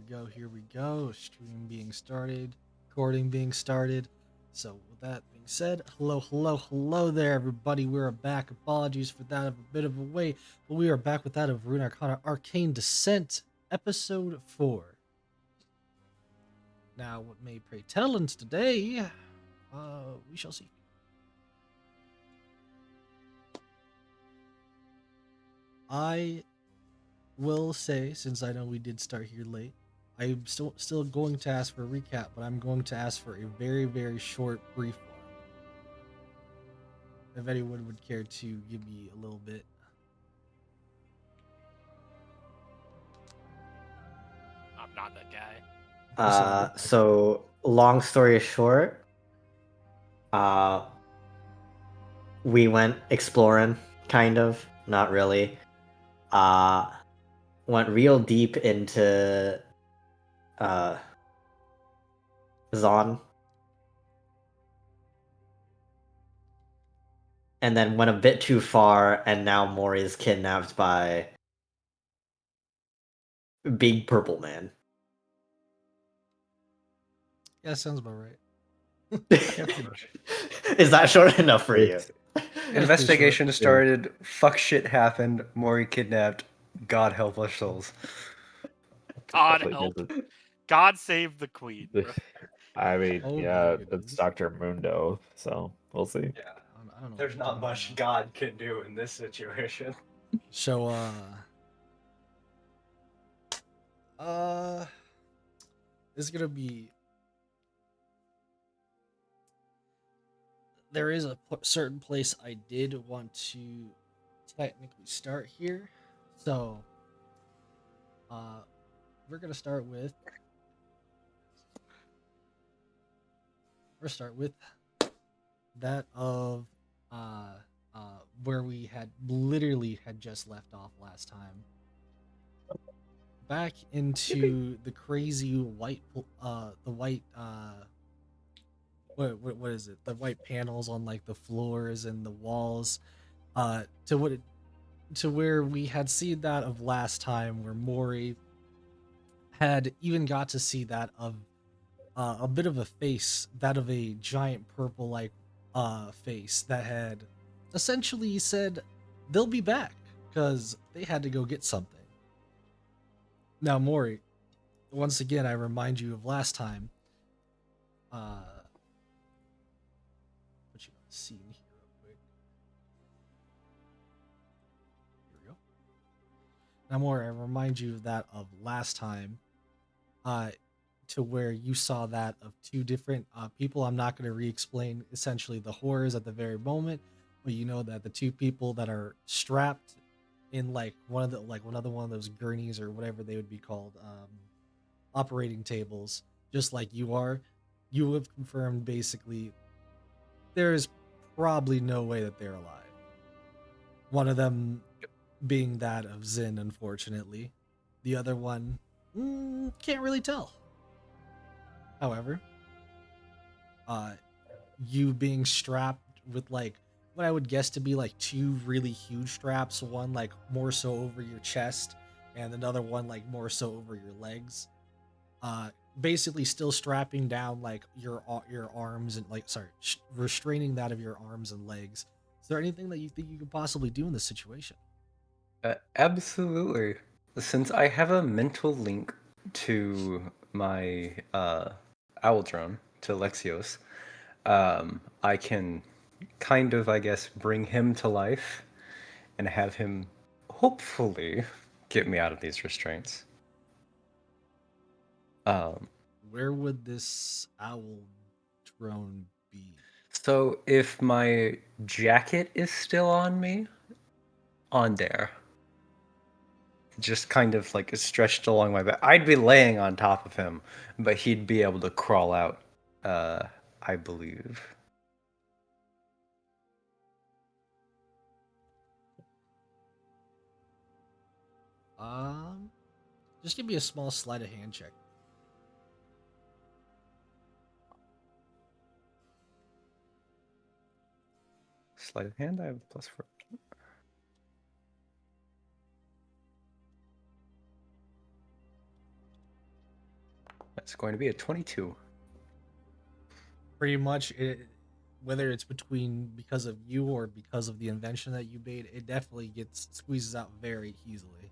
go. Here we go. Stream being started, recording being started. So, with that being said, hello there, everybody. We are back. Apologies for that of a bit of a wait, but we are back with that of Runarcana Arcane Descent, episode 4. Now, what may pray tell us today, we shall see. I will say, since I know we did start here late, I'm still going to ask for a recap, but I'm going to ask for a very short, brief one. If anyone would care to give me a little bit. I'm not that guy. So long story short, we went exploring, kind of, not really. Went real deep into Zon. And then went a bit too far, and now Mori is kidnapped by Big Purple Man. Yeah, sounds about right. Yeah, pretty much. Is that short enough for you? Investigation started, fuck shit happened, Mori kidnapped, God help our souls. God Definitely help. gives God save the queen. it- I mean, Oh my yeah, goodness. it's Dr. Mundo, so we'll see. Yeah. I don't know. There's not much God can do in this situation. So, this is gonna be. There is a certain place I did want to technically start here, so we're gonna start with. That of where we had literally had just left off last time. Back into the crazy white what is it? The white panels on like the floors and the walls. To where we had seen that of last time, where Mori had even got to see that of a bit of a face, that of a giant purple like face that had essentially said they'll be back because they had to go get something. Now, Mori, once again, I remind you of last time. Put you on the scene here real quick. Here we go. Now, Mori, I remind you of that of last time. To where you saw that of two different people. I'm not going to re-explain essentially the horrors at the very moment, but you know that the two people that are strapped in like one of those gurneys or whatever they would be called, operating tables, just like you are, you have confirmed basically there is probably no way that they're alive. One of them being that of Zin, unfortunately. The other one, can't really tell. However, you being strapped with like what I would guess to be like two really huge straps, one like more so over your chest and another one like more so over your legs. Basically still strapping down like your arms and restraining that of your arms and legs. Is there anything that you think you could possibly do in this situation? Absolutely. Since I have a mental link to my owl drone, to Lexios, I can kind of, I guess, bring him to life and have him hopefully get me out of these restraints. Where would this owl drone be? So if my jacket is still on me, on there. Just kind of like stretched along my back. I'd be laying on top of him, but he'd be able to crawl out, I believe. Just give me a small sleight of hand check. Sleight of hand, I have a +4. That's going to be a 22. Pretty much, whether it's because of you or because of the invention that you made, it definitely gets squeezes out very easily.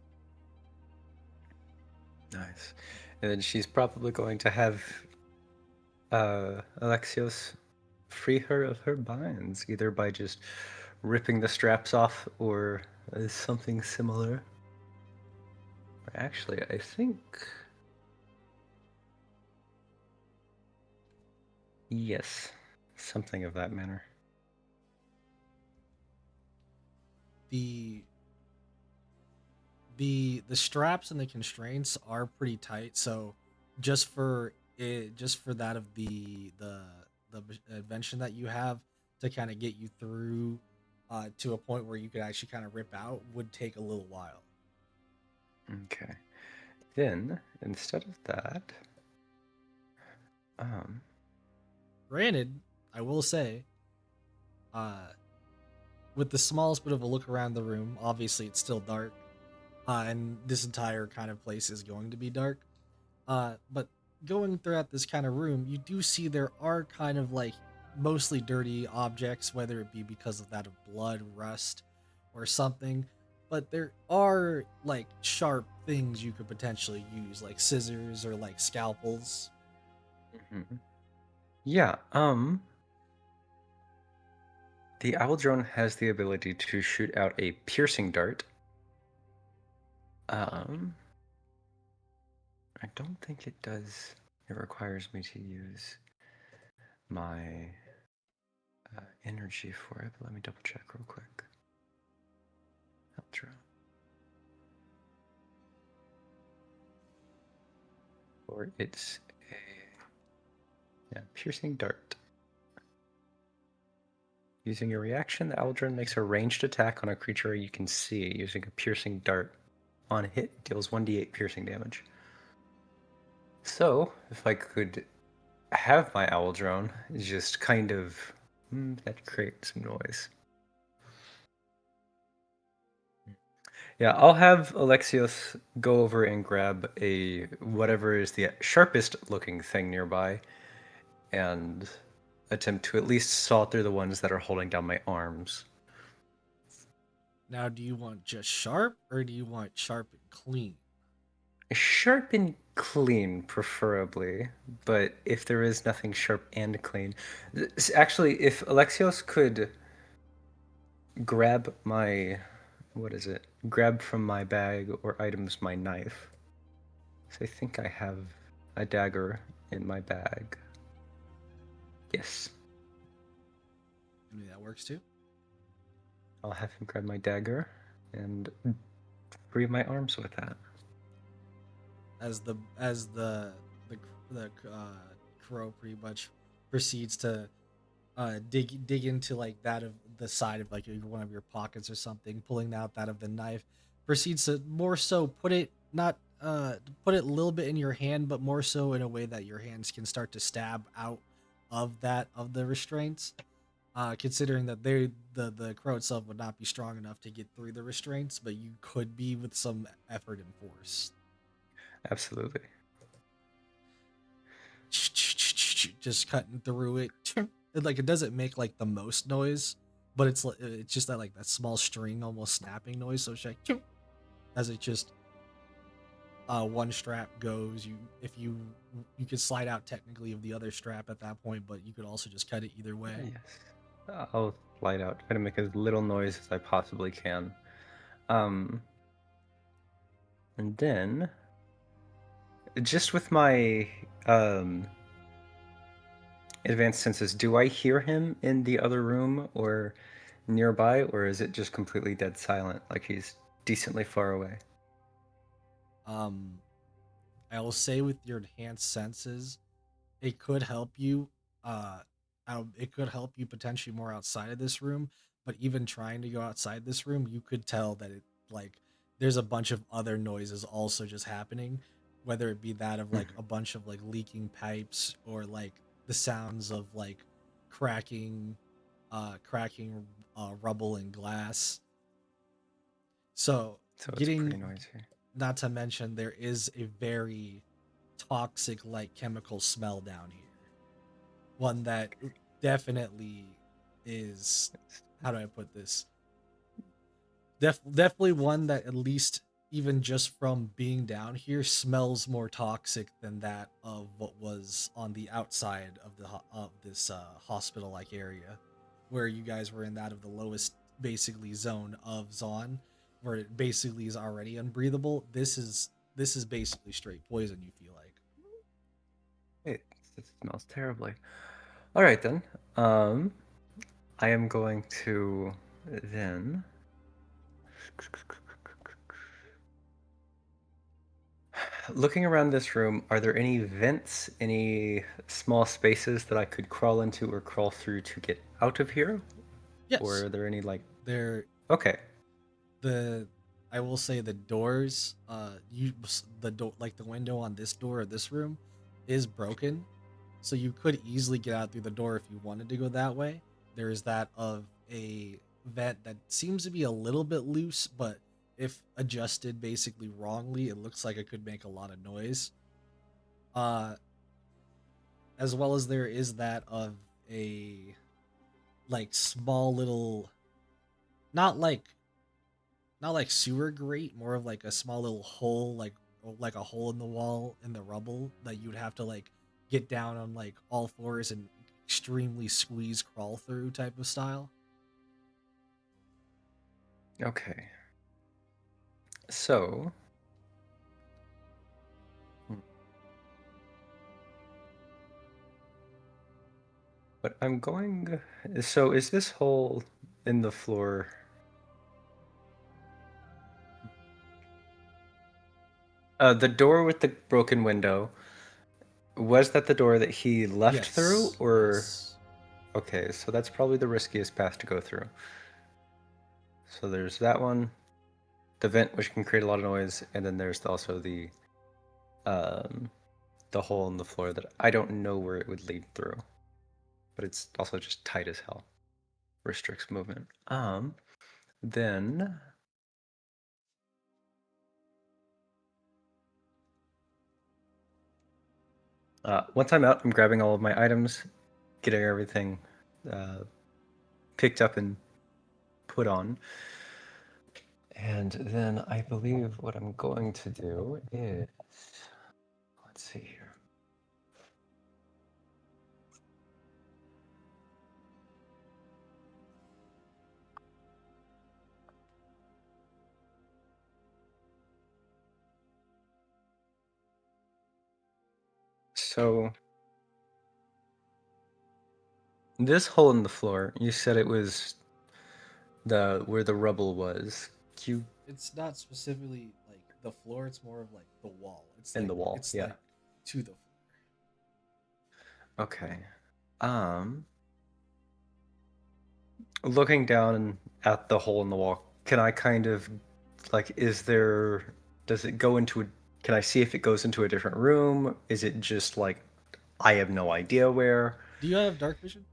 Nice. And then she's probably going to have Alexios free her of her binds, either by just ripping the straps off or something similar. Actually, I think... Yes, something of that manner. The the straps and the constraints are pretty tight, so just for that of the invention that you have to kind of get you through to a point where you could actually kind of rip out would take a little while. Okay. Then, instead of that, Granted, I will say, uh, with the smallest bit of a look around the room, obviously it's still dark, and this entire kind of place is going to be dark. But going throughout this kind of room, you do see there are kind of like mostly dirty objects, whether it be because of that of blood, rust, or something. But there are like sharp things you could potentially use, like scissors or like scalpels. yeah, the owl drone has the ability to shoot out a piercing dart. I don't think it does. It requires me to use my energy for it, but let me double check real quick. Ultra. Or it's a piercing dart. Using your reaction, the Aldrin makes a ranged attack on a creature you can see using a piercing dart. On hit, deals 1d8 piercing damage. So, if I could have my owl drone just kind of that creates some noise. Yeah, I'll have Alexios go over and grab a whatever is the sharpest looking thing nearby and attempt to at least saw through the ones that are holding down my arms. Now, do you want just sharp or do you want sharp and clean? Sharp and clean, preferably, but if there is nothing sharp and clean. Actually, if Alexios could grab my. What is it? Grab from my bag or items my knife. So I think I have a dagger in my bag. Yes. I mean, that works too. I'll have him grab my dagger and free my arms with that. As the crow pretty much proceeds to dig into like that of the side of like one of your pockets or something, pulling out that of the knife, proceeds to more so put it not put it a little bit in your hand, but more so in a way that your hands can start to stab out of that of the restraints. Considering that the crow itself would not be strong enough to get through the restraints, but you could be with some effort and force. Absolutely. Just cutting through it. Like it doesn't make like the most noise, but it's just that like that small string almost snapping noise. So it's like as it just one strap goes. You could slide out technically of the other strap at that point, but you could also just cut it either way. Yes. I'll slide out, try to make as little noise as I possibly can. And then just with my advanced senses, do I hear him in the other room or nearby, or is it just completely dead silent, like he's decently far away? I will say with your enhanced senses, it could help you. Uh, it could help you potentially more outside of this room. But even trying to go outside this room, you could tell that it like there's a bunch of other noises also just happening, whether it be that of like a bunch of like leaking pipes or like the sounds of like cracking, cracking rubble and glass. So So it's pretty getting noisy. not to mention there is a very toxic like chemical smell down here. One that definitely is, how do I put this? Definitely one that, at least even just from being down here, smells more toxic than that of what was on the outside of of this hospital like area, where you guys were in that of the lowest basically zone of Zon, where it basically is already unbreathable. This is basically straight poison, you feel like. It, it smells terribly. All right then. Um, I am going to then. Looking around this room, are there any vents, any small spaces that I could crawl into or crawl through to get out of here? Or Yes, are there any like? there Okay, the I will say the doors, the door, like the window on this door of this room, is broken, so you could easily get out through the door if you wanted to go that way. There is that of a vent that seems to be a little bit loose, but if adjusted basically wrongly, it looks like it could make a lot of noise. Uh, as well as there is that of a like small little, not like not like sewer grate, more of like a small little hole, like a hole in the wall in the rubble that you would have to like get down on like all fours and extremely squeeze crawl through type of style. okay. So, but I'm going. So, is this hole in the floor? The door with the broken window, was that the door that he left through, Yes, or? yes. Okay, so that's probably the riskiest path to go through. So there's that one, the vent, which can create a lot of noise, and then there's also um, the hole in the floor that I don't know where it would lead through, but it's also just tight as hell, restricts movement. Then once I'm out, I'm grabbing all of my items, getting everything uh, picked up and put on. And then I believe what I'm going to do is, let's see here. So this hole in the floor, you said it was the where the rubble was. You It's not specifically like the floor, it's more of like the wall. It's in like the wall, it's yeah. like to the floor. Okay. Looking down at the hole in the wall, can I kind of like does it go into a can I see if it goes into a different room? Is it just like I have no idea where? Do you have dark vision?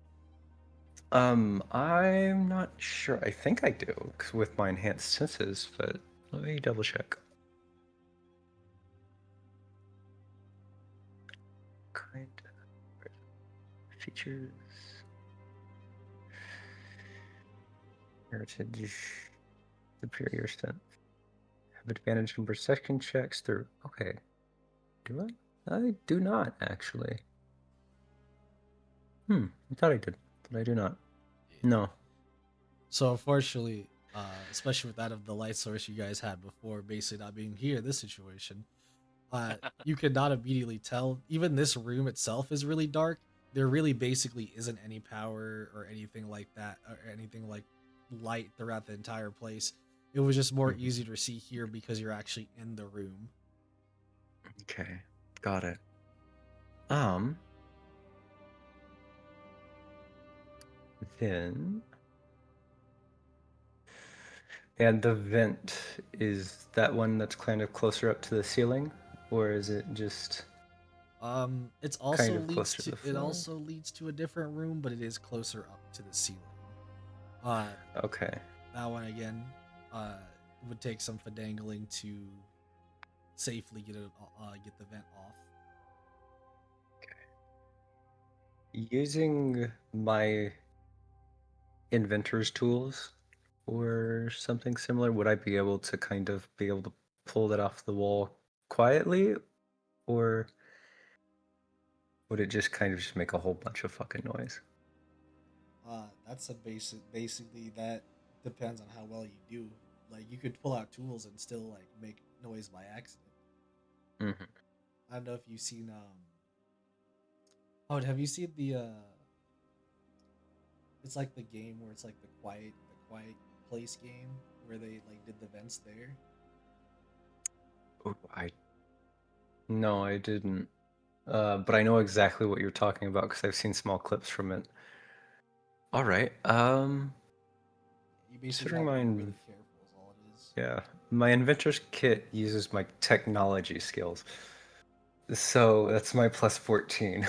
I'm not sure. I think I do 'cause with my enhanced senses, but let me double check. Kind of features, heritage, superior strength, have advantage in perception checks through. Okay, do I? I do not actually. I thought I did, but I do not. No. So unfortunately, especially with that of the light source you guys had before, basically not being here, this situation, you could not immediately tell. Even this room itself is really dark. There really basically isn't any power or anything like that, or anything like light throughout the entire place. It was just more Mhm. easy to see here because you're actually in the room. Okay, got it. Um, then, and the vent is that one that's kind of closer up to the ceiling, or is it just It's kind also of leads closer to to the floor? a different room, but it is closer up to the ceiling. Uh, Okay. that one again, uh, would take some finagling to safely get the vent off. Using my inventor's tools or something similar, would I be able to pull that off the wall quietly, or would it just kind of just make a whole bunch of fucking noise? That's a basically that depends on how well you do. Like you could pull out tools and still like make noise by accident. Mm-hmm. I don't know if you've seen oh, have you seen the it's like the game where it's like the quiet place game where they like did the vents there. Oh, no, I didn't. But I know exactly what you're talking about because I've seen small clips from it. All right. You basically Considering gotta be mine, really careful is all it is. yeah, my inventor's kit uses my technology skills, so that's my plus 14.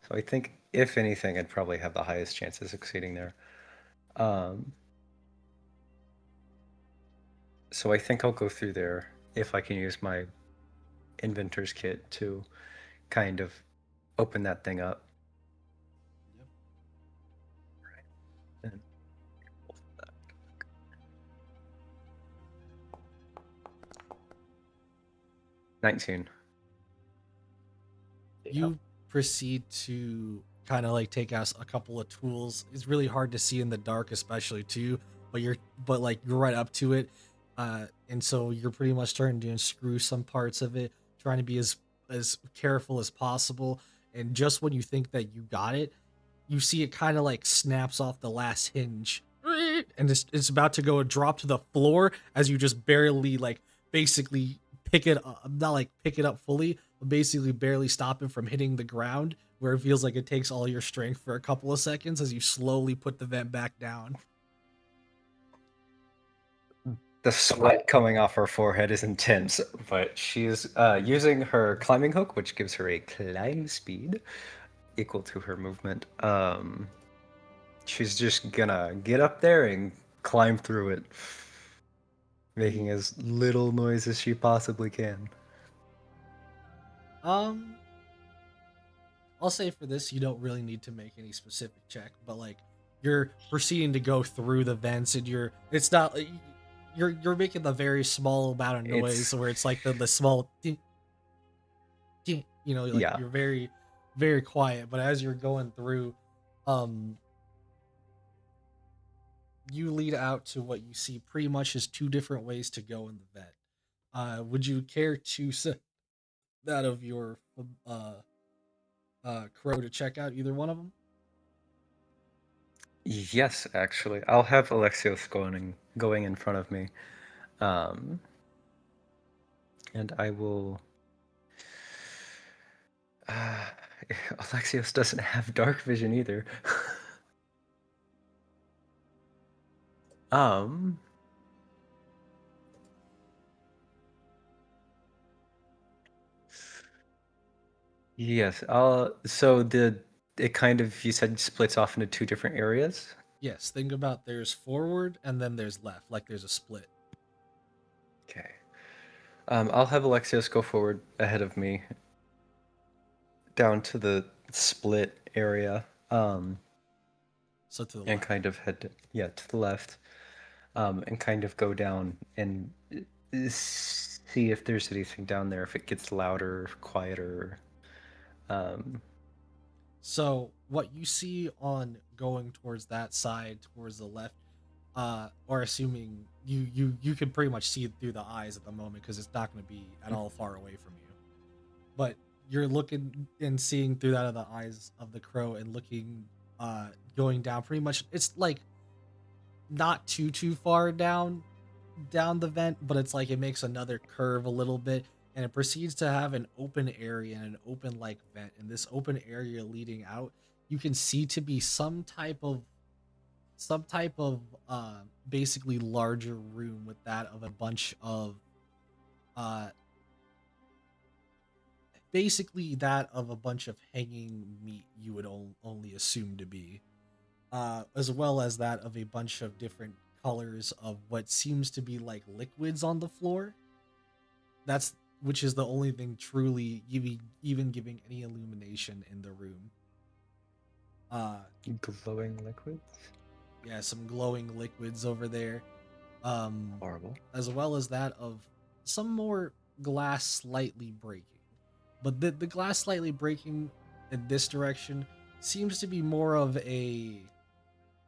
So I think, if anything, I'd probably have the highest chance of succeeding there. Um, so I think I'll go through there if I can use my inventor's kit to kind of open that thing up. Yep. And 19. You proceed to kind of like take out a couple of tools. It's really hard to see in the dark, especially too. But like you're right up to it, and so you're pretty much starting to unscrew some parts of it, trying to be as careful as possible. And just when you think that you got it, you see it kind of like snaps off the last hinge, and it's about to go and drop to the floor as you just barely like basically pick it up, not like pick it up fully, but basically barely stop it from hitting the ground, where it feels like it takes all your strength for a couple of seconds as you slowly put the vent back down. The sweat coming off her forehead is intense, but she's using her climbing hook, which gives her a climb speed equal to her movement. She's just gonna get up there and climb through it, making as little noise as she possibly can. Um, I'll say for this, you don't really need to make any specific check, but like you're proceeding to go through the vents, and it's not you're making the very small amount of noise It's where it's like the small, like yeah. you're very very quiet, but as you're going through, um, you lead out to what you see pretty much is two different ways to go in the vet. Would you care to set that of your crow to check out either one of them? Yes, actually, I'll have Alexios going in front of me, um, and I will. Uh, Alexios doesn't have dark vision either. um. Yes. So it kind of, you said, splits off into two different areas. Yes, think about there's forward and then there's left, like there's a split. Okay. I'll have Alexios go forward ahead of me down to the split area. So to the And left. kind of yeah, to the left. And kind of go down and see if there's anything down there, if it gets louder, quieter. Um, So what you see on going towards that side, towards the left, or assuming you can pretty much see it through the eyes at the moment because it's not going to be at all far away from you. But you're looking and seeing through that of the eyes of the crow and looking, going down. Pretty much, it's like not too far down the vent, but it's like it makes another curve a little bit, and it proceeds to have an open area and an open like vent. And this open area leading out, you can see to be some type of basically larger room with that of a bunch of uh basically that of a bunch of hanging meat you would only assume to be, as well as that of a bunch of different colors of what seems to be like liquids on the floor. That's which is the only thing truly even giving any illumination in the room. Glowing liquids? Yeah, some glowing liquids over there. Horrible. As well as that of some more glass slightly breaking. But the glass slightly breaking in this direction seems to be more of a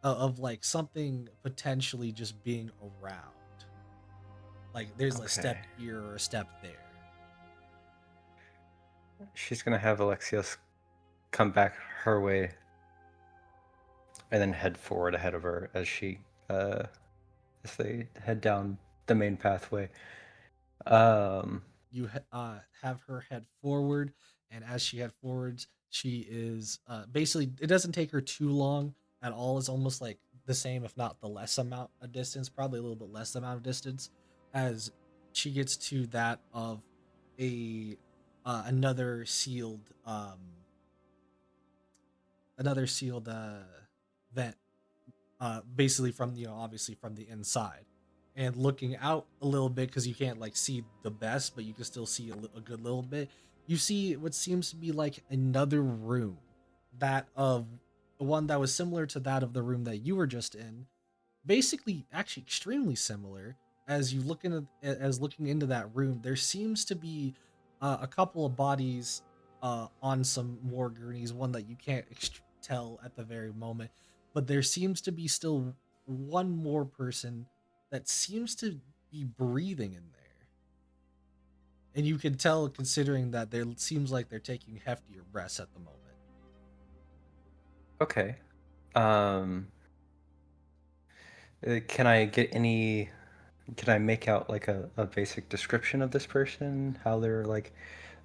of like something potentially just being around. Like there's a step Okay. here or a step there. She's gonna have Alexios come back her way and then head forward ahead of her as they head down the main pathway. You have her head forward, and as she head forwards, she is basically, it doesn't take her too long at all. It's almost like the same, if not the less amount of distance, probably a little bit less amount of distance, as she gets to that of a another sealed vent, basically from, obviously from the inside, and looking out a little bit, because you can't like see the best, but you can still see a good little bit. You see what seems to be like another room, that of the one that was similar to that of the room that you were just in, basically actually extremely similar. As you look into as looking into that room, there seems to be a couple of bodies on some more gurneys, one that you can't tell at the very moment, but there seems to be still one more person that seems to be breathing in there, and you can tell, considering that there seems like they're taking heftier breaths at the moment. Okay. Um, can I get any? Can I make out like a basic description of this person? How they're like?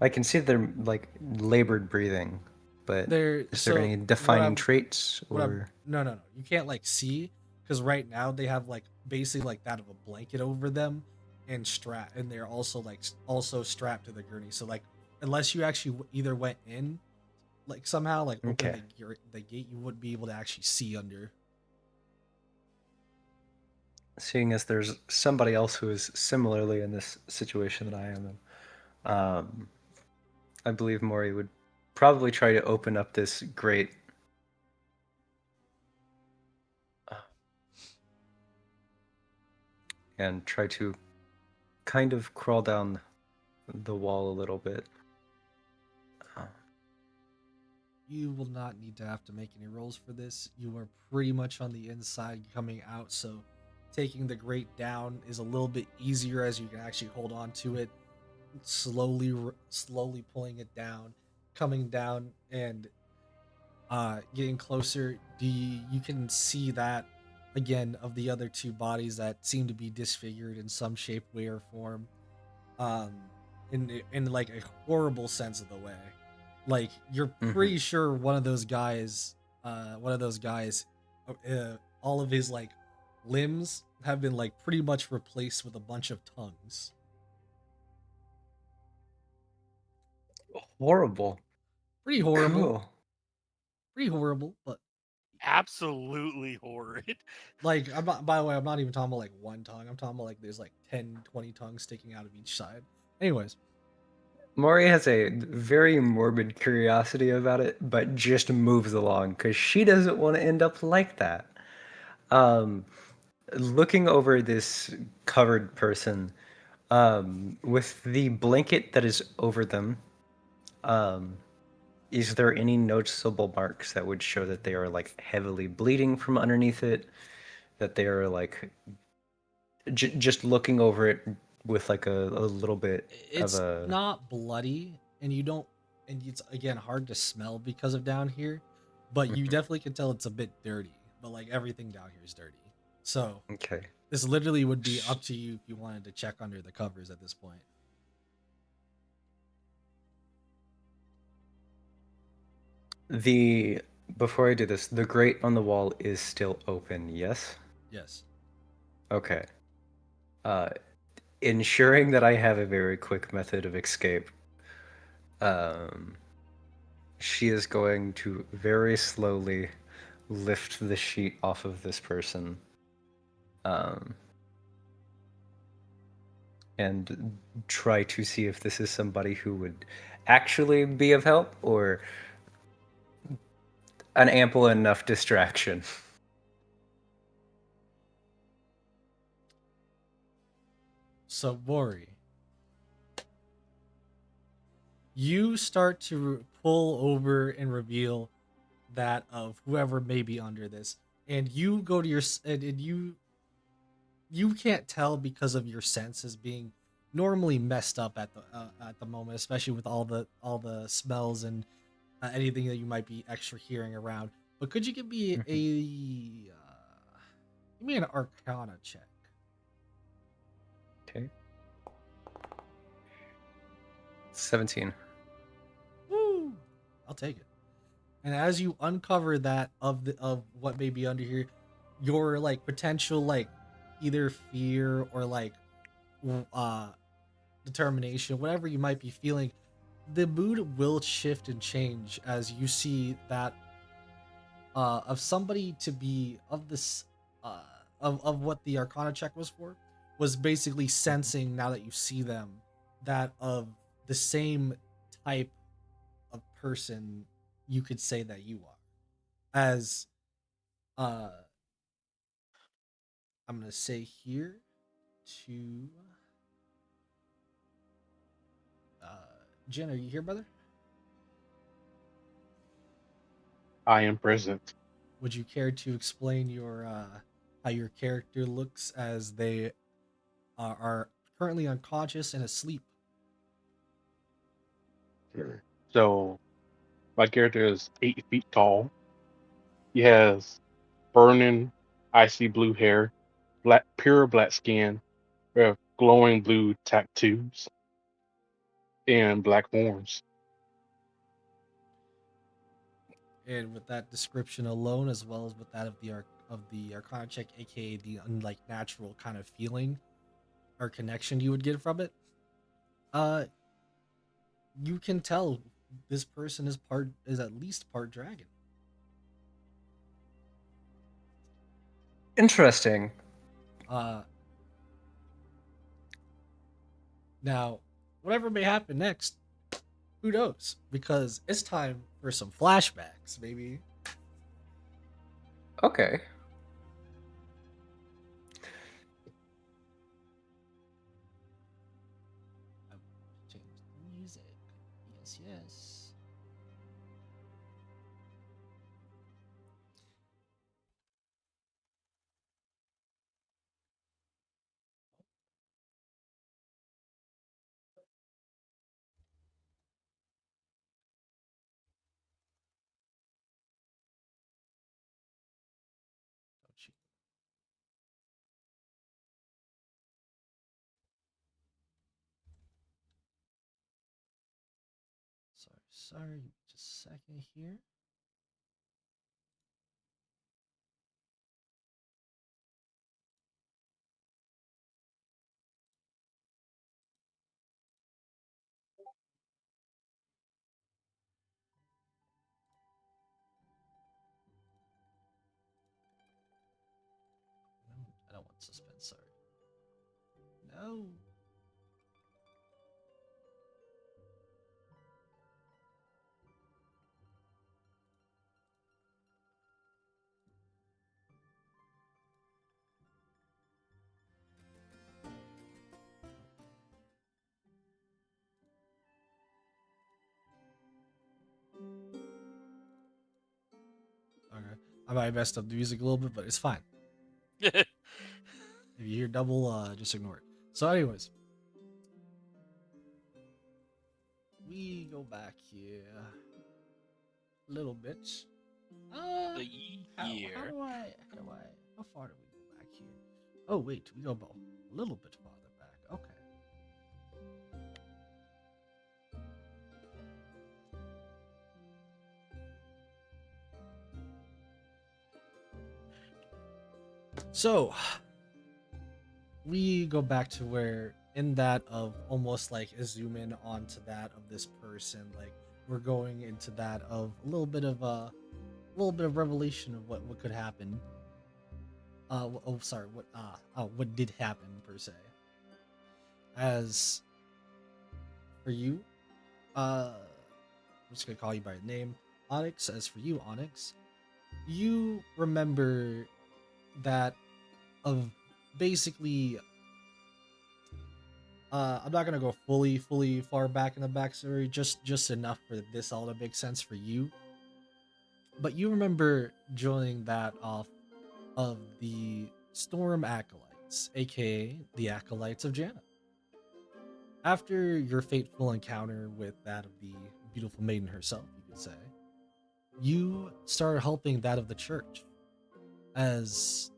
I can see they're like labored breathing, but There, is there so any defining traits what I'm or? no, you can't like see, because right now they have like basically like that of a blanket over them, and and they're also like also strapped to the gurney. So like, unless you actually either went in, like somehow like open Okay. the gate, you wouldn't be able to actually see under. Seeing as there's somebody else who is similarly in this situation that I am in, I believe Mori would probably try to open up this grate. And try to kind of crawl down the wall a little bit. You will not need to have to make any rolls for this. You are pretty much on the inside coming out, so taking the grate down is a little bit easier, as you can actually hold on to it, slowly pulling it down, coming down, and getting closer. You can see that again of the other two bodies that seem to be disfigured in some shape, way, or form, um in like a horrible sense of the way. Like, you're pretty sure one of those guys, all of his like limbs have been like pretty much replaced with a bunch of tongues. Horrible. Pretty horrible. Cool. Pretty horrible, but Absolutely horrid. like, I'm not, by the way, I'm not even talking about like one tongue. I'm talking about like there's like 10, 20 tongues sticking out of each side. Anyways, Mori has a very morbid curiosity about it, but just moves along because she doesn't want to end up like that. Um, Looking over this covered person, with the blanket that is over them, um, is there any noticeable marks that would show that they are like heavily bleeding from underneath it? That they are like just looking over it with like a little bit of it's a not bloody, and you don't, and it's again hard to smell because of down here, but you definitely can tell it's a bit dirty. But like, everything down here is dirty, so okay. this literally would be up to you if you wanted to check under the covers at this point. The Before I do this, the grate on the wall is still open, yes? Yes. Okay. Uh, Ensuring that I have a very quick method of escape, um, she is going to very slowly lift the sheet off of this person. Um, and try to see if this is somebody who would actually be of help or an ample enough distraction. So, Mori, you start to pull over and reveal that of whoever may be under this, and you go to your and you can't tell because of your senses being normally messed up at the moment, especially with all the smells and anything that you might be extra hearing around. But could you give me give me an Arcana check? Okay. 17. Woo! I'll take it. And as you uncover that of what may be under here, your like potential like either fear or like uh determination, whatever you might be feeling, the mood will shift and change as you see that of somebody to be of this uh of what the Arcana check was for was basically sensing now that you see them that of the same type of person you could say that you are as uh I'm gonna say here to uh Jen, are you here, brother? I am present. Would you care to explain your how your character looks as they are currently unconscious and asleep? Sure. So my character is 8 feet tall. He has burning, icy blue hair, black, pure black skin, with glowing blue tattoos, and black horns. And with that description alone, as well as with that of the Arcana check, aka the unlike natural kind of feeling or connection you would get from it, uh, you can tell this person is at least part dragon. Interesting. Uh, Now, whatever may happen next, who knows? Because it's time for some flashbacks, baby. Okay. I changed the music. Yes, yes. Don't you? Sorry. Just a second here. No, I don't want suspense. Sorry. No. Okay. I might messed up the music a little bit, but it's fine. If you hear double, just ignore it. So, anyways, we go back here a little bit. Uh, The how year. how far do we go back here? Oh wait, we go a little bit farther back. Okay. So we go back to where in that of almost like a zoom in onto that of this person, like we're going into that of a little bit of revelation of what could happen. Oh sorry, what did happen per se. As for you, I'm just gonna call you by name, Onyx. As for you, Onyx, you remember that of basically I'm not gonna go fully far back in the backstory, just enough for this all to make sense for you. But you remember joining that off of the Storm Acolytes, aka the Acolytes of Janna. After your fateful encounter with that of the beautiful maiden herself, you could say, you started helping that of the church, as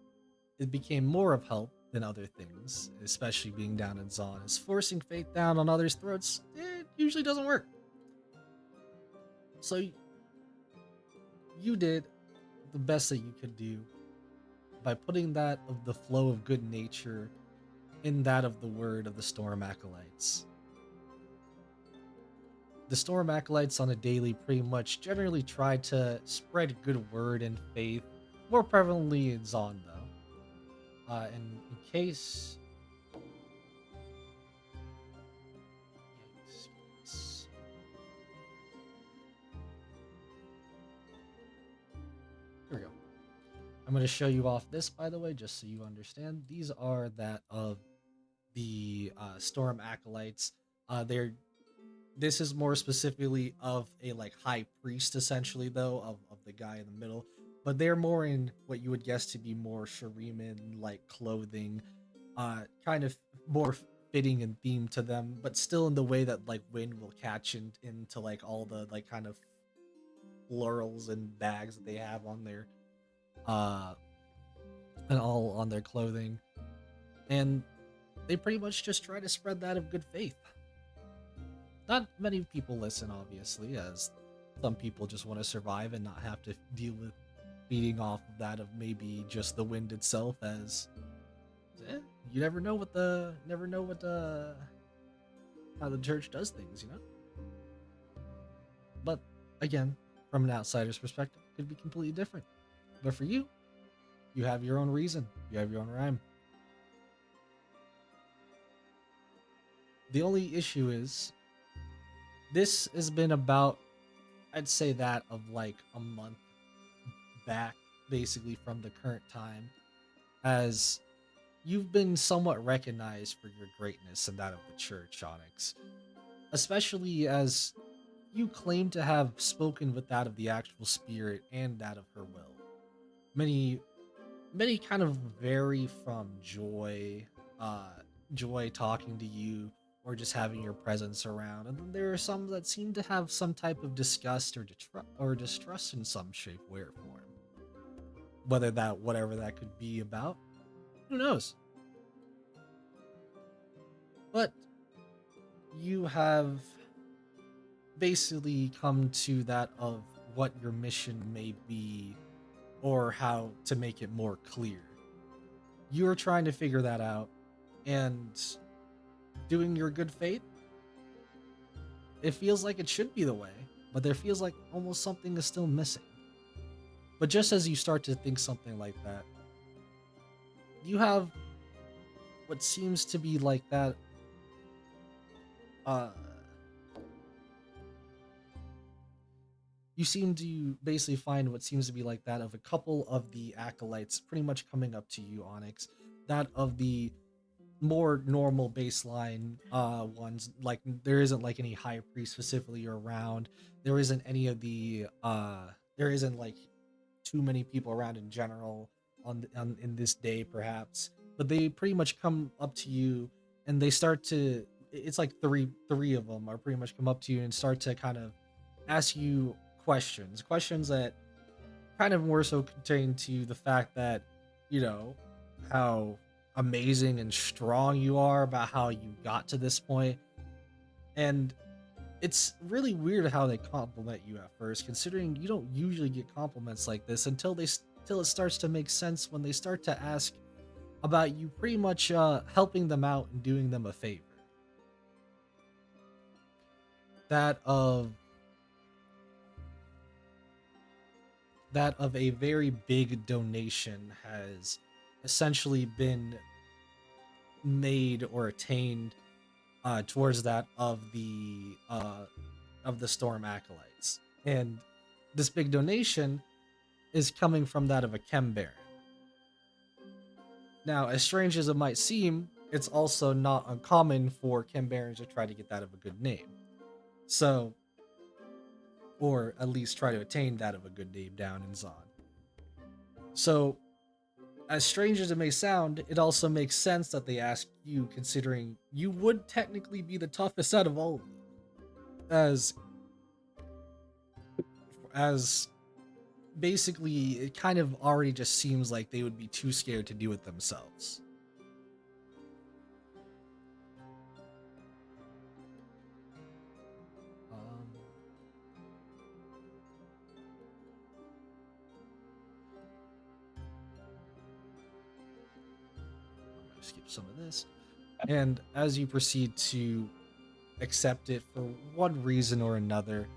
it became more of help than other things, especially being down in Zon, as forcing faith down on others' throats, it usually doesn't work. So you did the best that you could do by putting that of the flow of good nature in that of the word of the Storm Acolytes. The Storm Acolytes on a daily pretty much generally try to spread good word and faith, more prevalently in Zon though. And in case... Yikes. Here we go. I'm going to show you off this, by the way, just so you understand. These are that of the Storm Acolytes. This is more specifically of a like high priest, essentially, though, of the guy in the middle. But they're more in what you would guess to be more Shuriman like clothing, kind of more fitting and themed to them, but still in the way that like wind will catch into like all the like kind of florals and bags that they have on their uh and all on their clothing. And they pretty much just try to spread that of good faith. Not many people listen, obviously, as some people just want to survive and not have to deal with feeding off of that of maybe just the wind itself. As you never know what how the church does things, you know. But again, from an outsider's perspective, it could be completely different. But for you, you have your own reason, you have your own rhyme. The only issue is this has been about, I'd say that of like a month back, basically from the current time, as you've been somewhat recognized for your greatness and that of the church, Onyx. Especially as you claim to have spoken with that of the actual spirit and that of her will. Many kind of vary from joy talking to you or just having your presence around, and then there are some that seem to have some type of disgust or distrust in some shape, way, or form. Whatever that could be about, who knows? But you have basically come to that of what your mission may be, or how to make it more clear. You're trying to figure that out, and doing your good faith, it feels like it should be the way, but there feels like almost something is still missing. But just as you start to think something like that, you have what seems to be like that you seem to basically find what seems to be like that of a couple of the acolytes pretty much coming up to you, Onyx. That of the more normal baseline ones, like there isn't like any high priest specifically around. There isn't any of the there isn't like too many people around in general on in this day perhaps, but they pretty much come up to you and they start to, it's like three of them are pretty much come up to you and start to kind of ask you questions that kind of more so pertain to the fact that, you know, how amazing and strong you are, about how you got to this point. And it's really weird how they compliment you at first, considering you don't usually get compliments like this until it starts to make sense when they start to ask about you pretty much helping them out and doing them a favor. That of a very big donation has essentially been made or attained towards that of the Storm acolytes, and this big donation is coming from that of a Chem Baron. Now, as strange as it might seem, it's also not uncommon for Chem Barons to try to get that of a good name. So, or at least try to attain that of a good name down in Zon. So, as strange as it may sound, it also makes sense that they ask you, considering you would technically be the toughest out of all of them. As basically, it kind of already just seems like they would be too scared to do it themselves. I'm going to skip some of this. And as you proceed to accept it for one reason or another,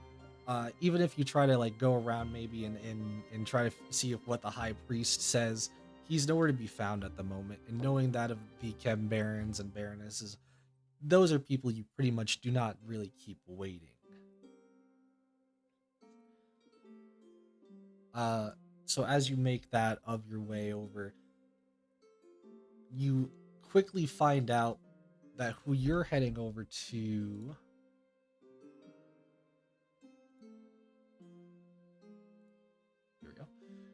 even if you try to like go around maybe and try to see if what the high priest says, he's nowhere to be found at the moment. And knowing that of the Chem Barons and Baronesses, those are people you pretty much do not really keep waiting. So as you make that of your way over, you quickly find out that who you're heading over to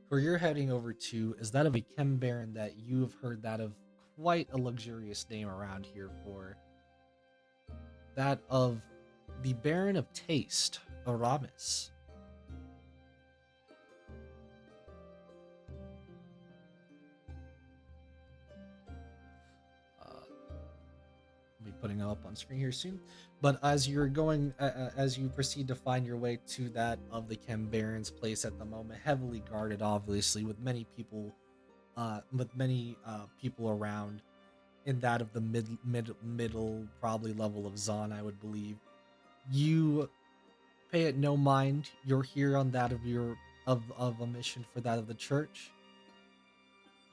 who you're heading over to is that of a Chem Baron that you have heard that of quite a luxurious name around here for. That of the Baron of Taste, Aramis. I'll be putting it up on screen here soon. But as you're going, as you proceed to find your way to that of the Chem Baron's place at the moment, heavily guarded, obviously, with many people around, in that of the middle probably level of Zon, I would believe. You pay it no mind. You're here on that of a mission for that of the church.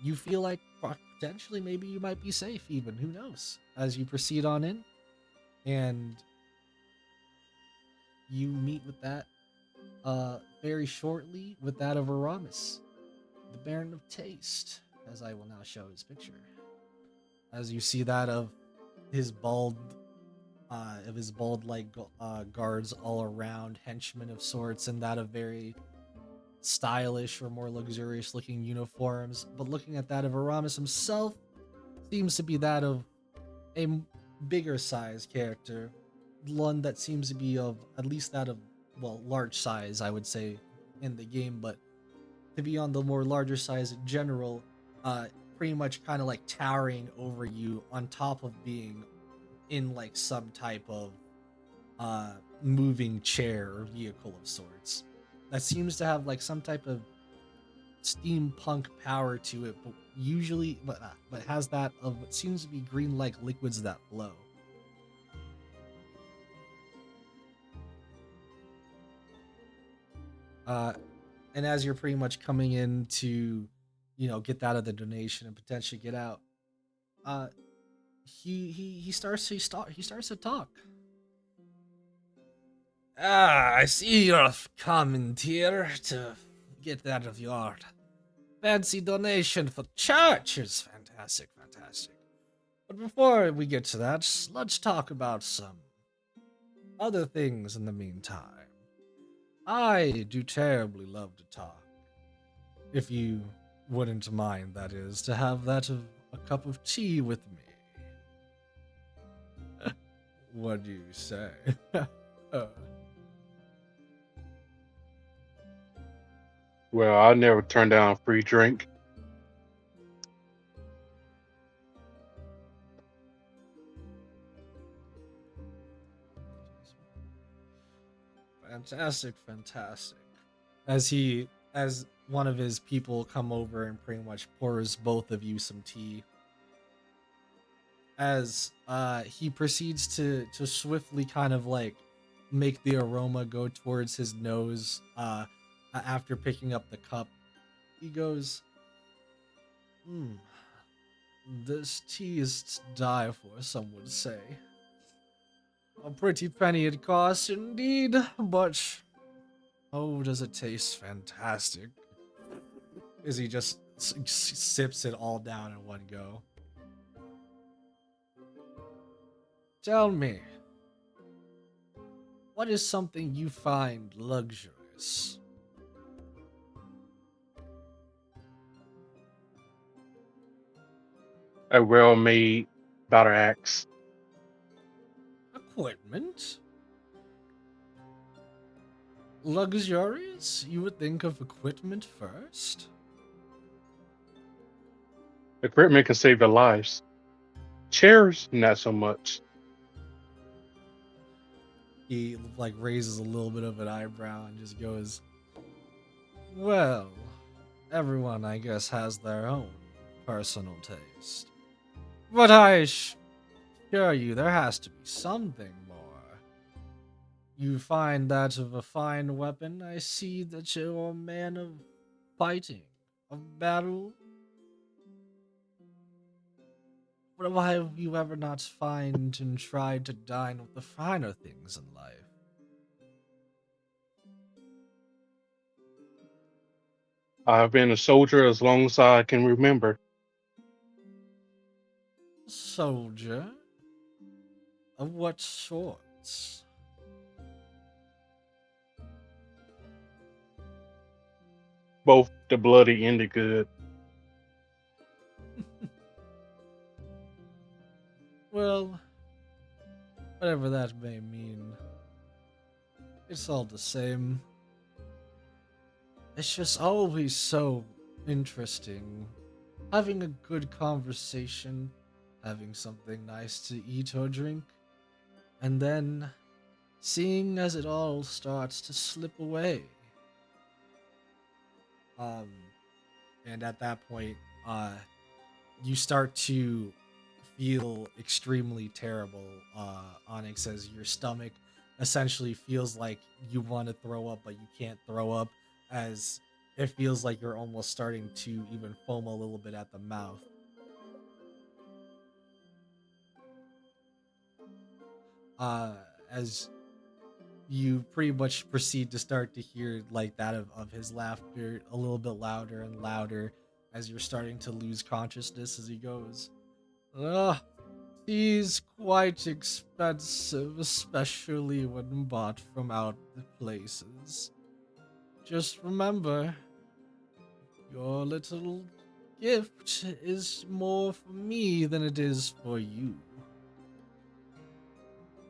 You feel like potentially maybe you might be safe, even, who knows, as you proceed on in. And you meet with that very shortly with that of Aramis, the Baron of Taste, as I will now show his picture. As you see that of his bald like guards all around, henchmen of sorts, and that of very stylish or more luxurious looking uniforms. But looking at that of Aramis himself, seems to be that of a bigger size character, one that seems to be of at least that of, well, large size, I would say, in the game, but to be on the more larger size in general, pretty much kind of like towering over you, on top of being in like some type of moving chair or vehicle of sorts that seems to have like some type of steampunk power to it, but usually but has that of what seems to be green like liquids that flow. And as you're pretty much coming in to, get that of the donation and potentially get out, he starts to talk. I see you've come in here to get that of your fancy donation for church. It's fantastic. But before we get to that, let's talk about some other things in the meantime. I do terribly love to talk. If you wouldn't mind, that is, to have that of a cup of tea with me. What do you say? Well, I never turn down a free drink. Fantastic. As one of his people come over and pretty much pours both of you some tea, as he proceeds to swiftly kind of like make the aroma go towards his nose, after picking up the cup, he goes, this tea is to die for, some would say. A pretty penny it costs indeed, but oh, does it taste fantastic? As he just sips it all down in one go. Tell me, what is something you find luxurious? A well-made battle axe. Equipment? Luxurious? You would think of equipment first? Equipment can save your lives. Chairs, not so much. He like raises a little bit of an eyebrow and just goes, well, everyone I guess has their own personal taste. But I assure you there has to be something more. You find that of a fine weapon. I see that you're a man of fighting, of battle. But why have you ever not find and tried to dine with the finer things in life? I've been a soldier as long as I can remember. Soldier? Of what sorts? Both the bloody and the good. Well, whatever that may mean, it's all the same. It's just always so interesting having a good conversation, having something nice to eat or drink, and then seeing as it all starts to slip away. Um, and at that point, you start to feel extremely terrible, Onyx, as your stomach essentially feels like you want to throw up, but you can't throw up, as it feels like you're almost starting to even foam a little bit at the mouth. Uh, as you pretty much proceed to start to hear like that of his laughter a little bit louder and louder as you're starting to lose consciousness as he goes, ugh, tea's quite expensive, especially when bought from out the places. Just remember, your little gift is more for me than it is for you.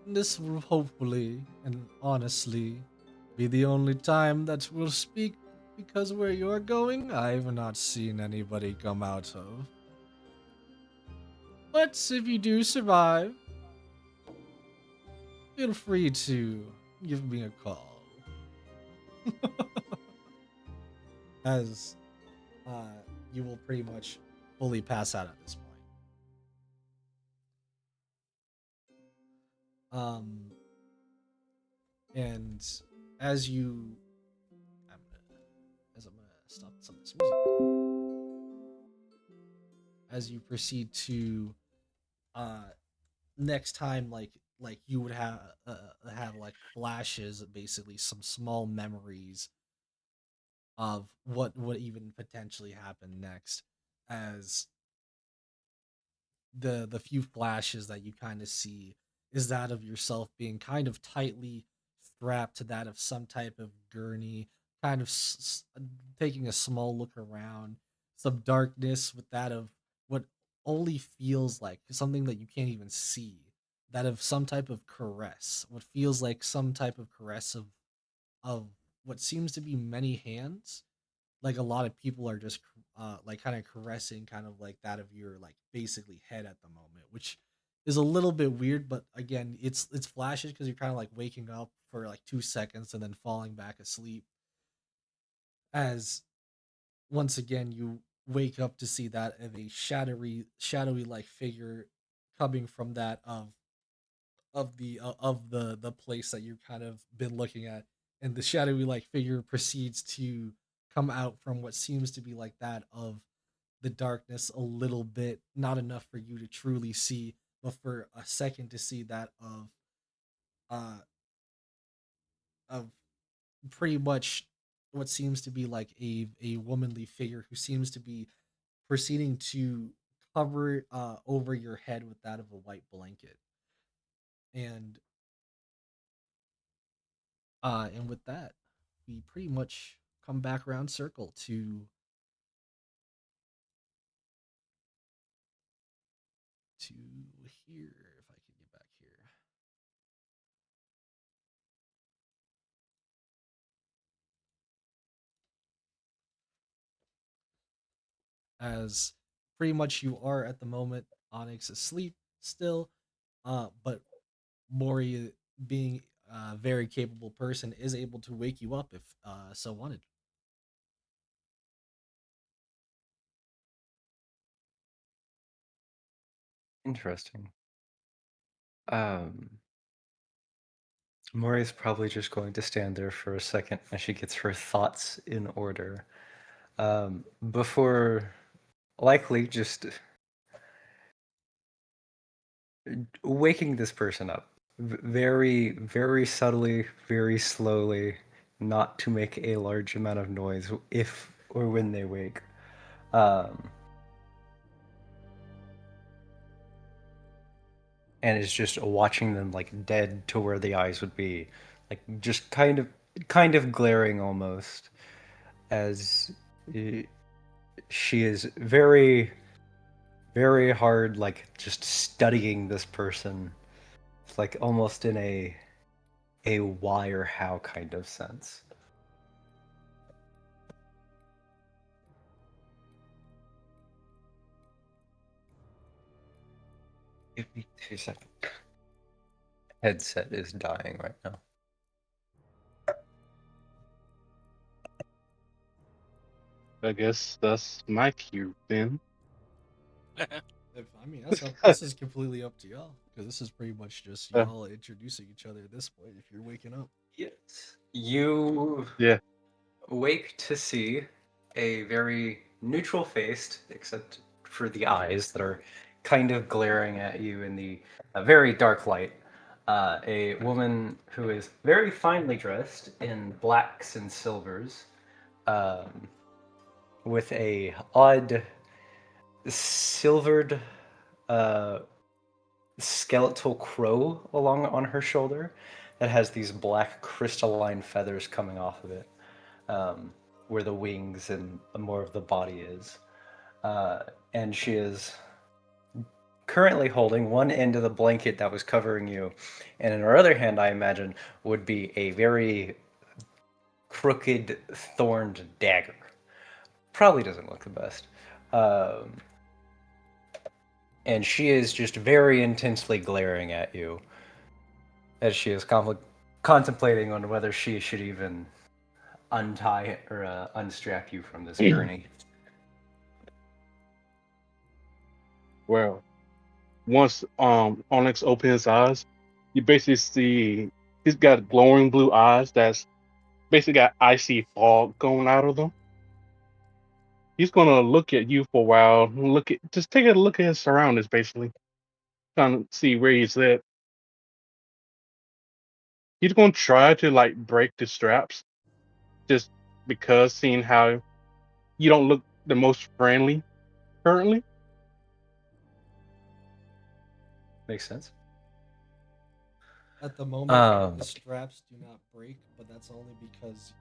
This will hopefully and honestly be the only time that we'll speak, because where you're going, I've not seen anybody come out of. But if you do survive, feel free to give me a call. As you will pretty much fully pass out at this point. And as you, as I'm gonna stop some of this music, as you proceed to, uh, next time, like you would have like flashes, basically some small memories of what would even potentially happen next, as the few flashes that you kind of see is that of yourself being kind of tightly strapped to that of some type of gurney, kind of taking a small look around, some darkness with that of what only feels like something that you can't even see, that of some type of caress, what feels like some type of caress of what seems to be many hands, like a lot of people are just like kind of caressing kind of like that of your like basically head at the moment, which is a little bit weird, but again, it's flashes because you're kind of like waking up for like 2 seconds and then falling back asleep, as once again you wake up to see that of a shadowy like figure coming from that of the place that you've kind of been looking at, and the shadowy like figure proceeds to come out from what seems to be like that of the darkness a little bit, not enough for you to truly see, but for a second to see that of uh of pretty much what seems to be like a womanly figure who seems to be proceeding to cover over your head with that of a white blanket. And with that, we pretty much come back around circle to here, if I can get back here. As pretty much you are at the moment, Onyx asleep still, but Mori, being a very capable person, is able to wake you up if so wanted. Interesting. Um, Mori's probably just going to stand there for a second as she gets her thoughts in order. Before likely just waking this person up very, very subtly, very slowly, not to make a large amount of noise if or when they wake. Um, and is just watching them like dead to where the eyes would be, like just kind of glaring almost, as uh, she is very, very hard, like just studying this person, like almost in a why or how kind of sense. Give me 2 seconds. Headset is dying right now. I guess that's my cue then. If I mean that's up, this is completely up to y'all because this is pretty much just Uh, y'all introducing each other at this point. If you're waking up, Yes. You yeah. wake to see a very neutral faced, except for the eyes that are kind of glaring at you in the very dark light. A woman who is very finely dressed in blacks and silvers, um, with a odd silvered uh, skeletal crow along on her shoulder that has these black crystalline feathers coming off of it, where the wings and more of the body is. And she is currently holding one end of the blanket that was covering you, and in her other hand, I imagine, would be a very crooked, thorned dagger. Probably doesn't look the best. Um, and she is just very intensely glaring at you as she is contemplating on whether she should even untie or unstrap you from this gurney. Well, once Onyx opens his eyes, you basically see he's got glowing blue eyes that's basically got icy fog going out of them. He's gonna look at you for a while, just take a look at his surroundings, basically, trying to see where he's at. He's gonna try to like break the straps, just because seeing how you don't look the most friendly currently. Makes sense. at the moment Um, the straps do not break, but that's only because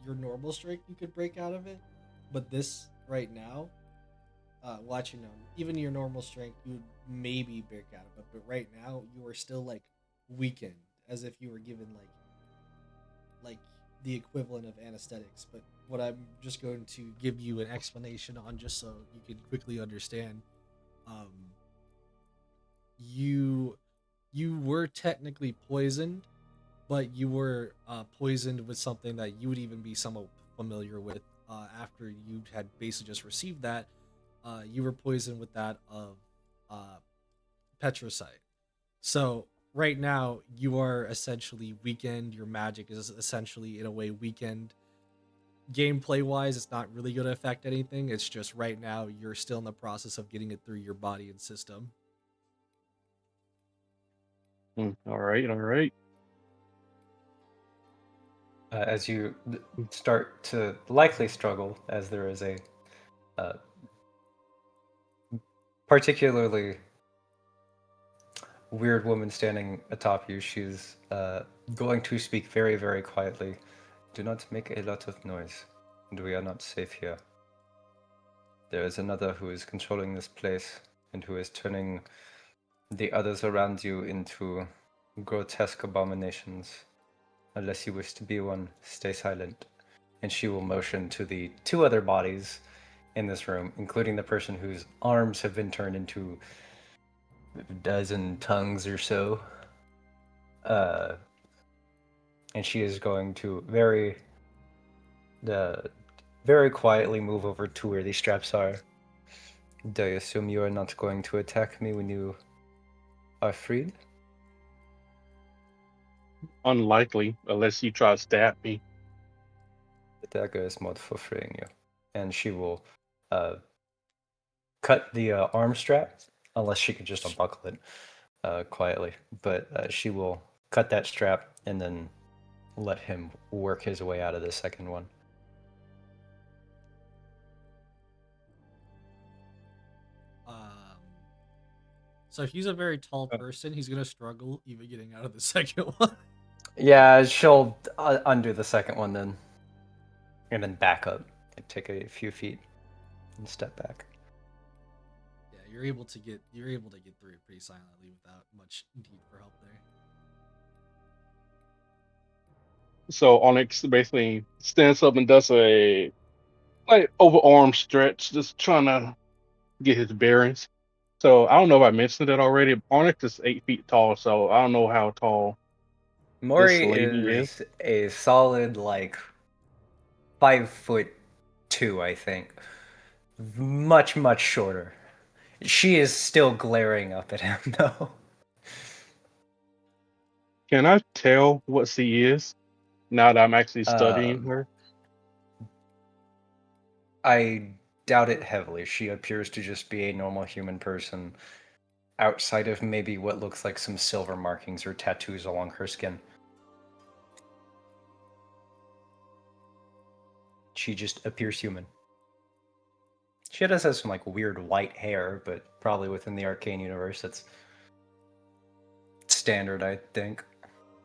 your normal strength you could break out of it. But this right now, watching them, even your normal strength, you would maybe break out of it. But right now, you are still like weakened, as if you were given like the equivalent of anesthetics. But what I'm just going to give you an explanation on, just so you can quickly understand. Um, you you were technically poisoned, but you were poisoned with something that you would even be somewhat familiar with. After you had basically just received that, you were poisoned with that of uh, petrocite. So right now you are essentially weakened. Your magic is essentially in a way weakened. Gameplay wise, it's not really going to affect anything. It's just right now you're still in the process of getting it through your body and system. All right, all right. As you start to likely struggle, as there is a particularly weird woman standing atop you. She's going to speak very, very quietly. Do not make a lot of noise, and we are not safe here. There is another who is controlling this place, and who is turning the others around you into grotesque abominations. Unless you wish to be one, stay silent. And she will motion to the two other bodies in this room, including the person whose arms have been turned into a dozen tongues or so. And she is going to very quietly move over to where these straps are. Do I assume you are not going to attack me when you are freed? Unlikely, unless you try to stab me. The dagger is meant for freeing you. And she will cut the arm strap, unless she could just unbuckle it quietly. But she will cut that strap and then let him work his way out of the second one. So if he's a very tall person, he's gonna struggle even getting out of the second one. Yeah, she'll undo the second one then, and then back up and take a few feet and step back. Yeah, you're able to get through it pretty silently without much need for help there. So Onyx basically stands up and does a like overarm stretch, just trying to get his bearings. So I don't know if I mentioned it already. Onyx is 8 feet tall, so I don't know how tall this Mori lady is. is a solid 5'2", I think. Much, much shorter. She is still glaring up at him though. Can I tell what she is now that I'm actually studying her? I doubt it heavily. She appears to just be a normal human person, outside of maybe what looks like some silver markings or tattoos along her skin. She just appears human. She does have some weird white hair, but probably within the Arcane universe, it's standard, I think.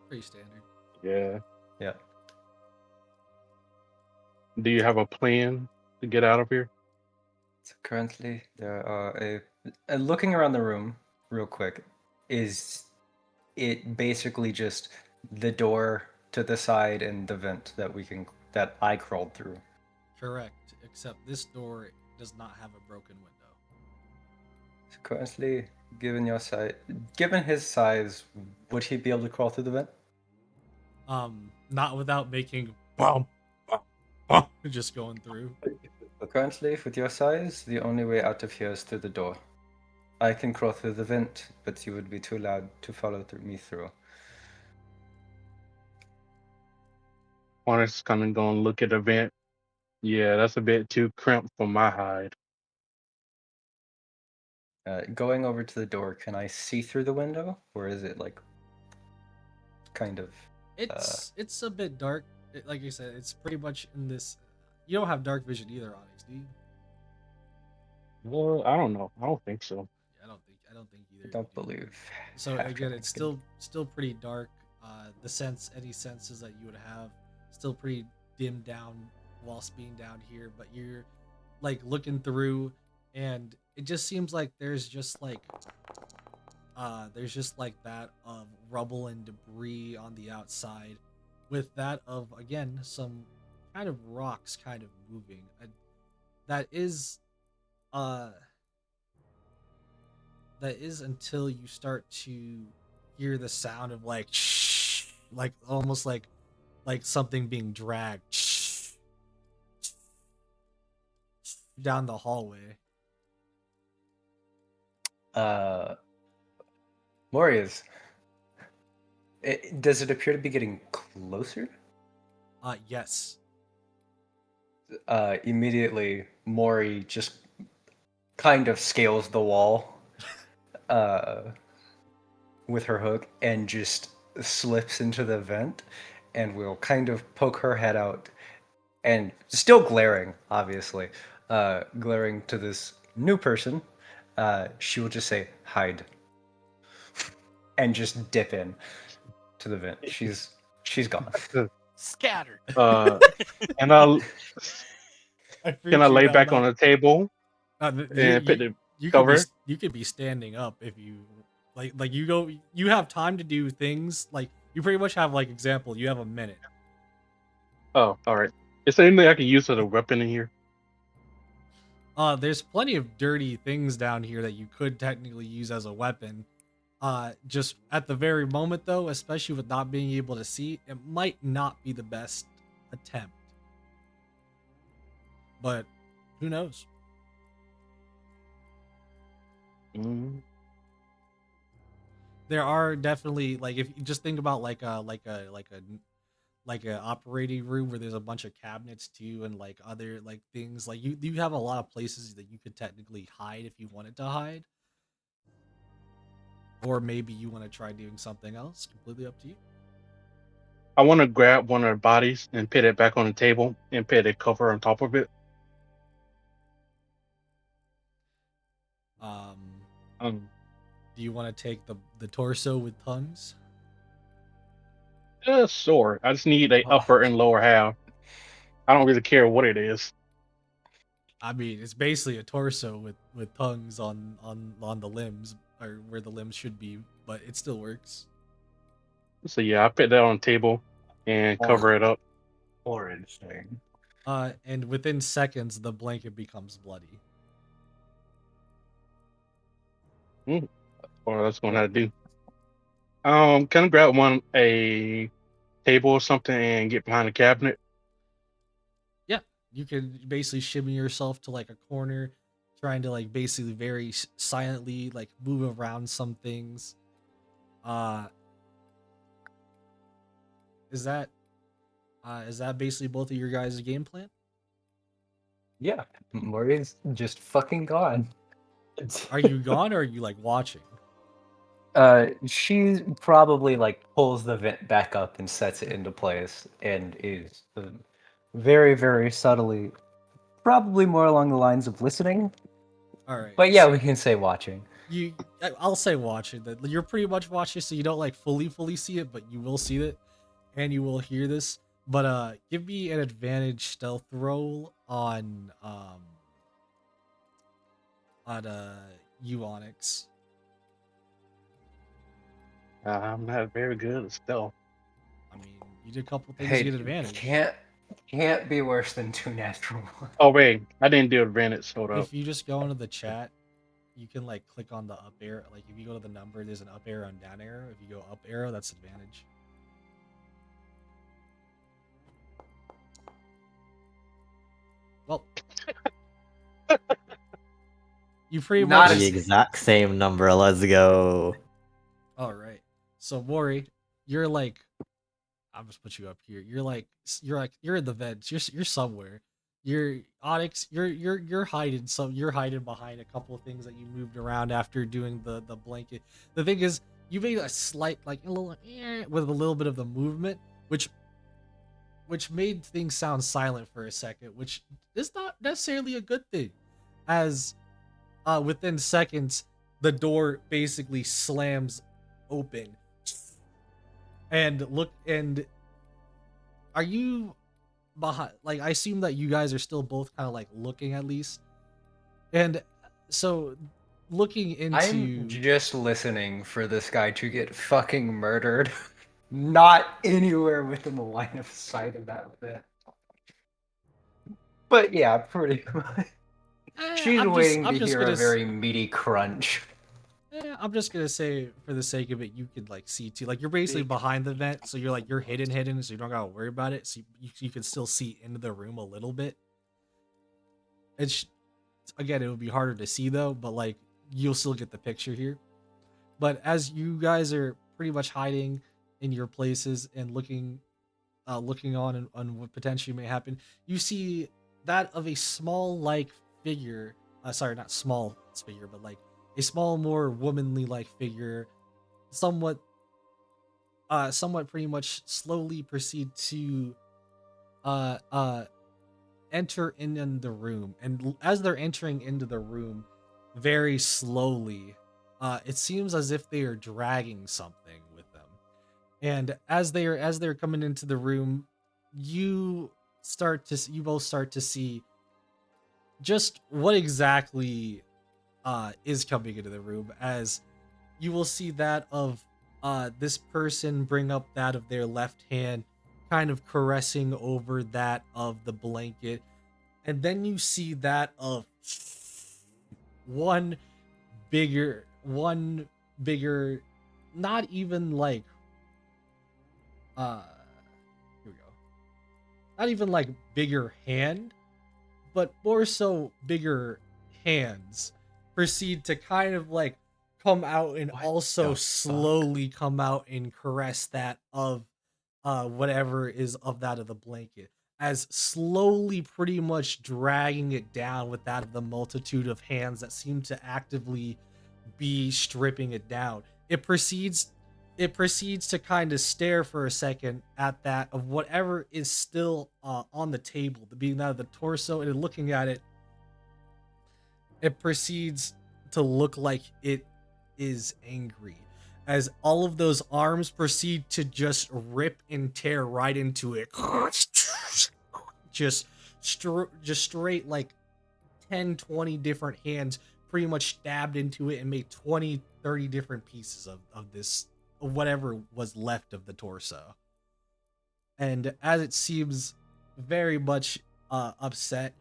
Pretty standard. Yeah. Yeah. Do you have a plan to get out of here? So currently, there are looking around the room real quick, is it basically just the door to the side and the vent that I crawled through? Correct, except this door does not have a broken window. So currently, given his size, would he be able to crawl through the vent? Not without making bum, bum, bum, just going through. So currently, with your size, the only way out of here is through the door. I can crawl through the vent, but you would be too loud to follow me through. Onyx is kind of going to look at the vent. Yeah, that's a bit too cramped for my hide. Going over to the door, can I see through the window, or is it kind of? It's a bit dark. Like I said, it's pretty much in this. You don't have dark vision either, Onyx, do you? Well, I don't know. I don't think so. Yeah, I don't think either. I don't believe. So half again, dragon it's can- still pretty dark. Any senses that you would have, still pretty dimmed down whilst being down here. But you're looking through, and it just seems like there's just that of rubble and debris on the outside, with that of again some kind of rocks kind of moving. Uh that is until you start to hear the sound of almost like something being dragged down the hallway. Morius, does it appear to be getting closer? Yes. Immediately, Mori just kind of scales the wall with her hook and just slips into the vent and will kind of poke her head out, and still glaring, obviously, glaring to this new person. She will just say hide, and just dip in to the vent. She's gone. Scattered. And I I can I appreciate lay how back on that. the table You, and put the you could be cover? you could be standing up if you like you go you have time to do things like you pretty much have like example you have a minute. Oh, all right. Is there anything I can use as a weapon in here? There's plenty of dirty things down here that you could technically use as a weapon. Just at the very moment though, especially with not being able to see, it might not be the best attempt. But who knows? Mm. There are definitely like if you just think about like a operating room where there's a bunch of cabinets too and like other like things like you have a lot of places that you could technically hide if you wanted to hide, or maybe you want to try doing something else. Completely up to you. I want to grab one of the bodies and put it back on the table and put a cover on top of it. Um, Um, do you want to take the torso with tongues? sure. I just need a Oh. upper and lower half. I don't really care what it is. I mean, it's basically a torso with tongues on the limbs or where the limbs should be, but it still works. So yeah, I put that on the table and cover it up. Orange thing. And within seconds, the blanket becomes bloody. Or that's what I do. Can I grab a table or something and get behind the cabinet? Yeah, you can basically shimmy yourself to like a corner, trying to like basically very silently like move around some things. Uh, is that basically both of your guys' game plan? Yeah, Murray's just fucking gone. Are you gone or are you like watching? She probably like pulls the vent back up and sets it into place, and is very, very subtly, probably more along the lines of listening. All right, But yeah, we can say watching. I'll say watching that you're pretty much watching, so you don't like fully see it, but you will see it and you will hear this. But give me an advantage stealth roll on you Onyx. I'm not very good at stealth. I mean, you did a couple things Hey, to get advantage. can't be worse than 2 natural. Oh wait, I didn't do advantage. Hold up. If you just go into the chat, you can like click on the up arrow. Like if you go to the number, there's an up arrow and down arrow. If you go up arrow, that's advantage. Well, you pretty Not much The exact same number. Let's go. all right. So Maury, you're like, I'll just put you up here. You're in the vents. You're somewhere. You're Onyx. You're hiding. So you're hiding behind a couple of things that you moved around after doing the blanket. The thing is, you made a slight like a little with a little bit of the movement, which made things sound silent for a second, which is not necessarily a good thing, as within seconds the door basically slams open and are you behind, like I assume that you guys are still both kind of like looking at least, and so looking I'm into just listening for this guy to get fucking murdered. Not anywhere within the line of sight of that bit. But yeah, pretty much. She's waiting I'm to just hear gonna a very meaty crunch. I'm just gonna say for the sake of it, you could like see too. Like you're basically behind the vent, so you're like you're hidden, so you don't gotta worry about it. So you can still see into the room a little bit. It's again, it would be harder to see though, but like you'll still get the picture here. But as you guys are pretty much hiding in your places and looking on what potentially may happen, you see that of a small like figure. Sorry, not small figure, but like a small, more womanly like figure, somewhat somewhat pretty much slowly proceed to uh uh enter in the room, and as they're entering into the room very slowly, it seems as if they are dragging something with them. And as they're coming into the room, you both start to see just what exactly is coming into the room, as you will see that of this person bring up that of their left hand, kind of caressing over that of the blanket, and then you see that of one one bigger, not even like uh here we go, not even like bigger hand, but more so bigger hands proceed to kind of like come out and What also the fuck? slowly come out and caress that of whatever is of that of the blanket, as slowly pretty much dragging it down with that of the multitude of hands that seem to actively be stripping it down. It proceeds to kind of stare for a second at that of whatever is still on the table, the being that of the torso, and looking at it, it proceeds to look like it is angry, as all of those arms proceed to just rip and tear right into it. Just straight like 10, 20 different hands pretty much stabbed into it and made 20, 30 different pieces of this, of whatever was left of the torso. And as it seems very much upset,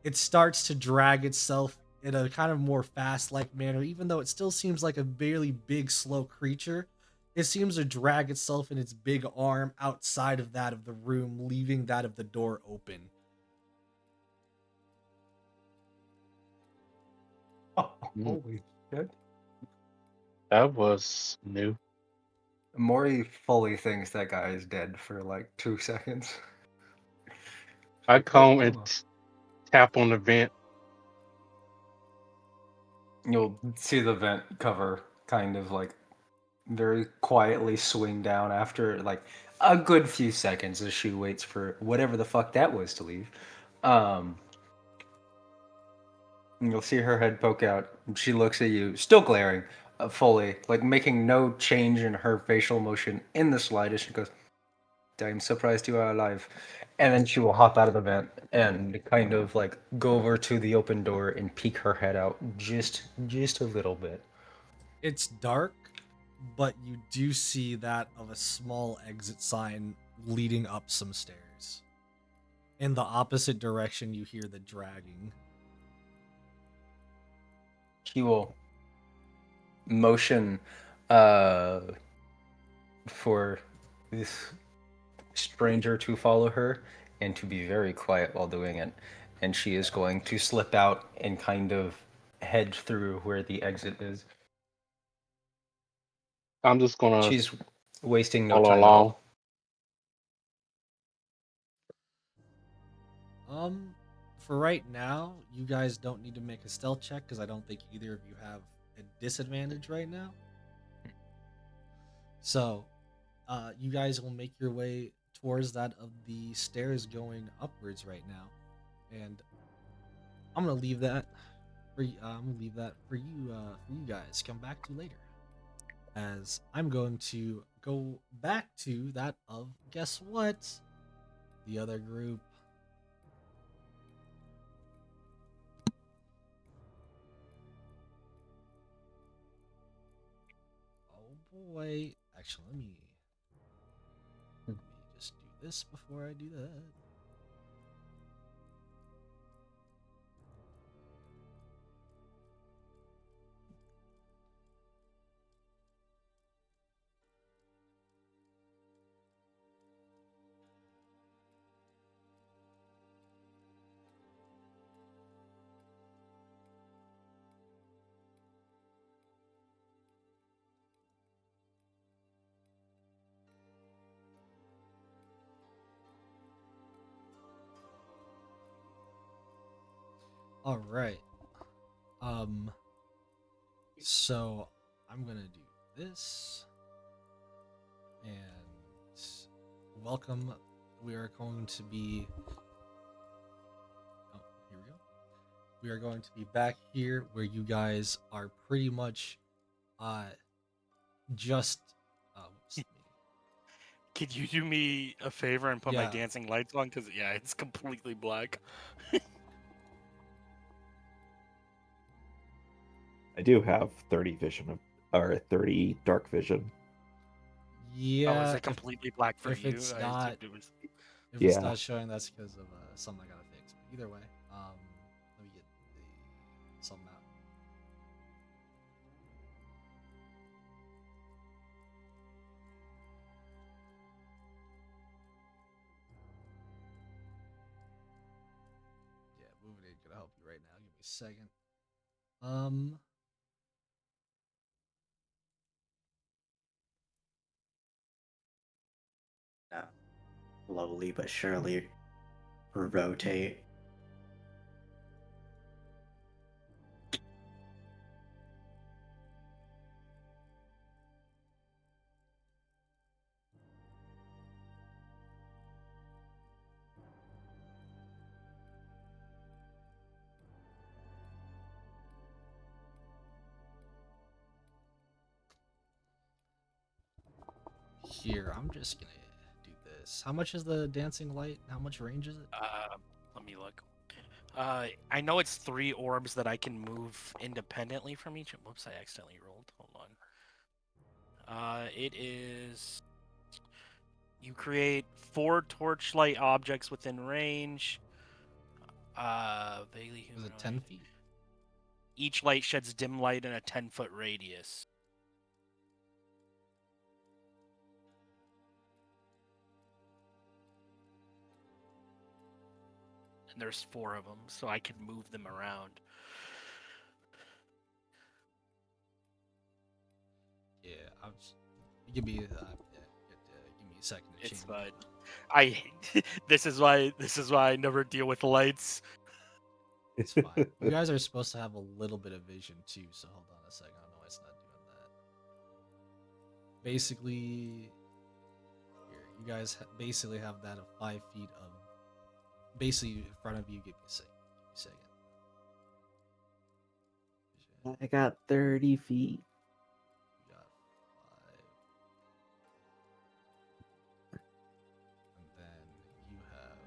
it starts to drag itself in a kind of more fast like manner, even though it still seems like a barely big slow creature. It seems to drag itself in its big arm outside of that of the room, leaving that of the door open. Oh, Mm. holy shit. That was new. Maury fully thinks that guy is dead for like 2 seconds. I Like, oh, come and tap on the vent. you'll see the vent cover kind of like very quietly swing down after like a good few seconds as she waits for whatever the fuck that was to leave. Um, and you'll see her head poke out. And she looks at you, still glaring, fully, like making no change in her facial motion in the slightest. She goes, I'm surprised you are alive. And then she will hop out of the vent and kind of like go over to the open door and peek her head out just a little bit. It's dark, but you do see that of a small exit sign leading up some stairs. In the opposite direction, you hear the dragging. She will motion uh for this stranger to follow her and to be very quiet while doing it. And she is going to slip out and kind of head through where the exit is. I'm just gonna She's wasting no follow time at along. all. For right now, you guys don't need to make a stealth check because I don't think either of you have a disadvantage right now. So, you guys will make your way towards that of the stairs going upwards right now, and I'm gonna leave that for I'm gonna leave that for you guys. Come back to later, as I'm going to go back to that of guess what, the other group. Oh boy. Actually, let me just do this before I do that. All right. So I'm gonna do this, and welcome. We are going to be. Oh, here we go. We are going to be back here where you guys are pretty much, just. Whoops, Could you do me a favor and put my Yeah. dancing lights on? Because, yeah, it's completely black. I do have 30 vision or 30 dark vision. Yeah. Oh, is it completely black for if you? it's I not, assumed it was. if it's Yeah. not showing, that's because of something I gotta fix. But either way, let me get the something out. Yeah, moving ain't gonna help you right now. Give me a second. Slowly but surely rotate. Here, I'm just gonna do this. How much is the dancing light? How much range is it? Let me look. I know it's 3 orbs that I can move independently from each. Whoops, I accidentally rolled. Hold on. It is. You create 4 torchlight objects within range. Vaguely Is it humanoid. 10 feet? Each light sheds dim light in a 10-foot radius. And there's 4 of them, so I can move them around. Yeah, give me give me a second to It's change. fine. I this is why I never deal with lights. It's fine. You guys are supposed to have a little bit of vision too, so hold on a second. I don't know why it's not doing that. Basically, here, you guys basically have that of 5 feet of basically in front of you. Give me a second. I got 30 feet. You got 5. And then you have.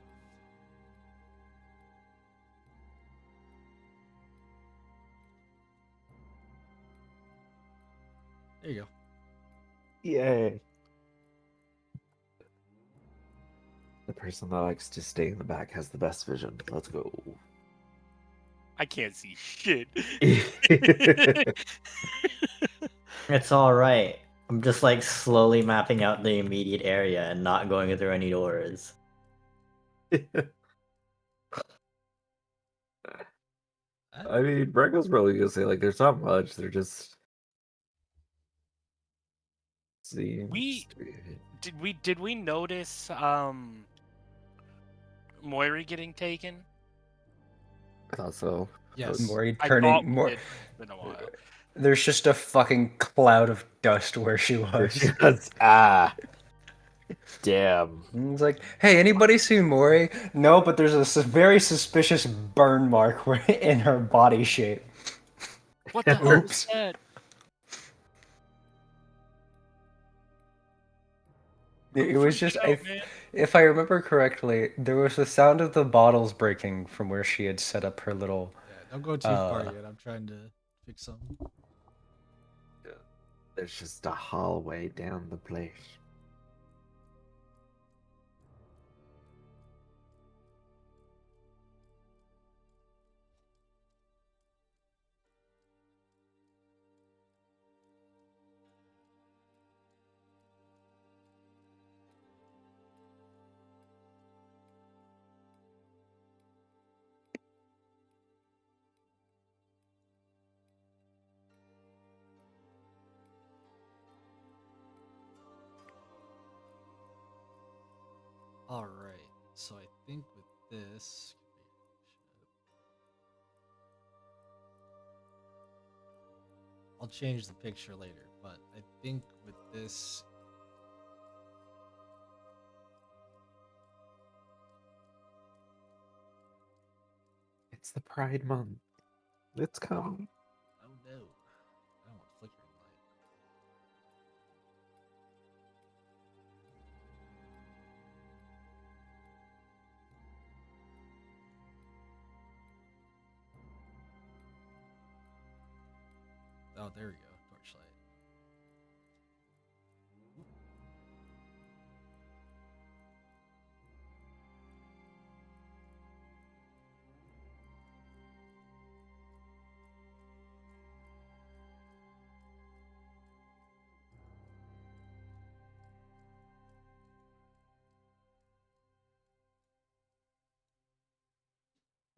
There you go. Yay. The person that likes to stay in the back has the best vision. Let's go. I can't see shit. It's all right. I'm just like slowly mapping out the immediate area and not going through any doors. I mean, Brecco's probably gonna say like there's not much. They're just We did we notice Moiri getting taken? I thought so. Yes. Mori I turning thought we more. did. It's been a while. There's just a fucking cloud of dust where she was. Just, damn. And it's like, hey, anybody see Mori? No, but there's a very suspicious burn mark in her body shape. What the hell Oops. is that? It I'm was just, freaking out, man. if I remember correctly, there was the sound of the bottles breaking from where she had set up her little. Yeah, don't go too far yet. I'm trying to fix something. There's just a hallway down the place. All right. So I think with this, I'll change the picture later. But I think with this, It's the Pride Month. It's coming. Oh no. I don't want flickering light. Oh, there we go. Torchlight.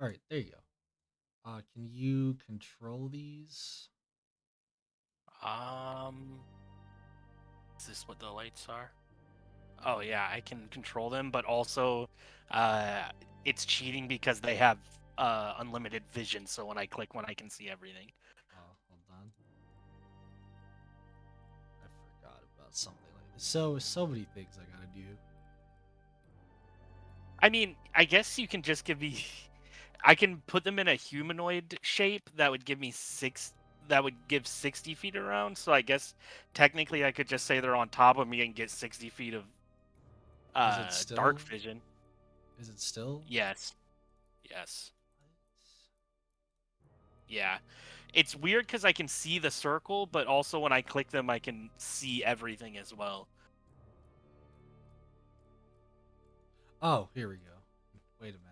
All right, there you go. Can you control these? Is this what the lights are? Oh yeah, I can control them, but also, it's cheating because they have unlimited vision. So when I click one, I can see everything. Oh, hold on. I forgot about something like this. So many things I gotta do. I mean, I guess you can just give me. I can put them in a humanoid shape that would give me That would give 60 feet around. So I guess technically I could just say they're on top of me and get 60 feet of Is it still? dark vision. Is it still? Yes. Yes. Yeah. It's weird because I can see the circle, but also when I click them, I can see everything as well. Oh, here we go. Wait a minute.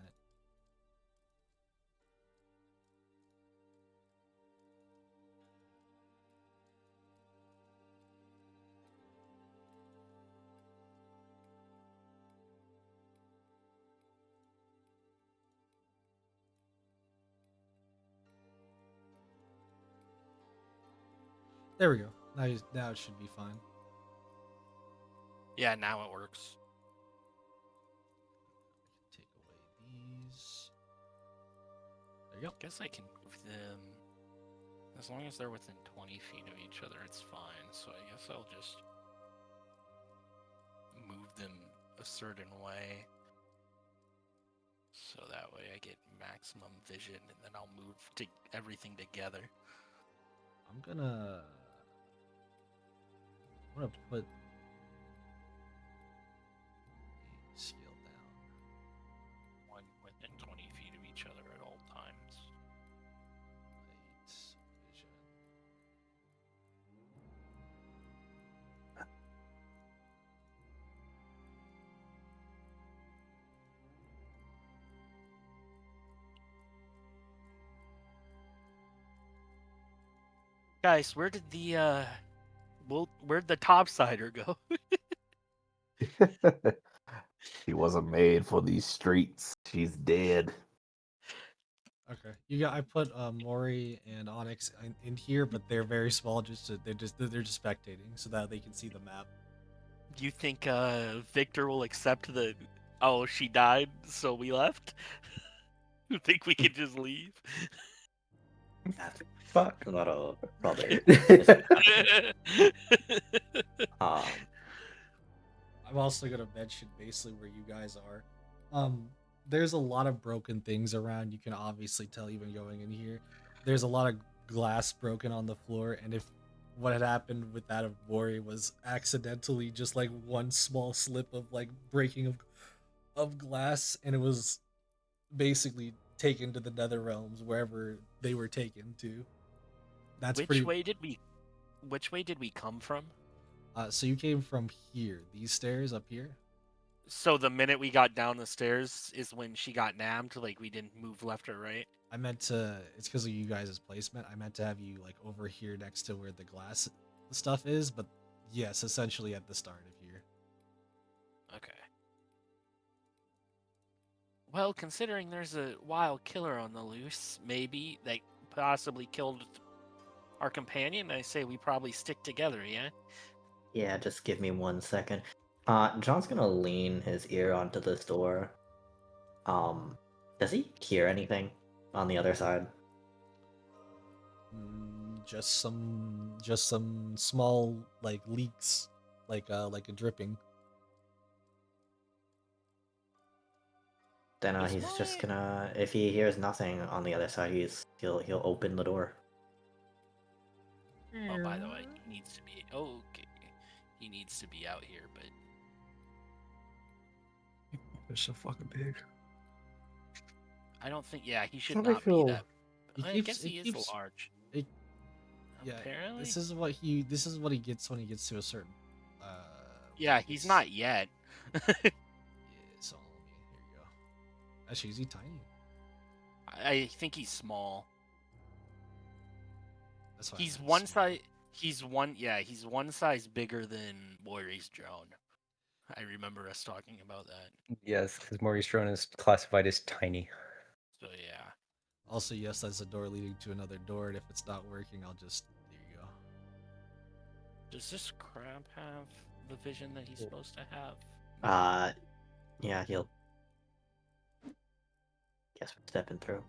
There we go. Now it should be fine. Yeah, now it works. Take away these. There you go. Guess I can move them. As long as they're within 20 feet of each other, it's fine. So I guess I'll just move them a certain way. So that way I get maximum vision, and then I'll move everything together. I'm gonna put the scale down. One within 20 feet of each other at all times. Light vision. Guys, where'd the topsider go? She wasn't made for these streets. She's dead. Okay, I put Mori and Onyx in here, but they're very small. They're just spectating so that they can see the map. Do you think Victor will accept the "oh, she died, so we left"? You think we can just leave? Fuck. That'll probably. um, I'm also gonna mention basically where you guys are. There's a lot of broken things around. You can obviously tell even going in here. There's a lot of glass broken on the floor, and if what had happened with that of Mori was accidentally just like one small slip of like breaking of glass, and it was basically taken to the nether realms wherever they were taken to. That's Which way did we come from? So you came from here, these stairs up here. So the minute we got down the stairs is when she got nabbed, like we didn't move left or right? I meant to. It's because of you guys' placement. I meant to have you like over here next to where the glass stuff is, but yes, essentially at the start of here. Okay. Well, considering there's a wild killer on the loose, maybe that possibly killed our companion, I say we probably stick together, yeah? yeah, just give me 1 second. John's gonna lean his ear onto this door. Does he hear anything on the other side? Just some small like leaks, like a dripping. Then It's he's just fine. gonna, if he hears nothing on the other side, he'll open the door. Oh, by the way, he needs to be okay. He needs to be out here, but They're so fucking big. I don't think. Yeah, he should Somebody not be feel- that. He I keeps guess it he is keeps large. it, yeah. Apparently. This is what he gets when he gets to a certain. Yeah, when he he's gets- not yet. Yeah, so here you go. Actually, is he tiny? I think he's small. That's why I He's meant one small. size. He's one. Yeah, he's one size bigger than Maurice Joan. I remember us talking about that. Yes, because Maurice Drone is classified as tiny. So yeah. Also, yes, that's a door leading to another door, and if it's not working, I'll just there you go. Does this crab have the vision that he's supposed to have? Yeah, he'll. Guess we're stepping through.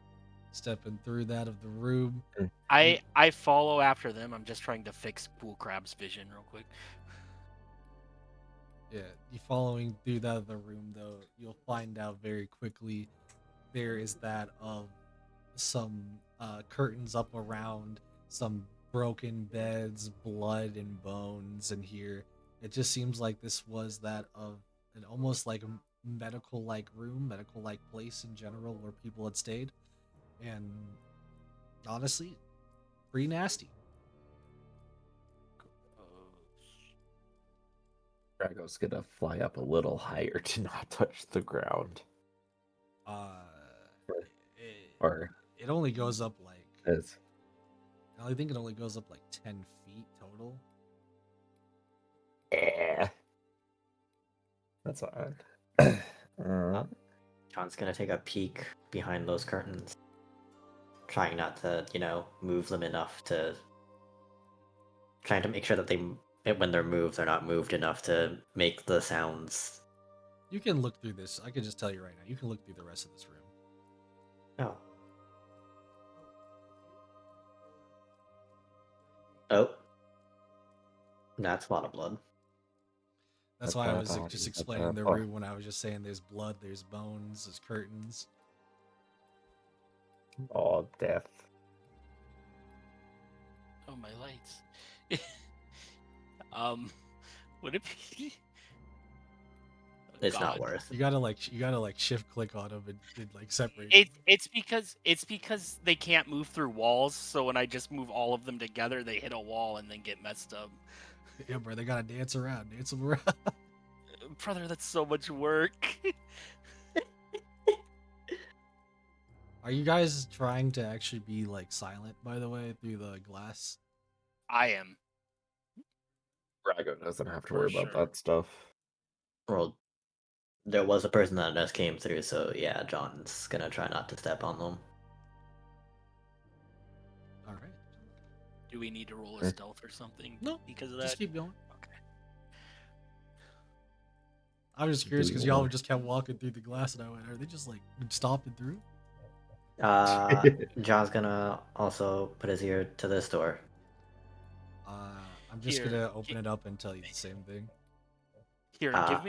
Stepping through that of the room. I follow after them. I'm just trying to fix Pool Crab's vision real quick. Yeah, you following through that of the room though, you'll find out very quickly there is that of some curtains up around, some broken beds, blood and bones in here. It just seems like this was that of an almost like medical like room, medical like place in general where people had stayed. And honestly, pretty nasty. Drago's gonna fly up a little higher to not touch the ground. Or It only goes up like as I think it only goes up like 10 feet total. that's odd. John's gonna take a peek behind those curtains, trying not to, move them enough to. Trying to make sure that when they're moved, they're not moved enough to make the sounds. You can look through this. I can just tell you right now. You can look through the rest of this room. Oh. Oh. That's a lot of blood. That's That's why I not was bad, just that's explaining the oh. room when I was just saying there's blood, there's bones, there's curtains. Oh, death. Oh, my lights. Would it be? Oh, It's not God. worth. You gotta like shift click on them and like separate. It's because they can't move through walls. So when I just move all of them together, they hit a wall and then get messed up. Yeah, bro, they gotta dance them around. Brother, that's so much work. Are you guys trying to actually be like silent, by the way, through the glass? I am. Drago doesn't have to For worry about sure. that stuff. Well, there was a person that just came through, so yeah, John's gonna try not to step on them. All right, Do we need to roll a stealth or something? No, because of that. just keep going. Okay. I was just curious Do because you y'all want- just kept walking through the glass, and I went, "Are they just like stomping through?" John's gonna also put his ear to this door. I'm just Here, gonna open it up and tell you the same thing. Here, Ah.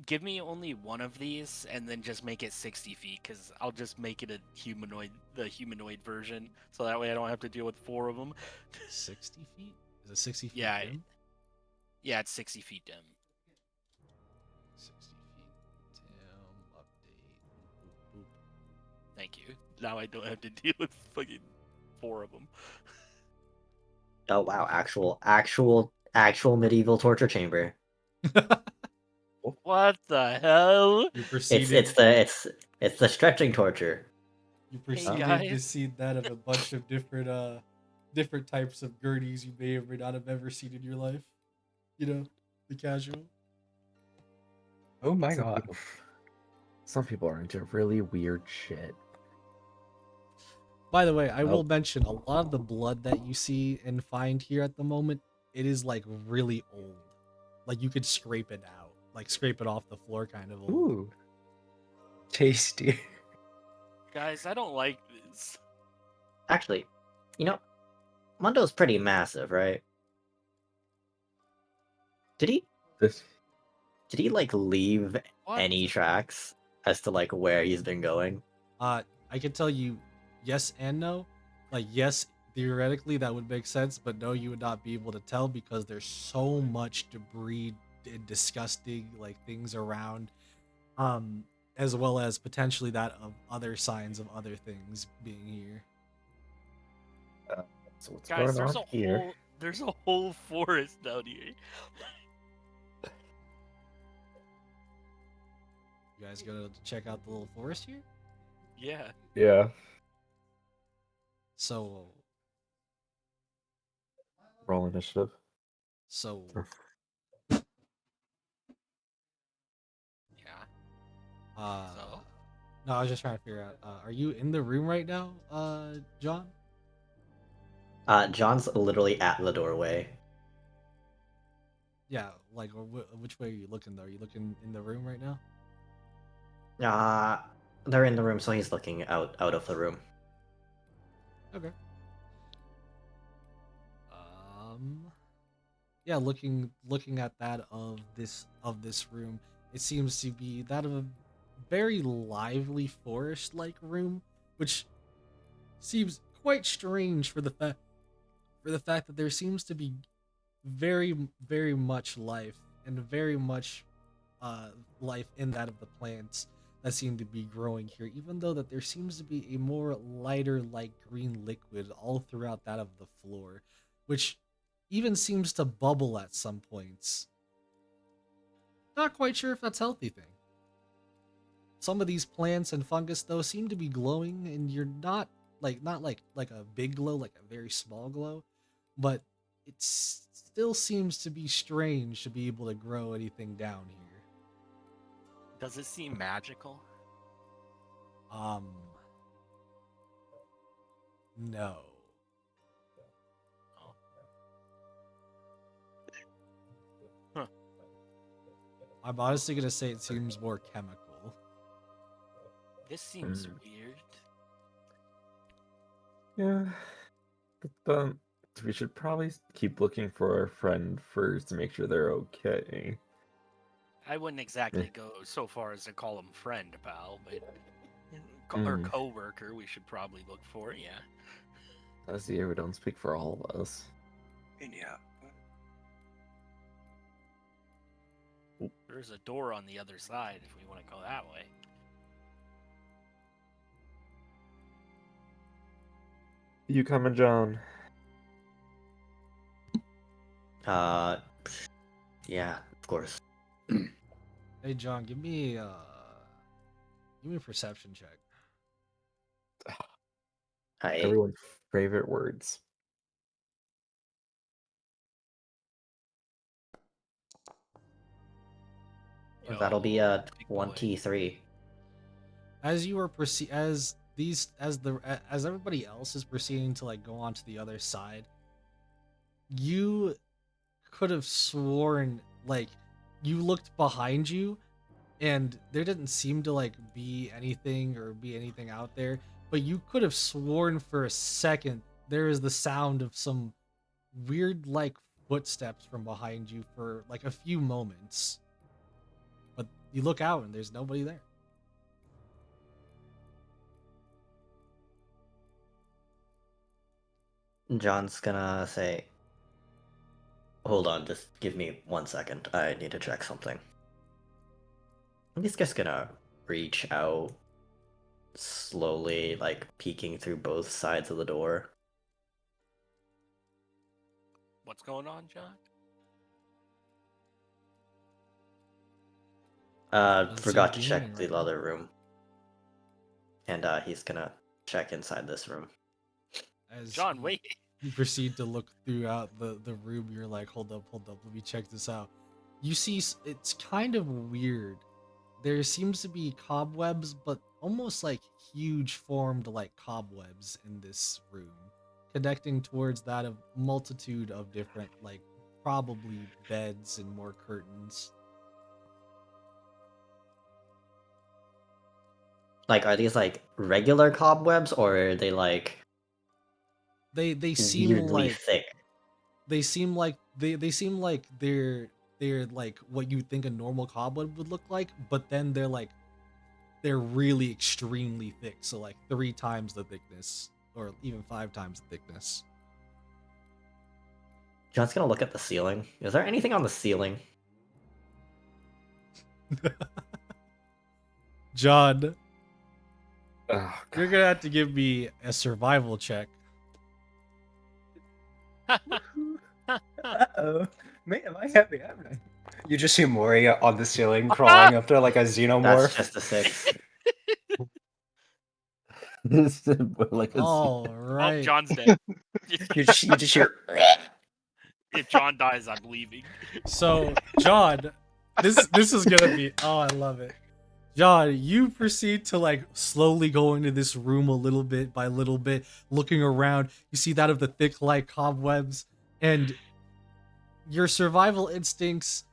give me only one of these, and then just make it 60 feet, because I'll just make it the humanoid version, so that way I don't have to deal with 4 of them. 60 feet? Is it 60 feet? Yeah, dim? Yeah, it's 60 feet dim. 60 feet dim. Update. Boop, boop. Thank you. Now I don't have to deal with fucking 4 of them. Oh wow, actual medieval torture chamber. What the hell? You It's proceeded. it's the stretching torture. You proceeded to guys. see that of a bunch of different types of gurneys you may or may not have ever seen in your life. You know, the casual. Oh my Some god. people- Some people are into really weird shit. By the way, I Oh. will mention a lot of the blood that you see and find here at the moment, it is like really old. Like you could scrape it out, like scrape it off the floor, kind of old. Ooh. Tasty. Guys, I don't like this. Actually, Mundo's pretty massive, right? Did he This like leave What? any tracks? as to like where he's been going? I can tell you yes and no. Like yes, theoretically that would make sense, but no, you would not be able to tell because there's so much debris and disgusting like things around, um, as well as potentially that of other signs of other things being here. So what's Guys, going on here? there's a whole forest down here. You guys go to check out the little forest here. Yeah. Yeah, So, roll initiative. so Yeah. uh, So no, I was just trying to figure out. Are you in the room right now, John? John's literally at the doorway. Yeah, like which way are you looking though? Are you looking in the room right now? Uh, they're in the room, so he's looking out of the room. Okay. Yeah, looking at that of this room, it seems to be that of a very lively forest-like room, which seems quite strange for the fact that there seems to be very much life and very much life in that of the plants that seem to be growing here, even though that there seems to be a more lighter like green liquid all throughout that of the floor, which even seems to bubble at some points. Not quite sure if that's a healthy thing. Some of these plants and fungus though seem to be glowing, and you're not like a big glow, like a very small glow, but it still seems to be strange to be able to grow anything down here. does it seem magical? Um, no. Oh. Huh. I'm honestly gonna say it seems more chemical. This seems Hmm. weird. Yeah, but we should probably keep looking for our friend first to make sure they're okay. I wouldn't exactly go so far as to call him friend, pal, but or Mm. co-worker we should probably look for, yeah. As the we don't speak for all of us. Yeah. There's a door on the other side if we want to go that way. You coming, John? Uh, yeah, of course. Hey John, give me a perception check. Everyone's favorite words. That'll be Yo, a big boy. 1T3. As you are as everybody else is proceeding to like go on to the other side, you could have sworn like you looked behind you and there didn't seem to like be anything out there, but you could have sworn for a second there is the sound of some weird like footsteps from behind you for like a few moments, but you look out and there's nobody there. John's gonna say, hold on, just give me 1 second. I need to check something. He's just gonna reach out slowly, like peeking through both sides of the door. What's going on, John? Doesn't seem Forgot to to be check anything the right now. other room. And he's gonna check inside this room. As John, wait. you proceed to look throughout the room, you're like, hold up, let me check this out. You see it's kind of weird. There seems to be cobwebs, but almost like huge formed like cobwebs in this room, connecting towards that of multitude of different like probably beds and more curtains. Like, are these like regular cobwebs or are they like They seem weirdly like thick? they seem like they seem like they're like what you think a normal cobweb would look like, but then they're like they're really extremely thick. So like 3 times the thickness, or even 5 times the thickness. John's gonna look at the ceiling. Is there anything on the ceiling? John, Oh, you're gonna have to give me a survival check. Uh-oh. Man, am I happy? You just see Moria on the ceiling crawling up to like a xenomorph. That's just a 6. like a All Oh, right. John's dead. You just hear. If John dies, I'm leaving. So, John, this is gonna be. Oh, I love it. John, you proceed to like slowly go into this room a little bit by little bit, looking around. You see that of the thick like cobwebs, and your survival instincts.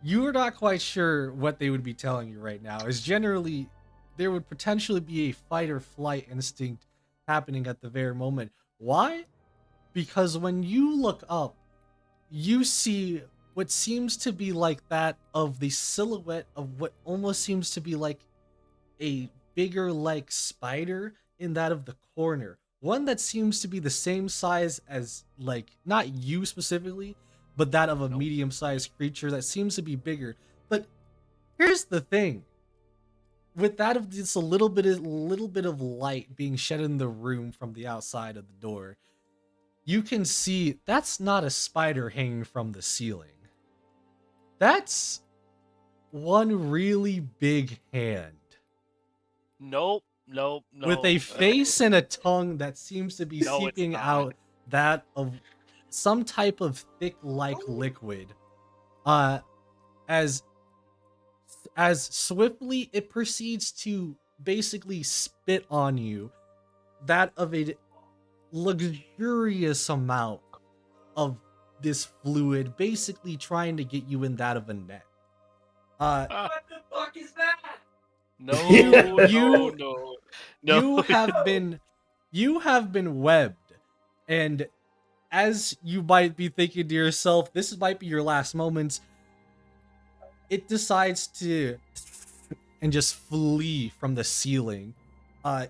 You are not quite sure what they would be telling you right now. Is generally there would potentially be a fight or flight instinct happening at the very moment. Why? Because when you look up, you see what seems to be like that of the silhouette of what almost seems to be like a bigger like spider in that of the corner. One that seems to be the same size as, like, not you specifically, but that of a Nope. medium-sized creature that seems to be bigger. But here's the thing. With that of just a little bit of light being shed in the room from the outside of the door, you can see that's not a spider hanging from the ceiling. That's one really big hand Nope. with a face and a tongue that seems to be No, it's seeping not. out that of some type of thick like liquid. As swiftly it proceeds to basically spit on you, that of a luxurious amount of this fluid, basically trying to get you in that of a net. What the fuck is that? No, You- no. You have been webbed, and as you might be thinking to yourself, this might be your last moments, it decides to and just flee from the ceiling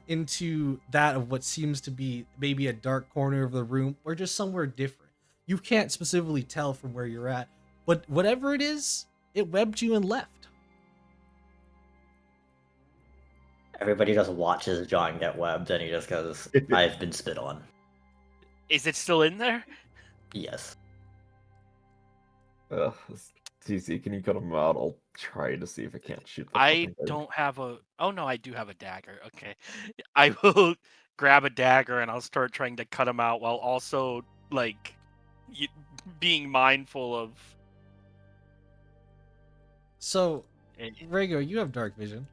into that of what seems to be maybe a dark corner of the room or just somewhere different. You can't specifically tell from where you're at, but whatever it is, it webbed you and left. Everybody just watches John get webbed, and he just goes, "I've been spit on." Is it still in there? Yes. TC, can you cut him out? I'll try to see if I can't shoot the I fucking thing. don't have a. Oh no, I do have a dagger. Okay, I will grab a dagger and I'll start trying to cut him out while also like being mindful of. So, eh, Rego, you have dark vision.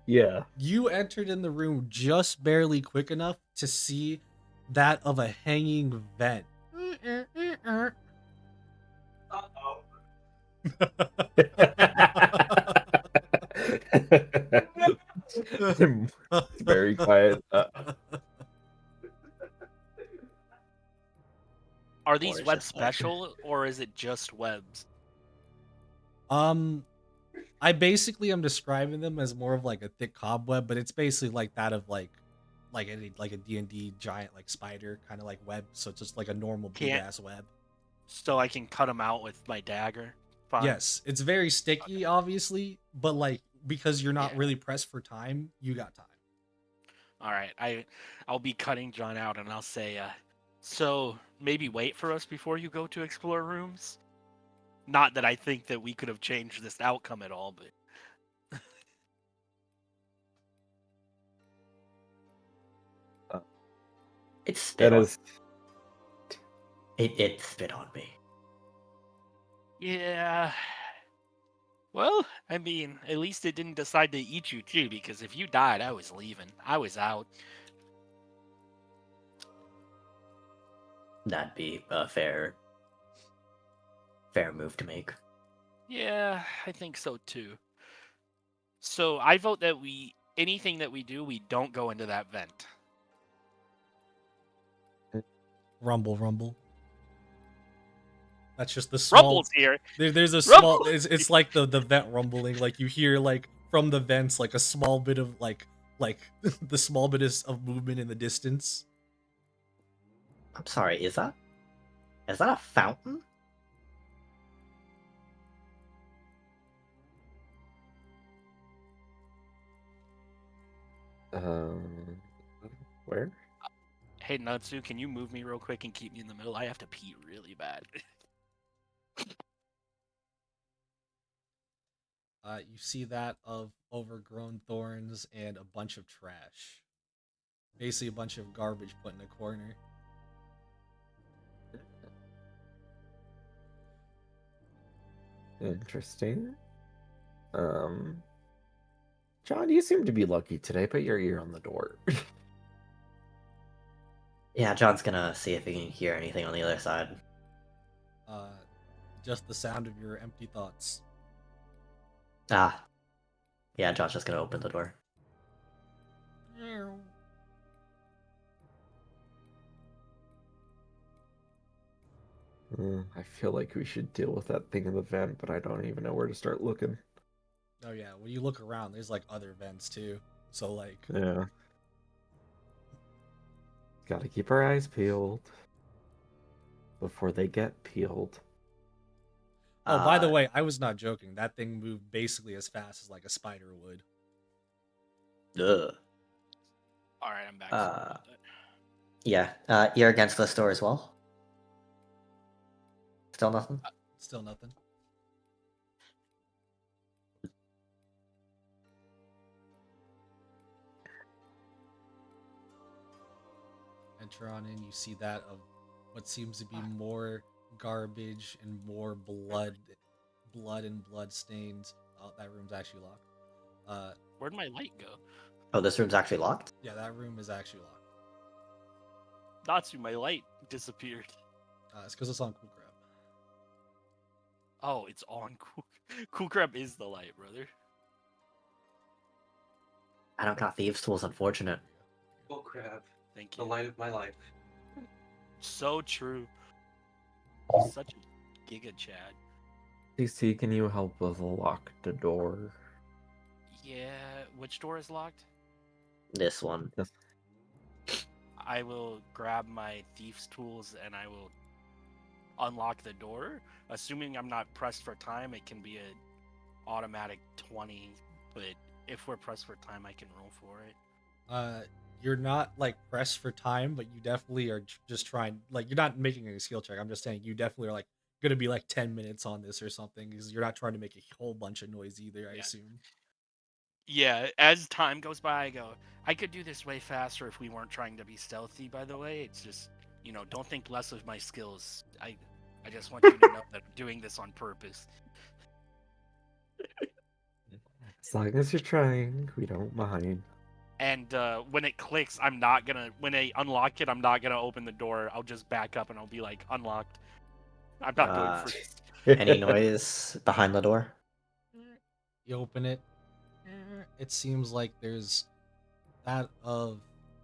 Yeah. You entered in the room just barely quick enough to see that of a hanging vent. It's very quiet. Are these Or it's webs just like- special or is it just webs? I basically am describing them as more of like a thick cobweb, but it's basically like that of like a D&D giant like spider kind of like web, so it's just like a normal big Can't- ass web. So I can cut them out with my dagger. Fine. Yes, it's very sticky, obviously, but like because you're not Yeah. really pressed for time, you got time. All right. I'll be cutting John out and I'll say, so maybe wait for us before you go to explore rooms. Not that I think that we could have changed this outcome at all, but It spit That on. is. It spit on me. yeah. Well, I mean, at least it didn't decide to eat you too, because if you died, I was leaving. I was out. That'd be a fair move to make. Yeah, I think so too. So I vote that anything that we do, we don't go into that vent. Rumble, rumble. That's just the small. Rumble's here. There's a Rumble! small. It's like the vent rumbling. Like you hear like from the vents, like a small bit of like the small bit of movement in the distance. I'm sorry, is that a fountain? Where? Hey, Natsu, can you move me real quick and keep me in the middle? I have to pee really bad. You see that of overgrown thorns and a bunch of trash. Basically, a bunch of garbage put in a corner. Interesting. John, you seem to be lucky today. Put your ear on the door. Yeah, John's gonna see if he can hear anything on the other side. Just the sound of your empty thoughts. Ah, yeah, John's just gonna open the door. I feel like we should deal with that thing in the vent, but I don't even know where to start looking. Oh yeah, when you look around, there's like other vents too. So like, Yeah. Gotta keep our eyes peeled before they get peeled. oh, by the way, I was not joking. That thing moved basically as fast as like a spider would. Ugh. All right, I'm back. Sorry about that. Yeah, you're against this door as well? Still nothing? Still nothing. Enter on in, you see that of what seems to be more garbage and more blood and blood stains. Oh, that room's actually locked. Where'd my light go? Oh, this room's actually locked? Yeah, that room is actually locked. Natsu, my light disappeared. It's because it's on Cool Crab. Oh, it's on Cool. Cool Crab is the light, brother. I don't got thieves' tools, unfortunate. Oh crap! Thank The you. light of my life. So true. Such a giga Chad. CC, can you help us lock the door? Yeah, which door is locked? This one. Yes. I will grab my thief's tools and I will unlock the door. Assuming I'm not pressed for time, it can be an automatic 20, but if we're pressed for time, I can roll for it. You're not like pressed for time, but you definitely are just trying. Like, you're not making any skill check. I'm just saying you definitely are like gonna be like 10 minutes on this or something because you're not trying to make a whole bunch of noise either. I Yeah. assume. Yeah, as time goes by, I go, I could do this way faster if we weren't trying to be stealthy, by the way. It's just, don't think less of my skills. I just want you to know that I'm doing this on purpose. As long as you're trying, we don't mind. And when it clicks, I'm not gonna, when I unlock it, I'm not gonna open the door. I'll just back up and I'll be like, unlocked. I'm not going Uh, first. Any noise behind the door? You open it. It seems like there's that of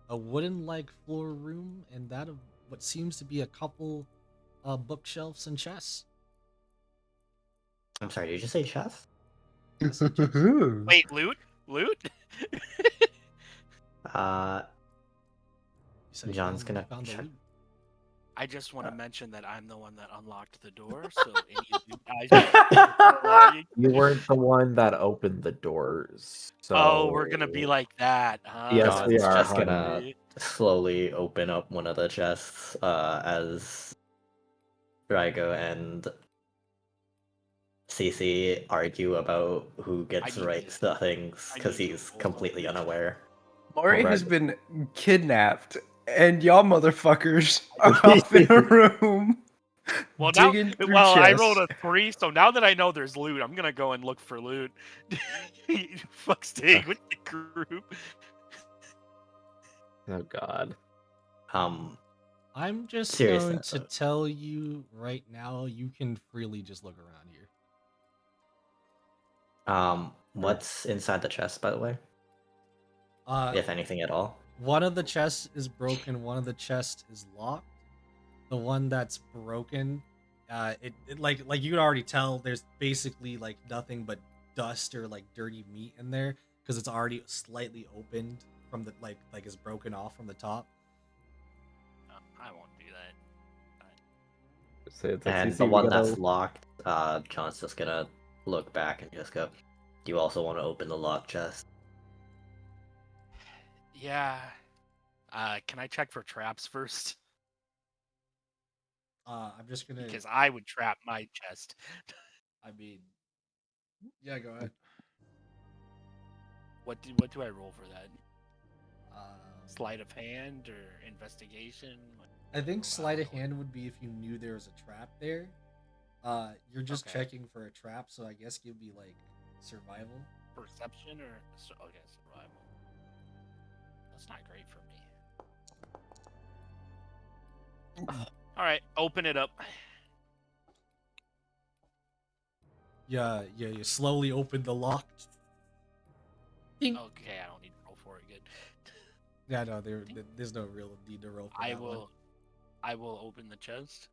a wooden-like floor room and that of what seems to be a couple bookshelves and chests. I'm sorry, did you just say chest? Yes, I just- Wait, loot? Loot? Uh, You said John's you gonna found the check. loot. I just want to mention that I'm the one that unlocked the door, so any of you guys. You weren't the one that opened the doors. So Oh, we're gonna be like that, huh? Yes, we John's are, just honey. gonna slowly open up one of the chests as Rygo and CC argue about who gets need right to- the things I because need to he's roll completely something. unaware. Maury Alright. has been kidnapped, and y'all motherfuckers are off in a room Well, now, digging through I chests. rolled a 3, so now that I know there's loot, I'm gonna go and look for loot. Fuck staying with the group. Oh god. I'm just Seriously, going to tell you right now, you can freely just look around here. what's inside the chest, by the way? If anything at all. One of the chests is broken, one of the chests is locked. The one that's broken, it like you can already tell there's basically like nothing but dust or like dirty meat in there because it's already slightly opened from the like is broken off from the top. I won't do that. Say it's like, And CC, the we one gotta. that's locked, John's just gonna look back and just go, "Do you also want to open the lock chest?" Yeah. Can I check for traps first? I'm just gonna. Because I would trap my chest. I mean, yeah, go ahead. What do I roll for that? Sleight of hand or investigation? I think Oh, sleight of wow. hand would be if you knew there was a trap there. You're just Okay. checking for a trap, so I guess you'd be like survival. Perception or okay, survival. That's not great for me. All right, open it up. Yeah, you slowly open the lock. Ding. Okay, I don't need to roll for it. Good. Yeah, no, there's no real need to roll for I that one. will open the chest.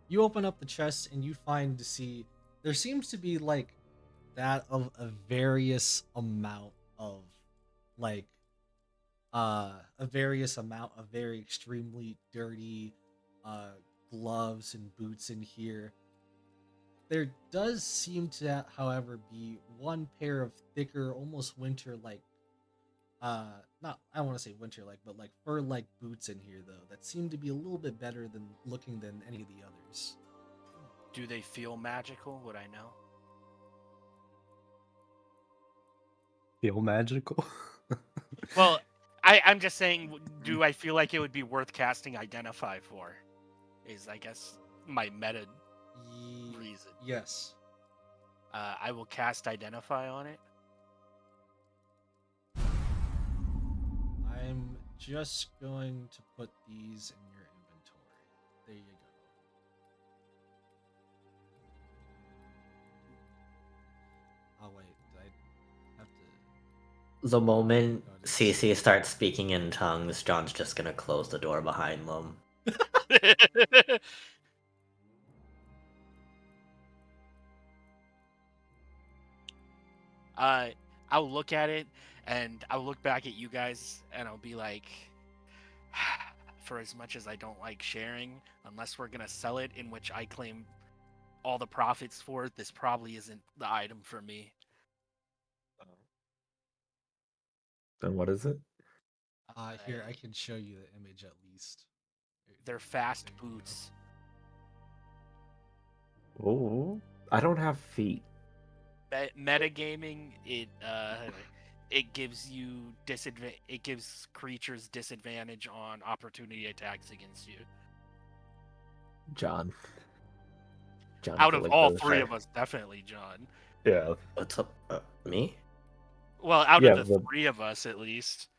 You open up the chest and you find to see there seems to be like that of a various amount of like a various amount of very extremely dirty gloves and boots in here. There does seem to however be one pair of thicker almost winter like not I want to say winter like but like fur like boots in here though that seem to be a little bit better than looking than any of the others. Do they feel magical? Would I know? Feel magical. Well, I'm just saying, do I feel like it would be worth casting Identify for? Is, I guess, my meta reason. Yes. I will cast Identify on it. I'm just going to put these in your inventory. There you go. Oh wait, I have to. The moment No, it is. CC starts speaking in tongues, John's just gonna close the door behind them. I'll look at it and I'll look back at you guys and I'll be like, for as much as I don't like sharing, unless we're gonna sell it, in which I claim all the profits for it, this probably isn't the item for me. Then what is it? Here I can show you the image at least. They're fast There you go. boots. Oh, I don't have feet. Metagaming, it gives you disadvantage. It gives creatures disadvantage on opportunity attacks against you. John. John Out for of like all the- three of us, definitely John. Yeah. What's up? Me? Well, out Yeah, of the the- three of us, at least.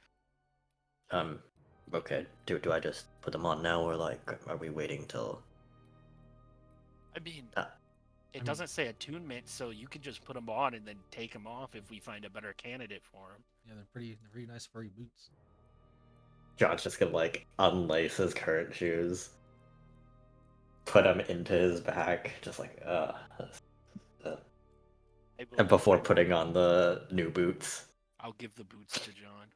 Okay. Do I just put them on now, or like, are we waiting till? I mean, Uh, it doesn't say attunement, so you can just put them on and then take them off if we find a better candidate for them. Yeah, they're pretty nice furry boots. John's just gonna like unlace his current shoes, put them into his bag, just like and before putting on the new boots. I'll give the boots to John.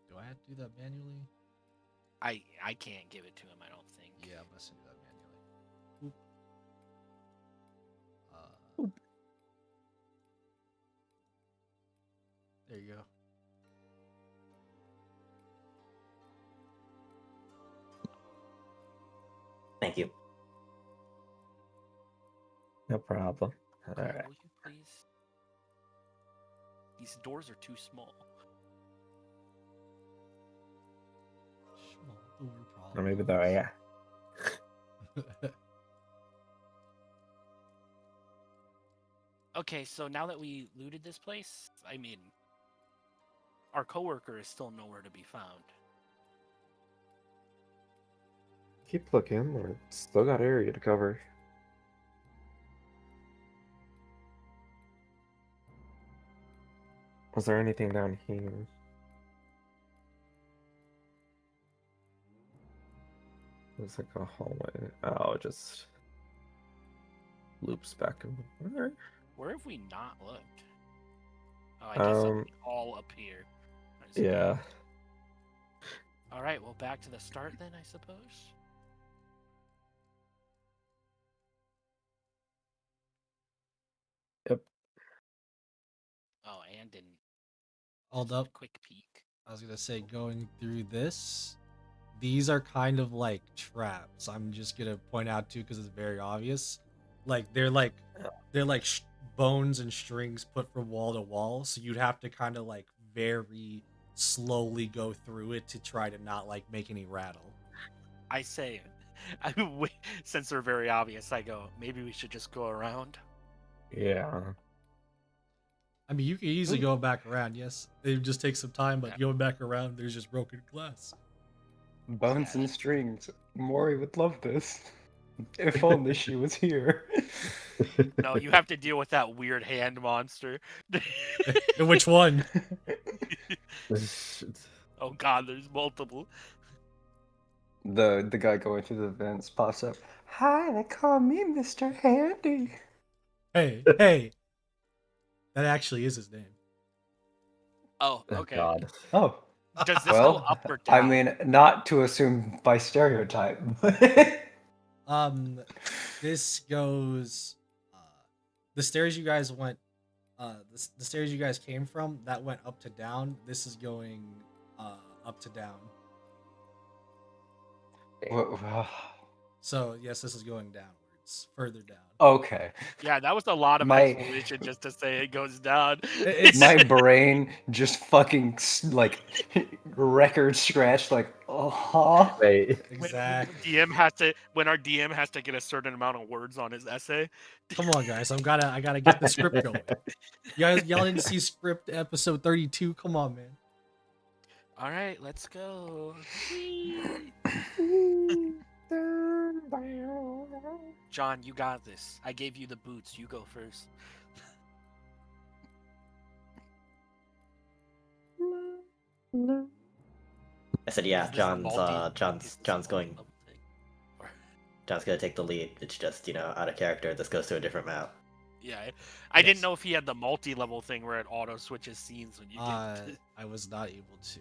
Do I have to do that manually? I can't give it to him, I don't think. Yeah, I'm gonna do that manually. Oop. There you go. Thank you. No problem. All Cole, right. will you please? These doors are too small. Small door Or maybe problems. though, yeah. Okay, so now that we looted this place, I mean, our coworker is still nowhere to be found. Keep looking. We're still got area to cover. Was there anything down here? It's like a hallway. Oh, it just loops back and forth. Where have we not looked? Oh, I guess all up here. I see. Yeah. All right, well, back to the start then, I suppose. Yep. Oh, and didn't. Hold just a up. quick peek. I was gonna say, going through this, these are kind of like traps. I'm just gonna point out too because it's very obvious. Like they're like bones and strings put from wall to wall, so you'd have to kind of like very slowly go through it to try to not like make any rattle. I say, since they're very obvious, I go, maybe we should just go around. Yeah. I mean, you can easily go back around. Yes, it just takes some time, but Yeah. going back around, there's just broken glass. Bones Yeah. and strings. Maury would love this. If only she was here. No, you have to deal with that weird hand monster. Which one? Oh god, there's multiple. The guy going through the vents pops up. Hi, they call me Mr. Handy. Hey, hey, that actually is his name. Oh, okay. God. Oh, Does this go well, up or I down? mean, not to assume by stereotype. This goes, uh, the stairs you guys went, the stairs you guys came from, that went up to down. This is going, up to down. So yes, this is going downwards, further down. Okay. Yeah, that was a lot of My explanation just to say it goes down. It's my brain just fucking like record scratch like Wait. exactly. When our DM has to get a certain amount of words on his essay. Come on, guys, I gotta get the script going. Y'all didn't see script episode 32. Come on, man. All right, let's go. Whee! John, you got this. I gave you the boots. You go first. I said, yeah, Is this a John's multi- John's is this a John's going. multi-level thing? Or- John's gonna take the lead. It's just out of character. This goes to a different map. Yeah, I didn't Yes. know if he had the multi-level thing where it auto switches scenes when you get. I was not able to.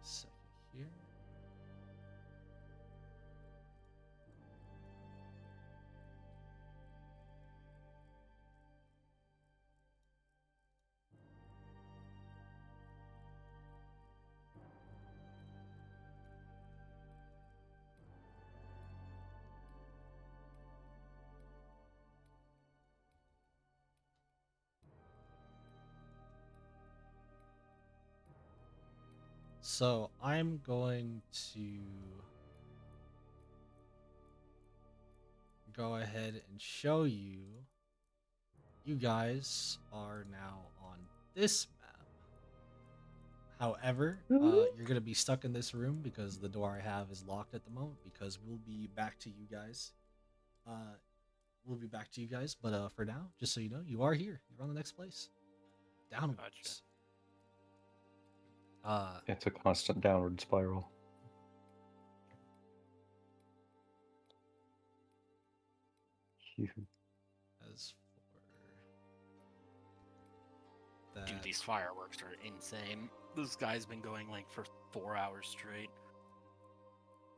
Second here. So I'm going to go ahead and show you. You guys are now on this map. However, you're gonna be stuck in this room because the door I have is locked at the moment. Because we'll be back to you guys. But for now, just so you know, you are here. You're on the next place. Downwards. it's a constant downward spiral. As for that, Dude, these fireworks are insane. This guy's been going like for 4 hours straight.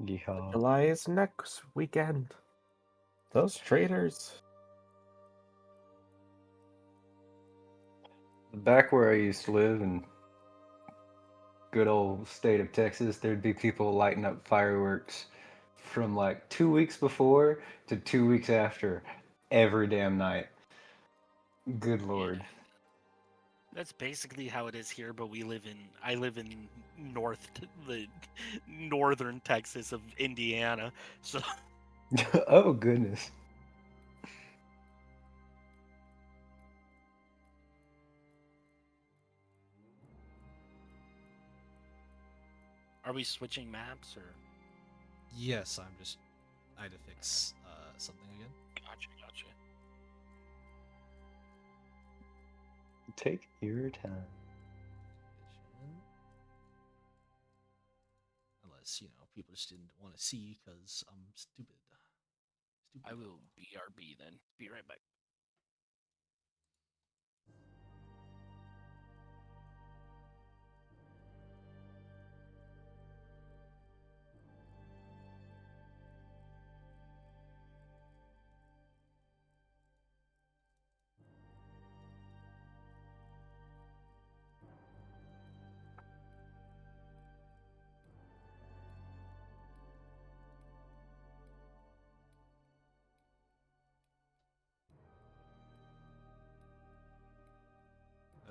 Yeehaw. July is next weekend. Those traitors. Back where I used to live in good old state of Texas, there'd be people lighting up fireworks from like 2 weeks before to 2 weeks after every damn night. Good lord. Yeah. That's basically how it is here, but I live in the northern Texas of Indiana. So Oh goodness. are we switching maps or yes, I'm just I had to fix something again. Gotcha. Take your time. Unless people just didn't want to see because I'm stupid. I will BRB then. Be right back.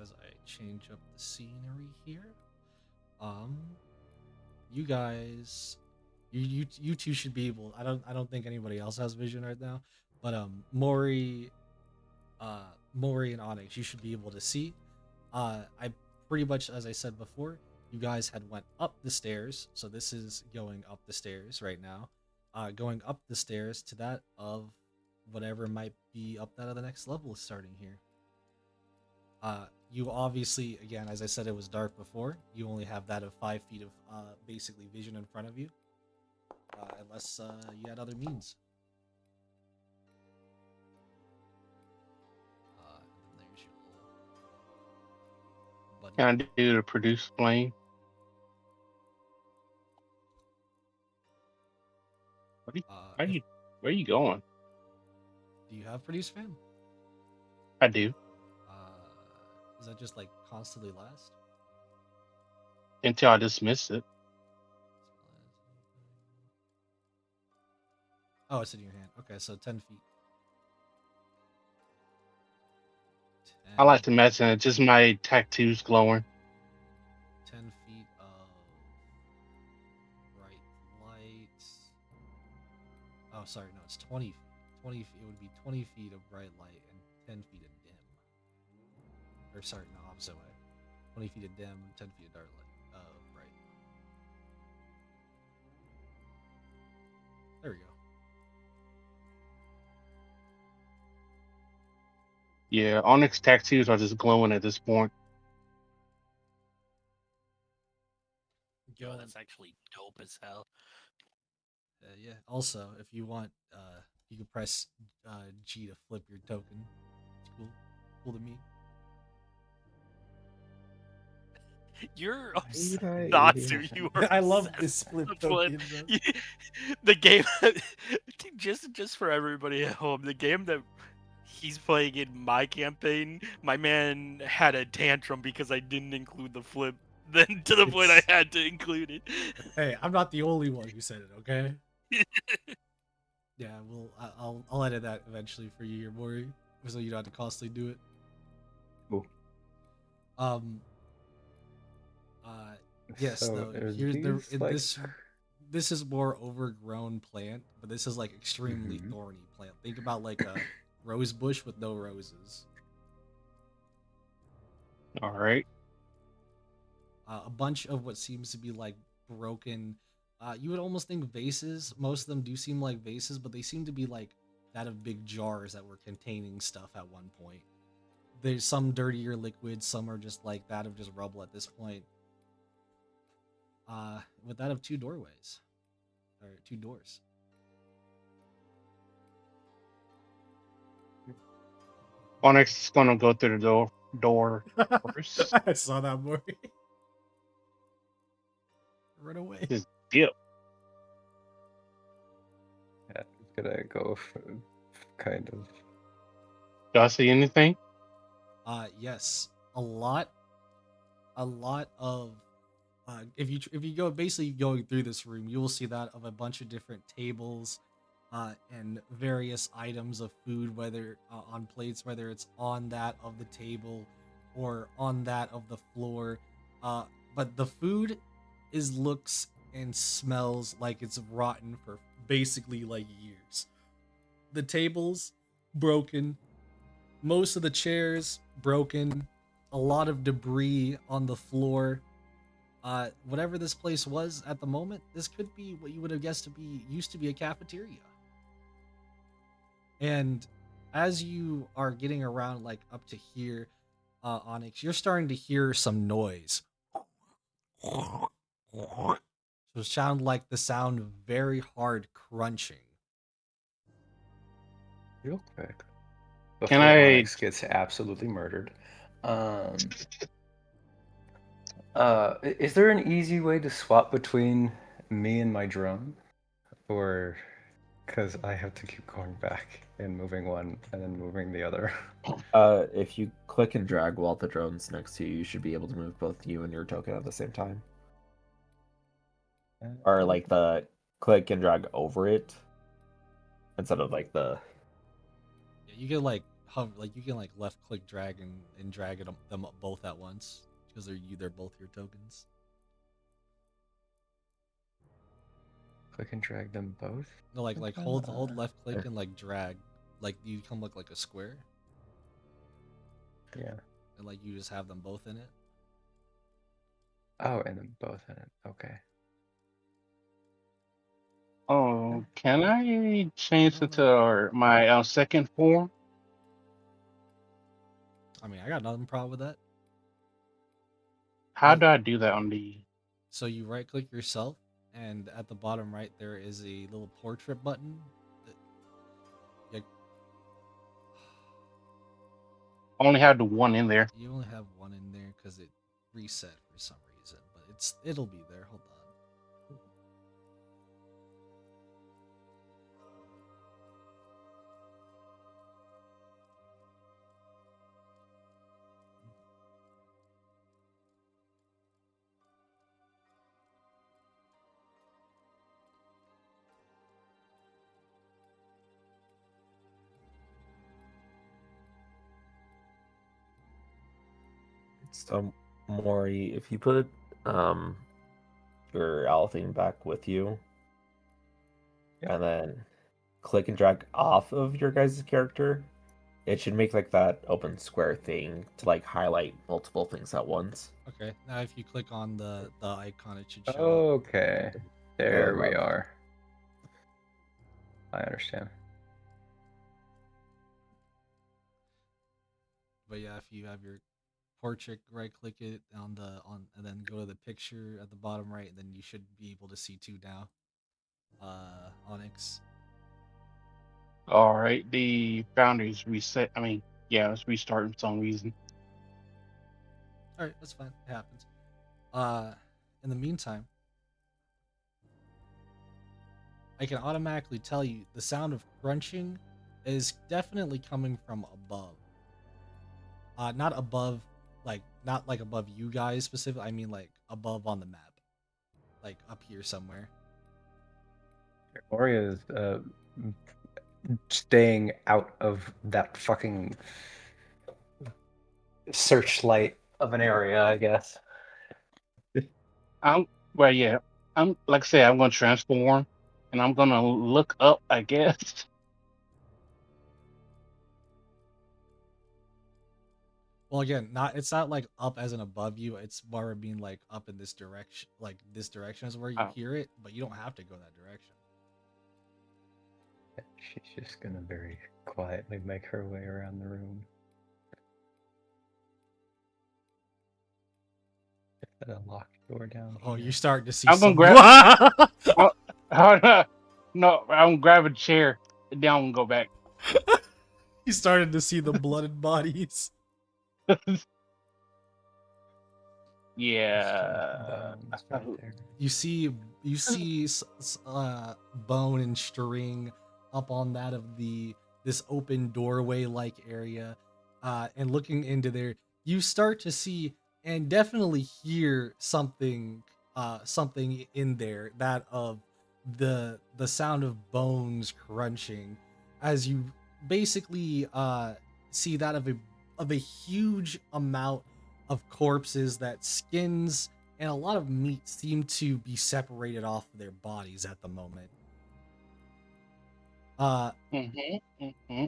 As I change up the scenery here, you guys, you two should be able. I don't think anybody else has vision right now, but Mori and Onyx, you should be able to see. I pretty much, as I said before, you guys had went up the stairs, so this is going up the stairs right now. Going up the stairs to that of whatever might be up that of the next level is starting here. You obviously, again, as I said, it was dark before. You only have that of 5 feet of basically vision in front of you, unless you had other means. And then there's your little buddy. Can I do the produce flame? Where are you going? Do you have produce fan? I do. Is that just like constantly last? Until I dismiss it. Oh, it's in your hand. Okay, so 10 feet. I like to imagine it just my tattoos glowing. 10 feet of bright light. Oh, sorry, no, it's 20 feet. 20 feet. It would be 20 feet of bright light and 10 feet of dim. Or sorry, no, opposite way. 20 feet of dim, 10 feet of dark light. Bright. There we go. Yeah, Onyx tattoos are just glowing at this point. Yo, that's actually dope as hell. Yeah. Also, if you want, you can press G to flip your token. It's cool. Cool to me. You're Right. Natsu, you are. I love obsessed this flip with token. what- Bro. The game, just for everybody at home, the game that he's playing in my campaign, my man had a tantrum because I didn't include the flip. Then to the point I It's- had to include it. Hey, I'm not the only one who said it. Okay. Yeah, well, I'll edit that eventually for you, Mori, so you don't have to constantly do it. Cool. Yes, So though. there's Here's these, this is more overgrown plant, but this is like extremely Mhm. thorny plant. Think about like a rose bush with no roses. All right. A bunch of what seems to be like broken. You would almost think vases. Most of them do seem like vases, but they seem to be like that of big jars that were containing stuff at one point. There's some dirtier liquids, some are just like that of just rubble at this point. With that of 2 doorways. Or 2 doors. Onyx is gonna go through the door first. I saw that, Maury. Run away. Just dip. Yeah, it's gonna go for kind of. Do I see anything? Yes, a lot of if you go basically going through this room, you will see that of a bunch of different tables and various items of food, whether on plates, whether it's on that of the table or on that of the floor. But the food looks and smells like it's rotten for basically like years. The tables broken, most of the chairs broken, a lot of debris on the floor. Whatever this place was at the moment, this could be what you would have guessed to be used to be a cafeteria. And as you are getting around like up to here, Onyx, you're starting to hear some noise. So it sound like the sound of very hard crunching. Real quick, Can before I? Onyx gets absolutely murdered, is there an easy way to swap between me and my drone? Or, because I have to keep going back and moving one and then moving the other. If you click and drag while the drone's next to you, you should be able to move both you and your token at the same time. Or like the click and drag over it instead of like the. Yeah, you can like hover, like you can like left click drag and drag them both at once because they're both your tokens. Click and drag them both? No, like hold left click and like drag, like you come look like a square, Yeah. and like you just have them both in it. Oh, and then both in it. Okay. Oh, can I change No, it to no. my second form? I mean, I got nothing problem with that. How do I do that on the? So you right click yourself, and at the bottom right there is a little portrait button. That, I only have the one in there. you only have one in there because it reset for some reason, but it'll be there. Hold on. So, Mori, if you put your owl thing back with you, Yeah. and then click and drag off of your guys' character, it should make like that open square thing to like highlight multiple things at once. Okay, now if you click on the icon, it should show up. Okay. There we above. are. I understand. But yeah, if you have your portrait, right click it and then go to the picture at the bottom right, and then you should be able to see two now. Onyx. All right, the boundaries reset. I mean, yeah, it's restarting for some reason. All right, that's fine. It happens. In the meantime, I can automatically tell you the sound of crunching is definitely coming from above. Not above, like not like above you guys specifically. I mean like above on the map, like up here somewhere. Moria is staying out of that fucking searchlight of an area, I guess. Well, yeah, I'm like I said, I'm gonna transform, and I'm gonna look up, I guess. Well, again, it's not like up as in above you. It's more being like up in this direction. Like this direction is where you Oh. hear it, but you don't have to go that direction. She's just gonna very quietly make her way around the room. Set a locked door down. Oh, here. you're starting to see I'm gonna some. grab. No, I'm gonna grab a chair, and then I'm gonna go back. You started to see the blooded bodies. Yeah. Bones right there. You see bone and string up on that of this open doorway like area, and looking into there, you start to see and definitely hear something in there, that of the sound of bones crunching, as you basically see that of a huge amount of corpses, that skins and a lot of meat seem to be separated off of their bodies at the moment.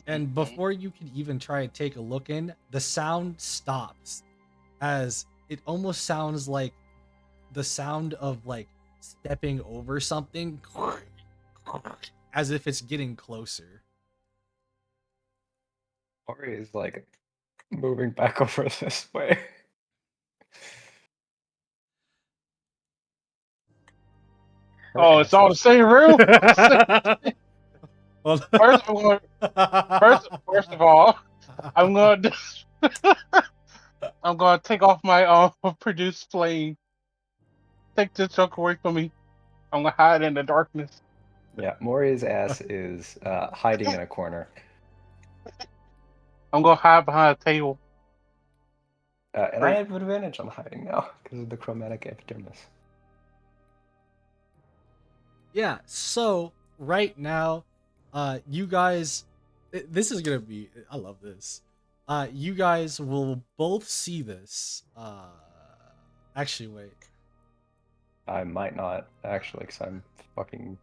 And before you can even try to take a look in, the sound stops, as it almost sounds like the sound of like stepping over something, as if it's getting closer. Ori is like moving back over this way. Her Oh, it's ass all the is- same room. Well, First of all, first of all, I'm going to I'm going to take off my produced flame. Take this junk away from me. I'm gonna hide in the darkness. Yeah, Mori's ass is hiding in a corner. I'm gonna hide behind a table. And I have advantage on hiding now because of the chromatic epidermis. Yeah, so right now, you guys, this is gonna be, I love this. You guys will both see this. Actually, wait. I might not actually, because I'm fucking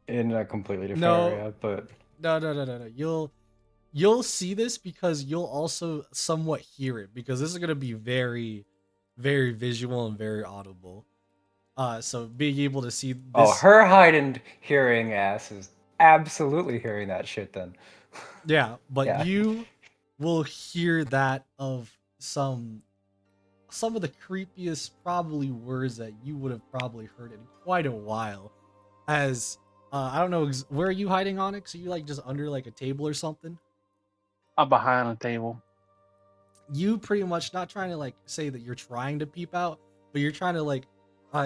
in a completely different No. area. But No. You'll see this because you'll also somewhat hear it because this is gonna be very, very visual and very audible. So being able to see this. oh, her hiding hearing ass is absolutely hearing that shit. Then. Yeah, but Yeah. you will hear that of some of the creepiest probably words that you would have probably heard in quite a while. As I don't know where are you hiding, Onyx? Are you like just under like a table or something? I'm behind a table. You pretty much not trying to like say that you're trying to peep out, but you're trying to like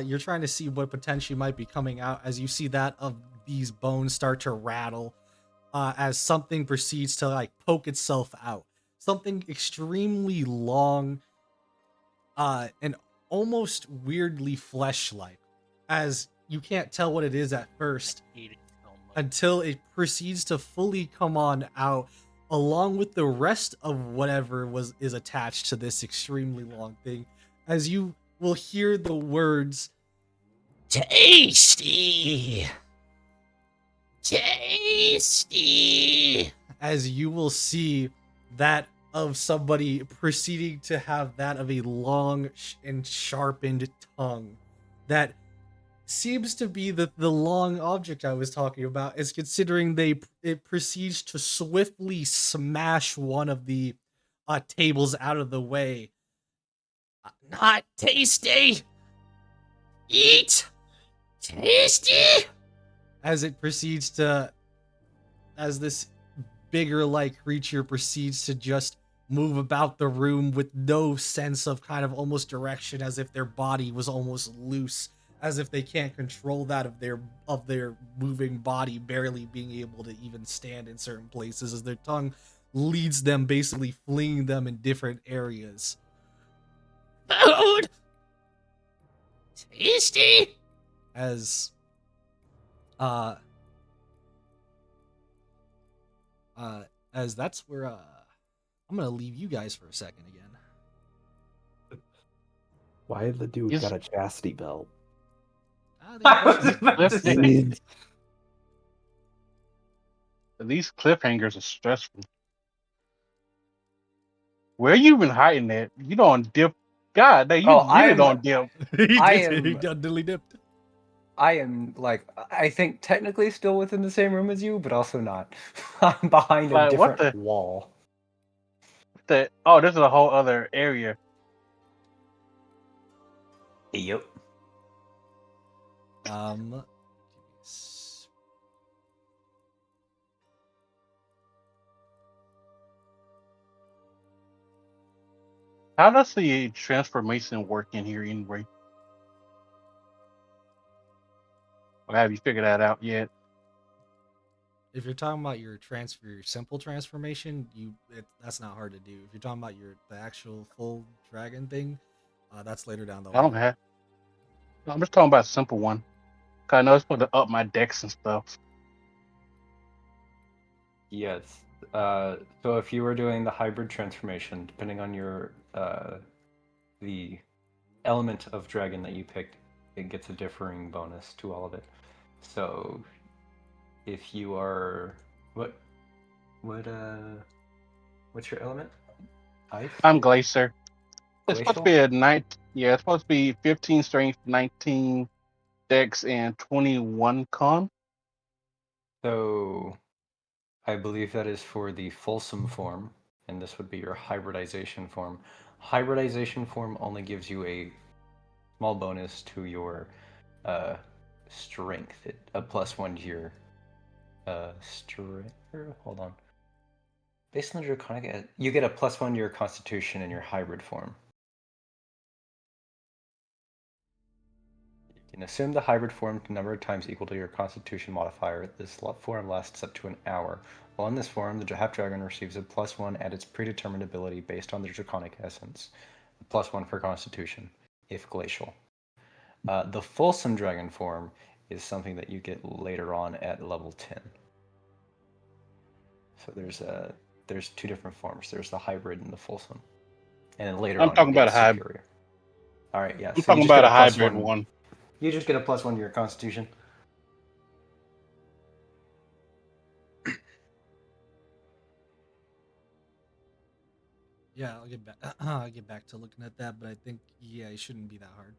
you're trying to see what potentially might be coming out as you see that of these bones start to rattle as something proceeds to like poke itself out. Something extremely long and almost weirdly flesh-like, as you can't tell what it is at first Hate it so much. until it proceeds to fully come on out along with the rest of whatever is attached to this extremely long thing, as you will hear the words tasty, as you will see that of somebody proceeding to have that of a long and sharpened tongue that seems to be the long object I was talking about, is considering it proceeds to swiftly smash one of the tables out of the way. Not tasty. Eat tasty. As it proceeds to, as this bigger like creature proceeds to just move about the room with no sense of kind of almost direction, as if their body was almost loose, as if they can't control that of their moving body, barely being able to even stand in certain places, as their tongue leads them, basically flinging them in different areas. Food tasty. As as that's where I'm gonna leave you guys for a second again. Why the dude Yes. got a chastity belt? I was about to say. These cliffhangers are stressful. Where you been hiding at? You don't dip. God, you Oh, really don't dip. He I gets am- he got dilly dipped. I am like, I think technically still within the same room as you, but also not. I'm behind a Like, what different wall. Oh, this is a whole other area. Yep. How does the transformation work in here anyway? Or have you figured that out yet? If you're talking about your simple transformation, that's not hard to do. If you're talking about the actual full dragon thing, that's later down the I don't line. have. I'm just talking about a simple one. 'Cause I know it's supposed to up my dex and stuff. Yes. So if you were doing the hybrid transformation, depending on your the element of dragon that you picked, it gets a differing bonus to all of it. So if you are what's your element? Ice? I'm Glacier. It's supposed to Glacial? be a 9. Yeah, it's supposed to be 15 strength, 19 dex, and 21 con. So I believe that is for the fulsome form, and this would be your hybridization form. Hybridization form only gives you a small bonus to your strength, a +1 to your strength. Hold on. Based on the draconic, you get a +1 to your constitution in your hybrid form. You can assume the hybrid form number of times equal to your constitution modifier. This form lasts up to an hour. While in this form, the half-dragon receives a +1 at its predetermined ability based on the draconic essence. A +1 for constitution, if glacial. The fulsome dragon form is something that you get later on at level 10. So there's two different forms. There's the hybrid and the fulsome. And then later I'm on talking you get about a hybrid. superior. Alright, yeah. I'm So you talking just get about a hybrid +1. one. You just get a +1 to your constitution. Yeah, I'll get back. I'll get back to looking at that, but I think it shouldn't be that hard.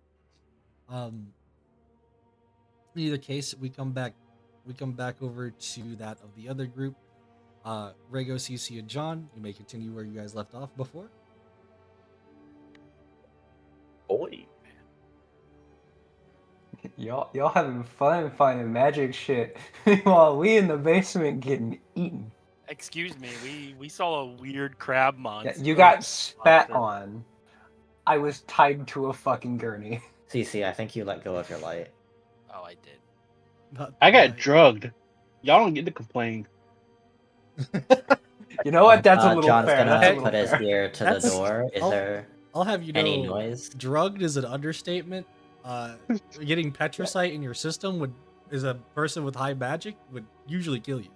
In either case, we come back over to that of the other group. Rego, CC, and John, you may continue where you guys left off before. Boy. Y'all having fun finding magic shit while we in the basement getting eaten. Excuse me, we saw a weird crab monster. Yeah, you got spat on. I was tied to a fucking gurney. CC, I think you let go of your light. Oh, I did. I got drugged. Y'all don't get to complain. You know what? That's a little John's fair. gonna That's a little put his fair. ear to the door. Is there I'll have you know, any noise? drugged is an understatement. Getting petricite in your system is a person with high magic would usually kill you.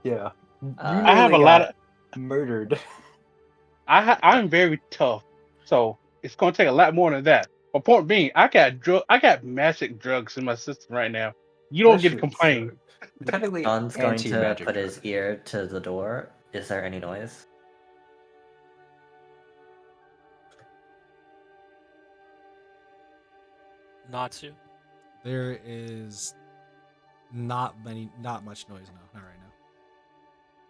Yeah. I have a lot of. murdered. I'm very tough, so it's gonna take a lot more than that. But point being, I got magic drugs in my system right now. You don't get to complain. Technically, John's going to anti-magic put drug. his ear to the door. Is there any noise? Natsu. There is not much noise. No, not right now.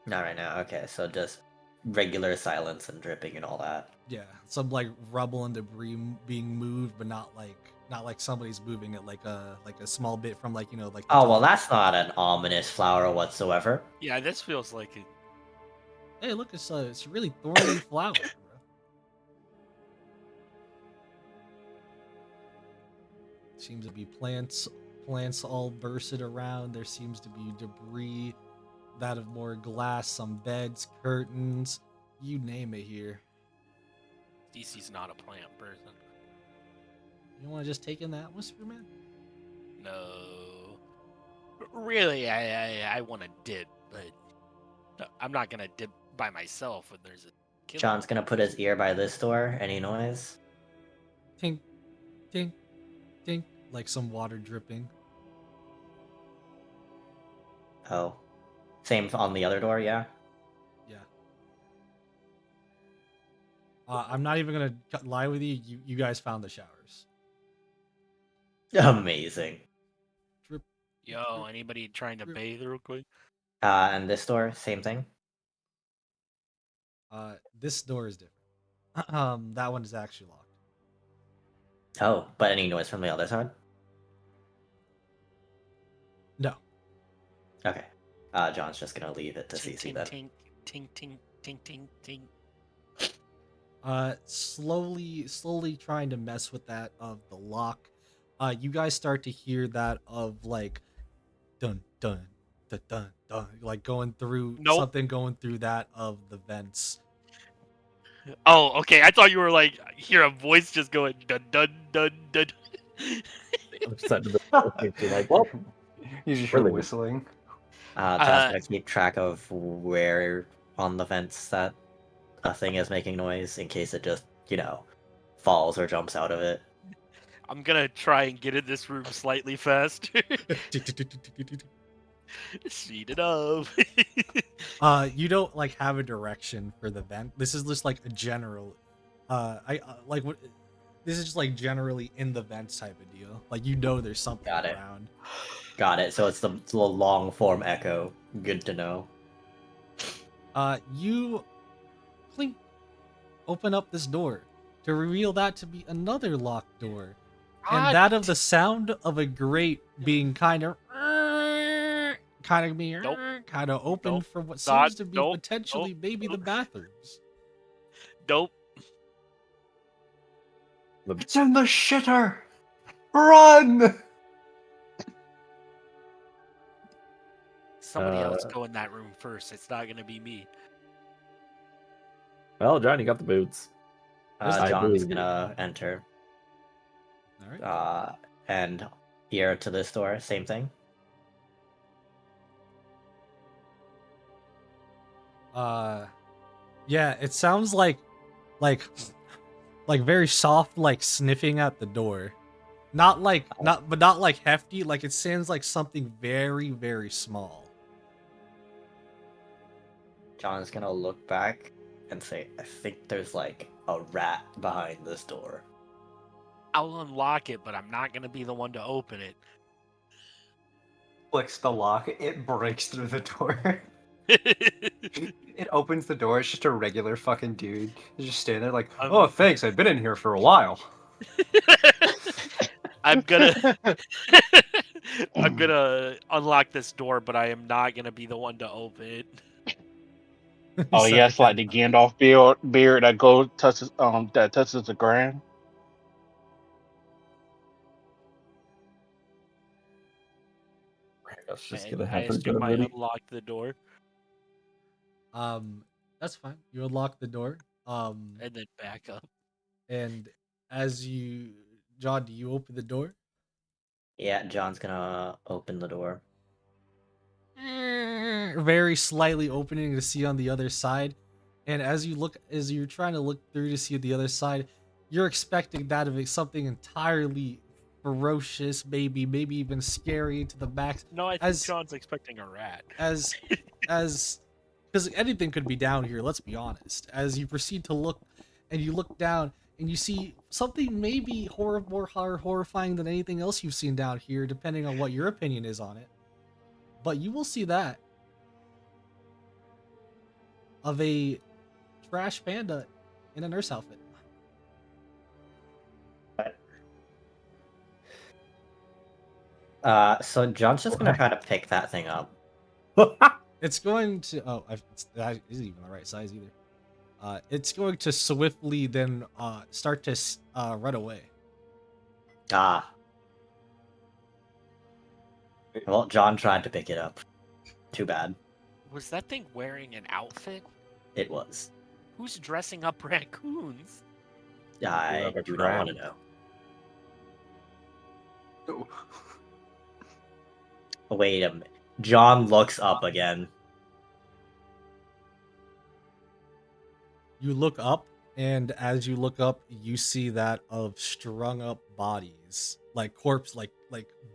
Not right now. Okay, so just regular silence and dripping and all that. Yeah, some like rubble and debris being moved, but not like somebody's moving it like a small bit from like like. The Oh well, top. that's not an ominous flower whatsoever. Yeah, this feels like it. Hey, look, it's a really thorny flower, bro. Seems to be plants all bursted around. There seems to be debris, that of more glass, some beds, curtains, you name it here. DC's not a plant person. You want to just take in the atmosphere, man? No. Really, I want to dip, but I'm not gonna dip by myself when there's a killer. John's gonna put his ear by this door. Any noise? Tink, tink, tink, like some water dripping. Oh, same on the other door. Yeah. Yeah. I'm not even gonna lie with you. You guys found the showers. Amazing. Drip. Yo, anybody trying to bathe real quick? And this door, same thing. This door is different. That one is actually locked. Oh, but any noise from the other side? No. Okay. John's just gonna leave it to CC then. Tink, tink, tink, tink, tink, tink. Slowly trying to mess with that of the lock. You guys start to hear that of like dun dun dun dun dun, like going through something going through that of the vents. Oh, okay. I thought you were like hear a voice just going dun dun dun dun. I'm just under the like, well, You just Really? hear whistling. John's gonna keep track of where on the vents that a thing is making noise in case it just, falls or jumps out of it. I'm gonna try and get in this room slightly faster. Speed it up. You don't like have a direction for the vent. This is just like a general. This is just like generally in the vents type of deal. Like there's something Got it. around. Got it. So it's the long form echo. Good to know. You clink open up this door to reveal that to be another locked door, and God that of the sound of a grate being kind of being Nope. kind of open Nope. for what Not. seems to be Nope. potentially maybe the Nope. bathrooms. Nope. It's in the shitter! Run! Somebody else go in that room first. It's not gonna be me. Well, John, you got the boots. I John's moved. gonna enter. All right. And here to this door, same thing. Yeah, it sounds like very soft, like sniffing at the door. Not like not like hefty. Like it sounds like something very very small. John's gonna look back and say, I think there's like a rat behind this door. I'll unlock it, but I'm not gonna be the one to open it. Flicks the lock, it breaks through the door. It opens the door, it's just a regular fucking dude. He's just standing there like, oh, thanks, I've been in here for a while. I'm gonna I'm gonna unlock this door, but I am not gonna be the one to open it. Oh So, yes, like the Gandalf beard that touches the ground. That's just And gonna I happen. assume I Everybody. unlocked the door that's fine. You unlock the door. and then back up. And as you, John, do you open the door? Yeah, John's gonna open the door. Very slightly opening to see on the other side. And as you're trying to look through to see the other side, you're expecting that of something entirely ferocious, maybe even scary to the max. No, I think As John's expecting a rat. as because anything could be down here, let's be honest. As you proceed to look, and you look down and you see something maybe more horrifying than anything else you've seen down here, depending on what your opinion is on it. But you will see that of a trash panda in a nurse outfit. So John's just gonna try to pick that thing up. It's going to that isn't even the right size either. It's going to swiftly then start to run away. Ah. Well, John tried to pick it up. Too bad. Was that thing wearing an outfit? It was. Who's dressing up raccoons? I Like a do not want to tramp. know. Wait a minute. John looks up again. You look up, and as you look up, you see that of strung up bodies, like corpse, like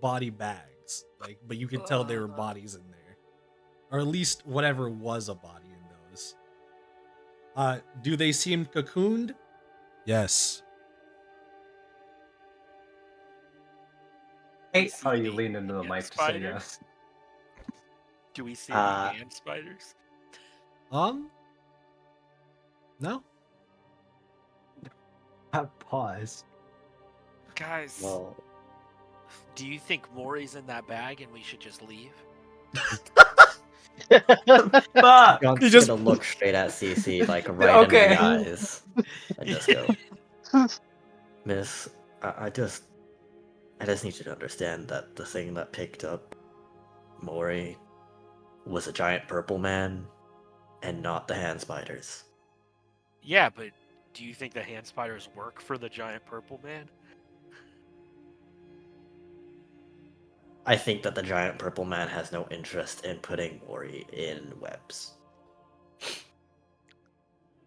body bags, like. But you can tell there were bodies in there, or at least whatever was a body in those. Do they seem cocooned? Yes. Hate see how you any lean into the ant mic to say spiders? yes. Do we see any ant spiders? No. Pause. Guys, Well, do you think Maury's in that bag and we should just leave? Fuck! John's You just- gonna look straight at CC, like right in the eyes, and just go, Miss, I just need you to understand that the thing that picked up Maury was a giant purple man, and not the hand spiders. Yeah, but do you think the hand spiders work for the giant purple man? I think that the giant purple man has no interest in putting Maury in webs.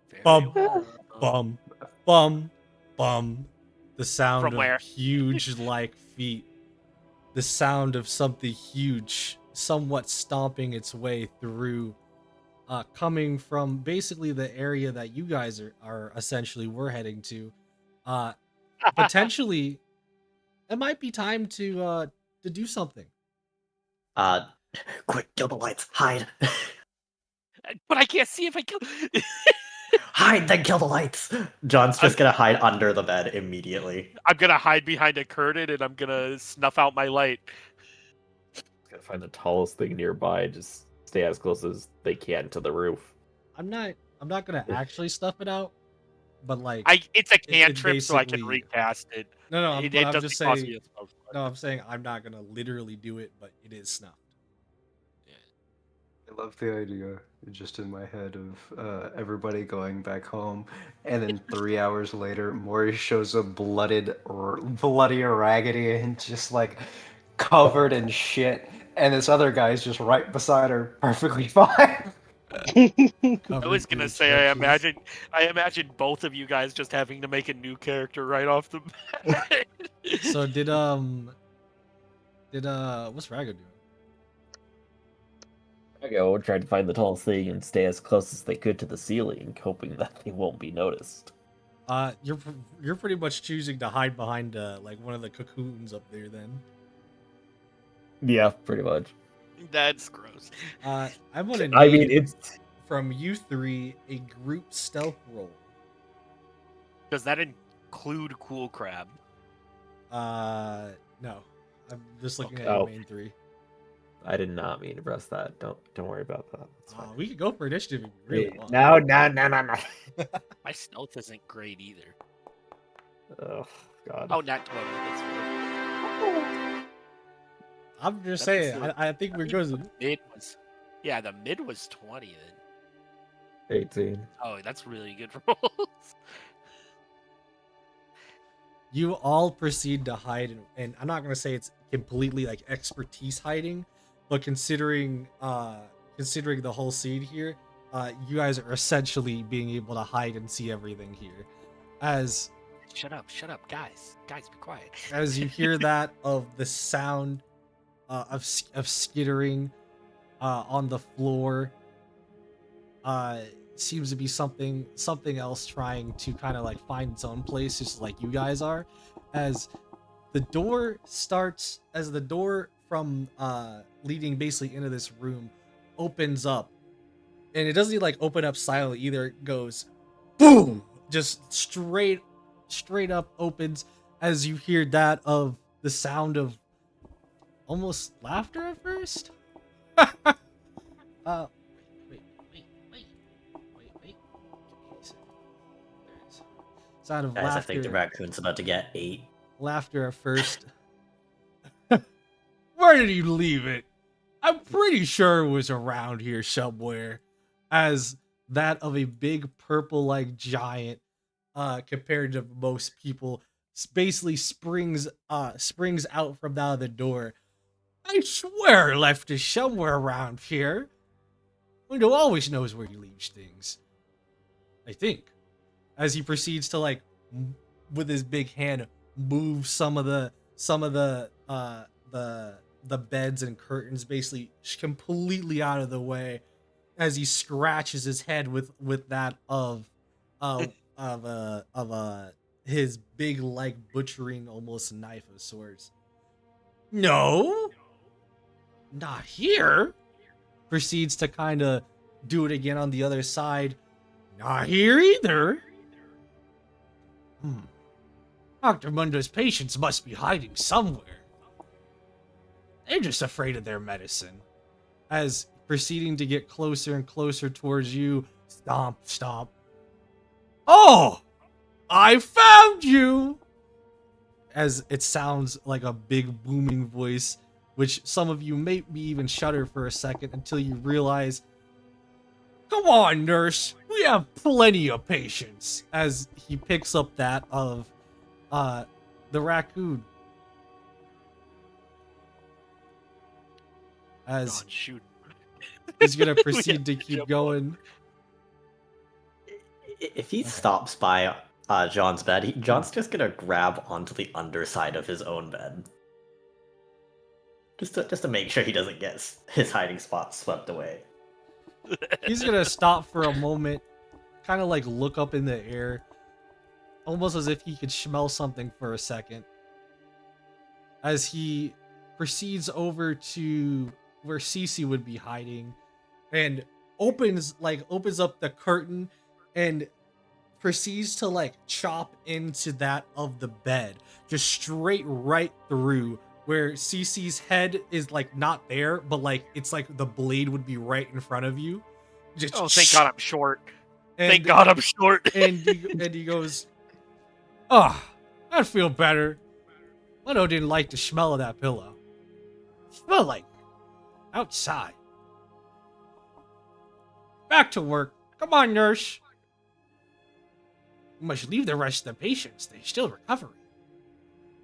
Very Bum, well. bum, bum, bum. The sound From of where? huge like feet. The sound of something huge, somewhat stomping its way through, coming from basically the area that you guys are essentially we're heading to. Potentially, it might be time to do something. Quick, kill the lights, hide. But I can't see if I kill. Hide, then kill the lights. John's just gonna hide under the bed immediately. I'm gonna hide behind a curtain and I'm gonna snuff out my light. Gotta find the tallest thing nearby. Just stay as close as they can to the roof. I'm not gonna actually stuff it out, but like It's a it cantrip, so I can basically- recast it. no, It I'm doesn't just cost saying. me a spell slot. No, I'm saying I'm not gonna literally do it, but it is snuffed. I love the idea, just in my head, of everybody going back home, and then 3 hours later, Maury shows up bloody, raggedy, and just like covered in shit, and this other guy's just right beside her, perfectly fine. I was gonna say, I imagine both of you guys just having to make a new character right off the bat. So did what's Rago doing? I go try to find the tallest thing and stay as close as they could to the ceiling, hoping that they won't be noticed. You're pretty much choosing to hide behind like one of the cocoons up there then. Yeah, pretty much. That's gross. I'm gonna I mean, need it's from you three a group stealth roll. Does that include Cool Crab? No. I'm just looking Okay. at your Oh. main three. I did not mean to press that. Don't worry about that. It's fine. We could go for initiative if you really want. No. My stealth isn't great either. Oh God. Oh, not 20. That's weird. I'm just That saying. makes I think we're good. Mid was, yeah, the mid was 20 then. 18. Oh, that's really good rolls. You all proceed to hide, and I'm not gonna say it's completely like expertise hiding, but considering the whole scene here, you guys are essentially being able to hide and see everything here. As Shut up, guys. Guys, be quiet. as you hear that of the sound of skittering on the floor, seems to be something else trying to kind of like find its own place, just like you guys are. As the door from leading basically into this room opens up, and it doesn't like open up silently either. It goes boom, just straight up opens as you hear that of the sound of almost laughter at first. Wait. There's sound of Guys, I think the laughter. raccoon's about to get 8. Laughter at first. Where did you leave it? I'm pretty sure it was around here somewhere. As that of a big purple like giant, compared to most people, basically springs out from out of the door. I swear I left it somewhere around here. Window always knows where he leaves things. I think. As he proceeds to like with his big hand move some of the beds and curtains basically completely out of the way, as he scratches his head with that of his big like butchering almost knife of sorts. No, not here. Proceeds to kind of do it again on the other side. Not here either. Dr. Mundo's patients must be hiding somewhere. They're just afraid of their medicine. As proceeding to get closer and closer towards you, stomp. Oh! I found you! As it sounds like a big booming voice, which some of you may even shudder for a second until you realize, come on, nurse, we have plenty of patience. As he picks up that of the raccoon. As God, shoot. he's gonna We proceed have to to keep jump going. If he stops by John's bed, John's just gonna grab onto the underside of his own bed. Just to make sure he doesn't get his hiding spot swept away. He's gonna stop for a moment, kind of like look up in the air, almost as if he could smell something for a second, as he proceeds over to where Cece would be hiding, and opens up the curtain and proceeds to like chop into that of the bed, just straight right through where CC's head is like not there, but like it's like the blade would be right in front of you. Just Oh, thank God I'm short. Thank and God I'm short. he goes, "Oh, I feel better. Leno didn't like the smell of that pillow. Smell like outside. Back to work. Come on, nurse. You must leave the rest of the patients. They're still recovering."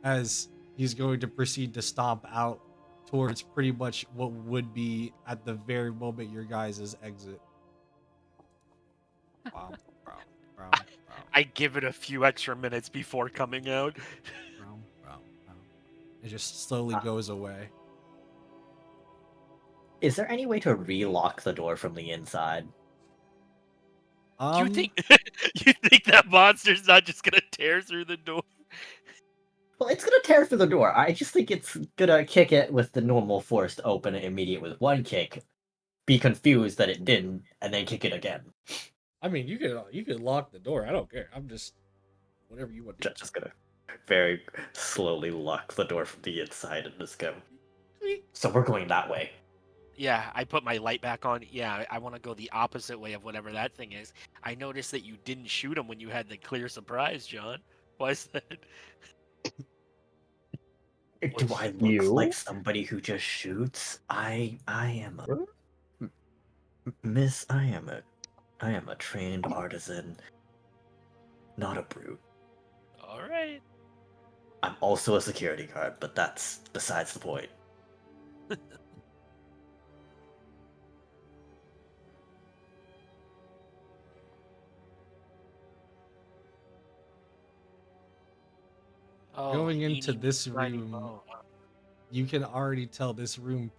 As he's going to proceed to stomp out towards pretty much what would be at the very moment your guys' exit. Wow, wow, wow, wow, I give it a few extra minutes before coming out. wow, wow, wow. It just slowly goes away. Is there any way to relock the door from the inside? You think you think that monster's not just gonna tear through the door? Well, it's gonna tear through the door. I just think it's gonna kick it with the normal force to open it immediate with one kick, be confused that it didn't, and then kick it again. I mean, you could lock the door. I don't care. I'm just whatever you want to do. Just gonna very slowly lock the door from the inside and just go. So we're going that way. Yeah, I put my light back on. Yeah, I want to go the opposite way of whatever that thing is. I noticed that you didn't shoot him when you had the clear surprise, John. Why is that? Do I look You? like somebody who just shoots? I am a miss. I am a trained artisan, not a brute. All right. I'm also a security guard, but that's besides the point. Oh, Going into meaning this grinding room, bow. you can already tell this room,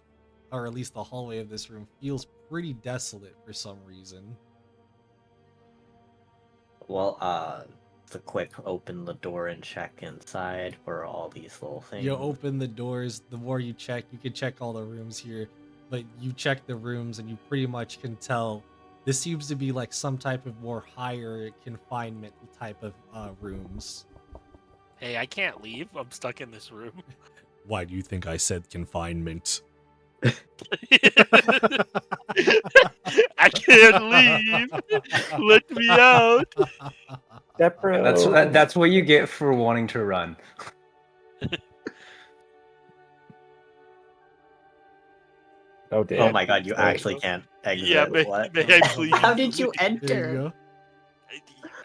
or at least the hallway of this room, feels pretty desolate for some reason. Well, the quick open the door and check inside where all these little things. You open the doors, the more you check, you can check all the rooms here, but you check the rooms and you pretty much can tell this seems to be like some type of more higher confinement type of rooms. Hey, I can't leave. I'm stuck in this room. Why do you think I said confinement? I can't leave. Let me out. That's what you get for wanting to run. Oh, Oh damn. my god, you Right. actually can't exit. Yeah, What? may I please? How did you There you enter? go.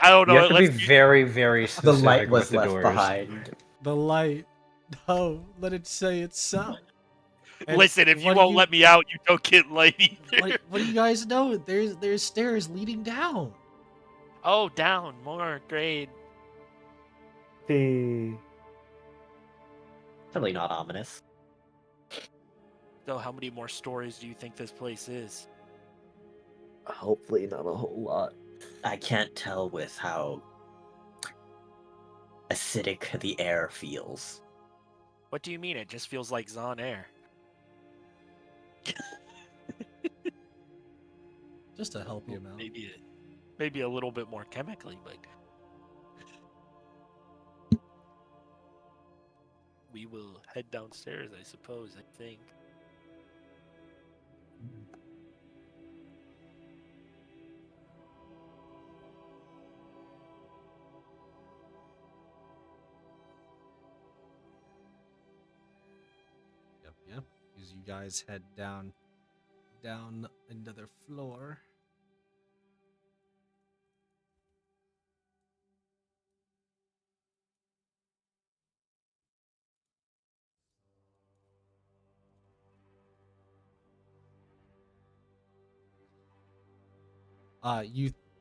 I don't know. You have to be let's- very, very The specific light with was the left doors. behind. The light. No, let it say itself. And Listen, if you what do won't let me out, you don't get light either. what do you guys know? There's stairs leading down. Oh, down more. Great. The Totally not ominous. So, how many more stories do you think this place is? hopefully not a whole lot. I can't tell with how acidic the air feels. What do you mean? It just feels like Zon Air. Just to help you out. Maybe a little bit more chemically, but we will head downstairs, I suppose. I think. Yep. As you guys head down another floor.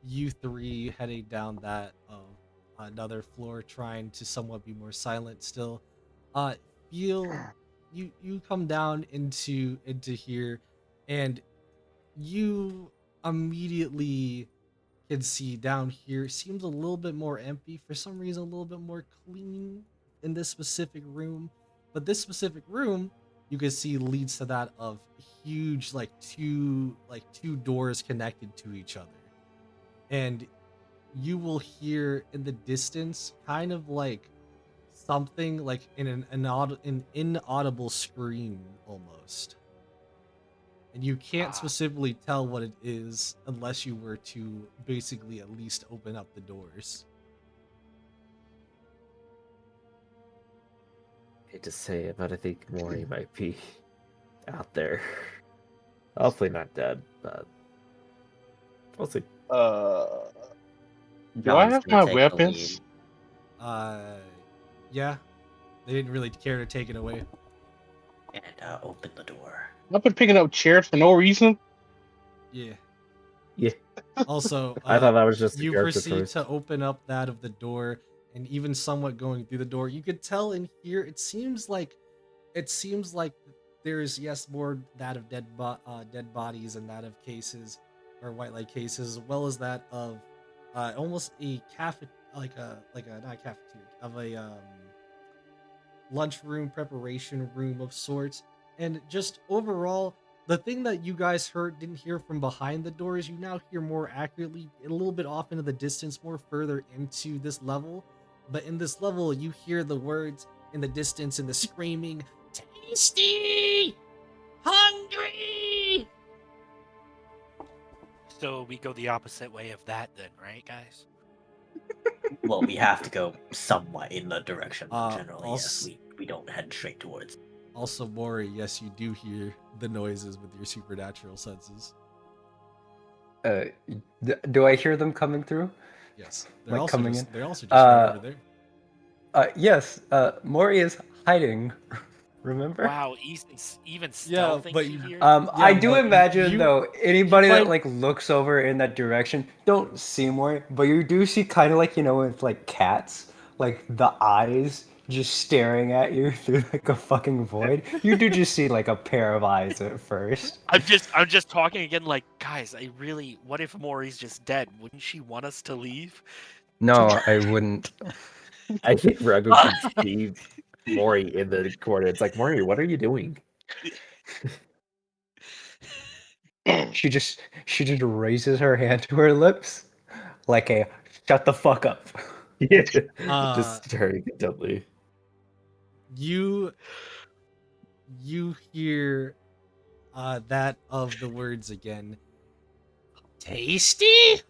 You three heading down that another floor, trying to somewhat be more silent still. Feel you come down into here, and you immediately can see down here seems a little bit more empty for some reason, a little bit more clean in this specific room. But this specific room you can see leads to that of huge two doors connected to each other. And you will hear in the distance kind of like something like in an inaudible scream almost. And you can't specifically tell what it is unless you were to basically at least open up the doors. Hate to say it, but I think Mori might be out there. Hopefully not dead, but we'll see. Do I John's have gonna my take the lead. weapons? Yeah, they didn't really care to take it away. And open the door. I've been picking up chairs for no reason. Yeah. Yeah. Also, I thought that was just a you character proceed choice. to open up that of the door, and even somewhat going through the door, you could tell in here it seems like there's more that of dead bodies and that of cases or white light cases, as well as that of almost a not a cafeteria of a lunchroom preparation room of sorts. And just overall, the thing that you guys didn't hear from behind the doors, you now hear more accurately, a little bit off into the distance, more further into this level. But in this level, you hear the words in the distance and the screaming, "Tasty! Hungry!" So we go the opposite way of that then, right, guys? Well, we have to go somewhat in the direction. Generally, yes, Also, we don't head straight towards. also, Mori, yes, you do hear the noises with your supernatural senses. Do I hear them coming through? Yes, Like coming in? they're also just right over there. Yes. Mori is hiding. Remember? Wow, even Yeah, stealthing but to you here. I do but imagine though anybody that find- like looks over in that direction don't see Mori, but you do see kind of like with like cats, like the eyes just staring at you through like a fucking void. You do just see like a pair of eyes at first. I'm just talking again. Like, guys, what if Maury's just dead? Wouldn't she want us to leave? No, I wouldn't. I think Ragu can see Mori in the corner. It's like, Mori, what are you doing? She just raises her hand to her lips, like a shut the fuck up. Yeah, Uh, just staring intently. you hear that of the words again. Tasty?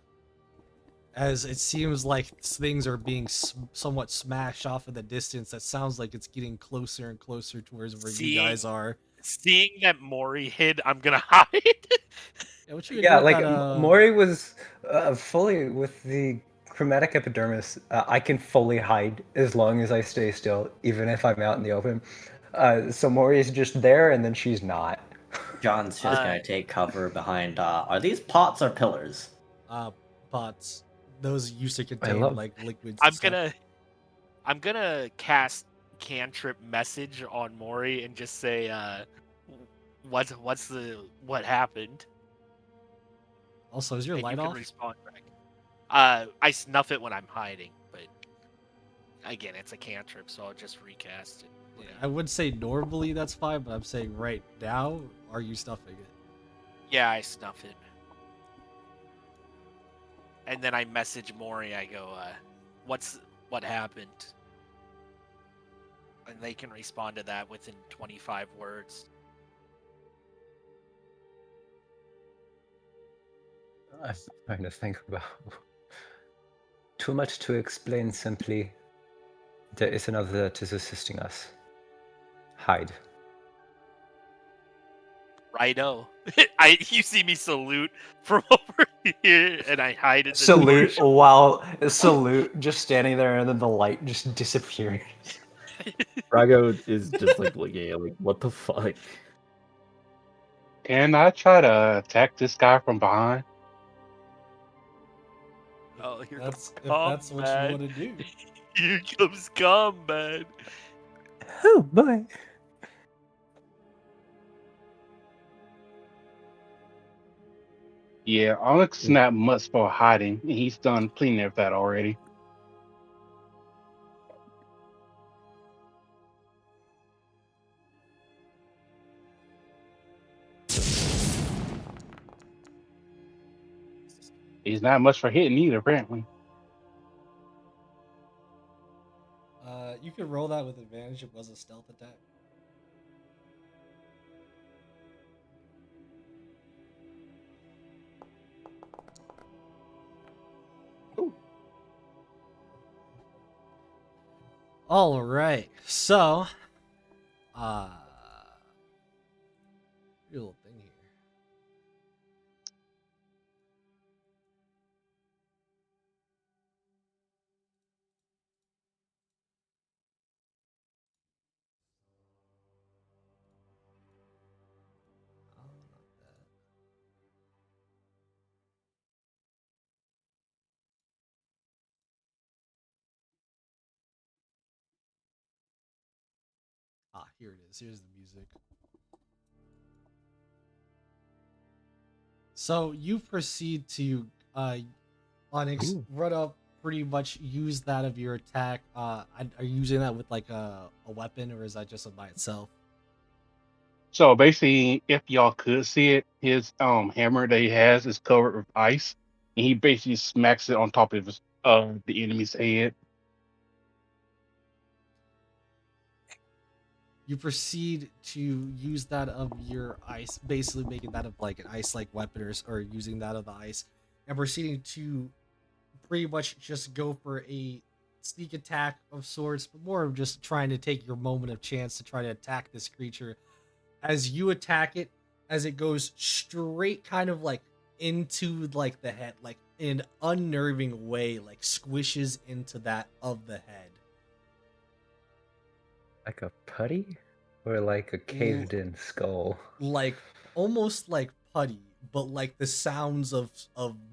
As it seems like things are being somewhat smashed off in the distance, that sounds like it's getting closer and closer towards where you guys are. Seeing that Maury hid, I'm gonna hide. Yeah, what you gonna Yeah, do with like that? Mori was fully with the chromatic epidermis. I can fully hide as long as I stay still, even if I'm out in the open. So Mori is just there, and then she's not. John's just gonna take cover behind. Are these pots or pillars? Pots. Those used to I contain love. like liquids. And stuff. I'm gonna cast cantrip message on Maury and just say, what happened? Also, is your And light you can off? respond back. I snuff it when I'm hiding, but again, it's a cantrip, so I'll just recast it. Yeah, I would say normally that's fine, but I'm saying right now, are you stuffing it? Yeah, I snuff it. And then I message Maury, I go, what happened? And they can respond to that within 25 words. I'm trying to think about. Too much to explain simply. There is another that is assisting us. Hide. Righto. You see me salute from over here, and I hide in the Salute bush. while just standing there, and then the light just disappears. Ragu is just like looking at like, what the fuck? Can I try to attack this guy from behind? Oh, here That's comes if Cum, that's what man. you want to do. Here comes Cum, man. Oh boy. Yeah, Onyx snap must for hiding, and he's done plenty of that already. He's not much for hitting either, apparently. You could roll that with advantage. It was a stealth attack. All right, so, uh, do a little thing here. Oh, not that. Ah, here it is. Here's the music. So you proceed to Onyx run up, pretty much use that of your attack. Are you using that with like a weapon, or is that just by itself? So basically, if y'all could see it, his hammer that he has is covered with ice, and he basically smacks it on top of his the enemy's head. You proceed to use that of your ice, basically making that of like an ice-like weapon, or using that of the ice, and proceeding to pretty much just go for a sneak attack of sorts, but more of just trying to take your moment of chance to try to attack this creature. As you attack it, as it goes straight kind of like into like the head, like in an unnerving way, like squishes into that of the head. Like a putty? Or like a caved in skull? Like almost like putty, but like the sounds of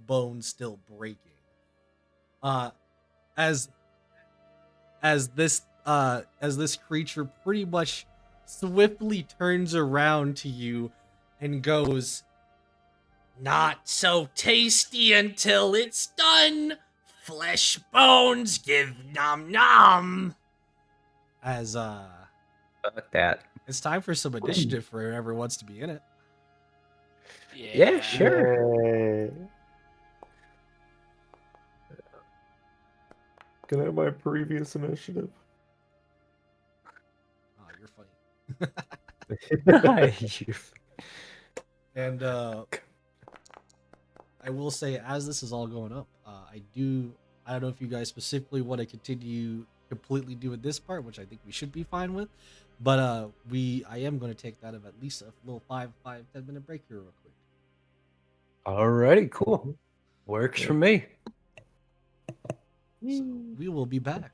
bone still breaking. Uh as as this creature pretty much swiftly turns around to you and goes, "Not so tasty until it's done. Flesh bones give nom nom." As Fuck that. it's time for some initiative for whoever wants to be in it. Yeah, sure. Yay. Can I have my previous initiative? Oh, you're funny. You- And I will say, as this is all going up, I don't know if you guys specifically want to continue completely doing this part, which I think we should be fine with, but I am going to take that of at least a little 10 minute break here real quick. Alrighty, cool. Works for me. So we will be back.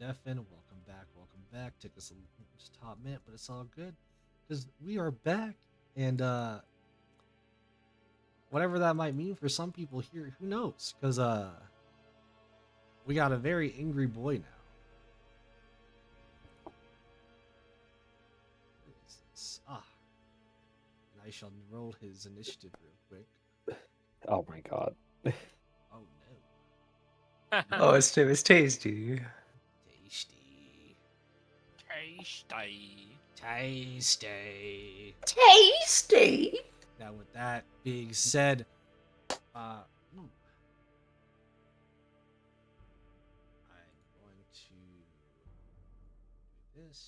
Deafin, welcome back, welcome back. Took us just a hot minute, but it's all good because we are back, and whatever that might mean for some people here, who knows? Because we got a very angry boy now. What is this? And I shall roll his initiative real quick. Oh my god. Oh no, Oh, it's tasty. tasty, Tasty. tasty. Now, with that being said, I'm going to do this.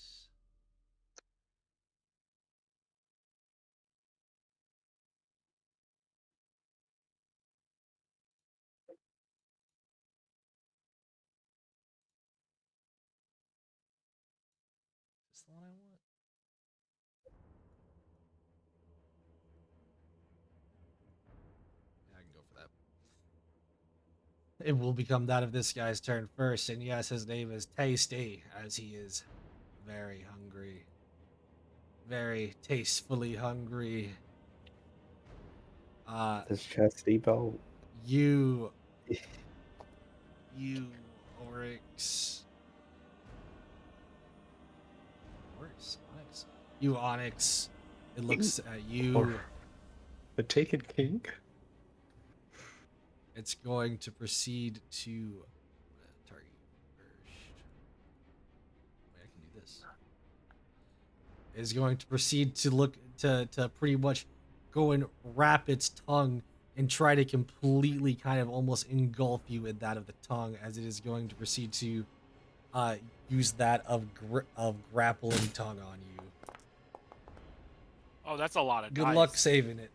Is this the one I want? Yeah, I can go for that. It will become that of this guy's turn first, and yes, his name is Tasty, as he is very hungry. Very tastefully hungry. This chesty belt. You Oryx. Onyx. You Onyx. It looks at you. Or the Taken King. It's going to proceed to target first. Wait, I can do this. Is going to proceed to look to pretty much go and wrap its tongue and try to completely kind of almost engulf you in that of the tongue, as it is going to proceed to use that of grappling tongue on you. Oh, that's a lot of Good dice. luck saving it.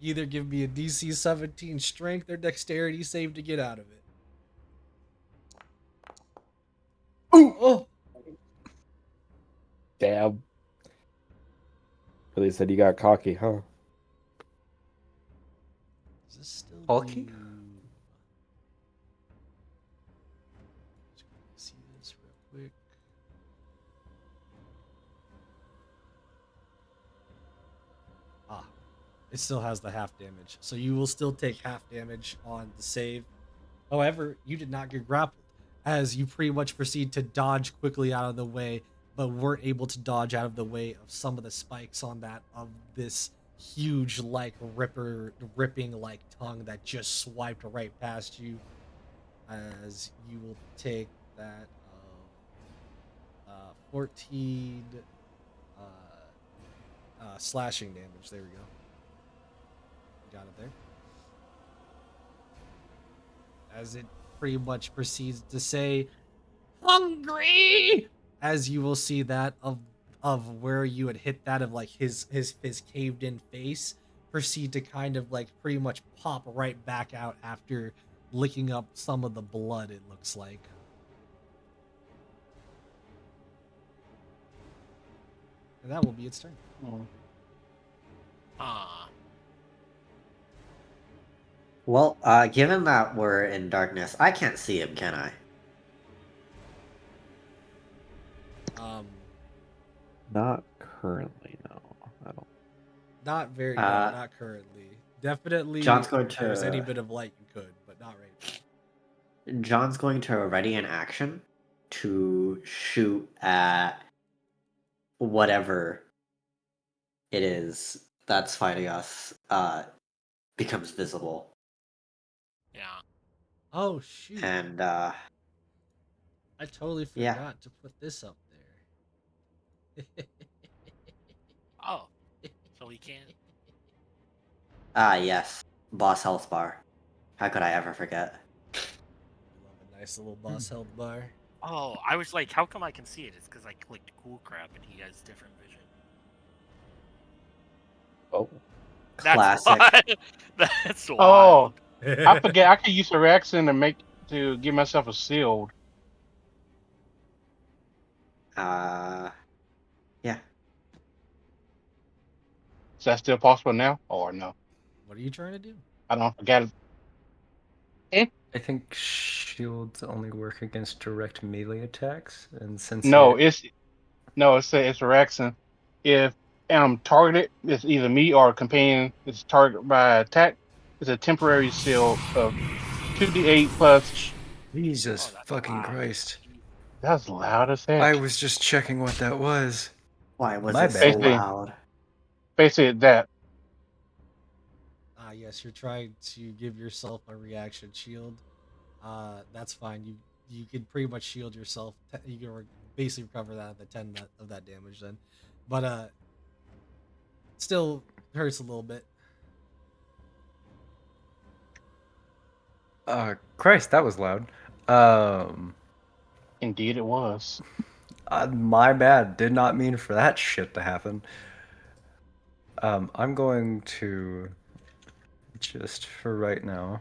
Either give me a DC 17 strength or dexterity save to get out of it. Oh! Damn. Really said you got cocky, huh? Does this still Hulky? do... Just gonna see this real quick. It still has the half damage. So you will still take half damage on the save. However, you did not get grappled, as you pretty much proceed to dodge quickly out of the way, but weren't able to dodge out of the way of some of the spikes on that of this huge ripping like tongue that just swiped right past you, as you will take that 14 slashing damage. There we go. You got it there. As it pretty much proceeds to say, "Hungry," as you will see that of where you had hit that of like his caved in face proceed to kind of like pretty much pop right back out after licking up some of the blood, it looks like. And that will be its turn. Well, given that we're in darkness, I can't see him, can I? Not currently, no. I don't. Not very no, not currently. Definitely John's going if there's any to bit of light you could, but not right now. John's going to ready an action to shoot at whatever it is that's fighting us becomes visible. Yeah. Oh shoot. And I totally yeah. forgot to put this up there. Oh. So we can. Yes. Boss health bar. How could I ever forget? Love a nice little boss health bar. Oh, I was like, how come I can see it? It's because I clicked cool crap and he has different vision. Oh. That's Classic. why. That's Oh, wild. I forget. I could use a reaction to give myself a shield. Yeah. Is that still possible now, or no? What are you trying to do? I don't forget. I think shields only work against direct melee attacks, and since No, it it's a Rexon. If I'm targeted, it's either me or a companion is targeted by attack. It's a temporary shield of 2d8 plus. Jesus Oh, that's fucking loud. Christ. That's loud as I heck. was just checking what that was. Why was My it so bad. loud? Basically that. Yes, you're trying to give yourself a reaction shield. That's fine. You can pretty much shield yourself. You can basically recover that at the 10 of that damage then. But still hurts a little bit. Christ, that was loud. Um, Indeed, it was. my bad. Did not mean for that shit to happen. I'm going to just for right now,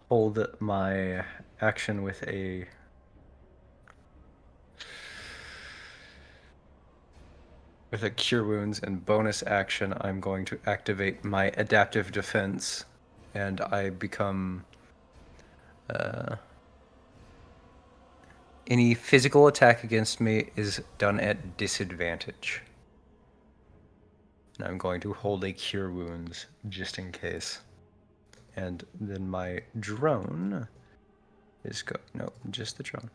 hold my action with a cure wounds, and bonus action I'm going to activate my adaptive defense, and I become any physical attack against me is done at disadvantage. And I'm going to hold a cure wounds just in case. And then my drone is no, just the drone.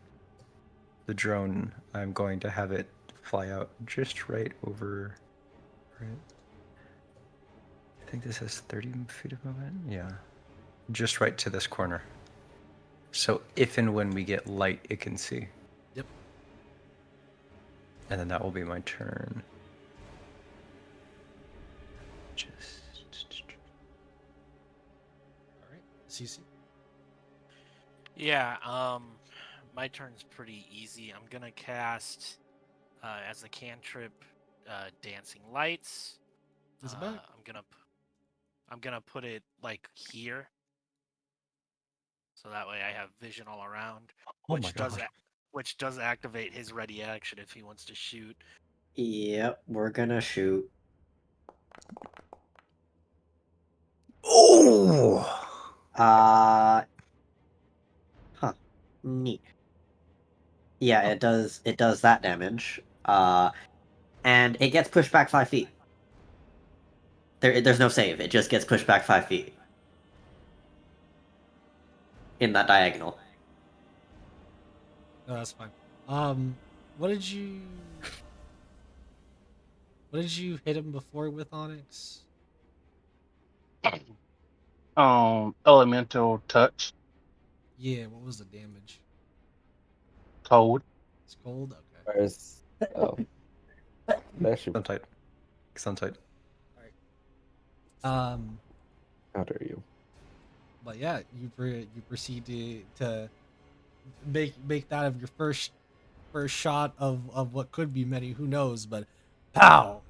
The drone, I'm going to have it fly out just right over. Right. I think this has 30 feet of movement. Yeah, just right to this corner. So if and when we get light, it can see. Yep. And then that will be my turn. Just. All right. CC. Yeah, my turn's pretty easy. I'm gonna cast as a cantrip, dancing lights. Is it back? I'm gonna put it like here, so that way I have vision all around, Oh which my does god. which does activate his ready action if he wants to shoot. Yep, we're gonna shoot. Oh! Uh, huh. Neat. Yeah, it does. It does that damage. And it gets pushed back 5 feet. There's no save. It just gets pushed back 5 feet in that diagonal. No, that's fine. What did you hit him before with Onyx? Elemental touch, Yeah, what was the damage? cold. It's cold? Okay. Whereas, oh, that should Sun tight. Sun tight. Alright. how dare you? But yeah, you proceed to make that of your first shot of what could be many, who knows, but pow,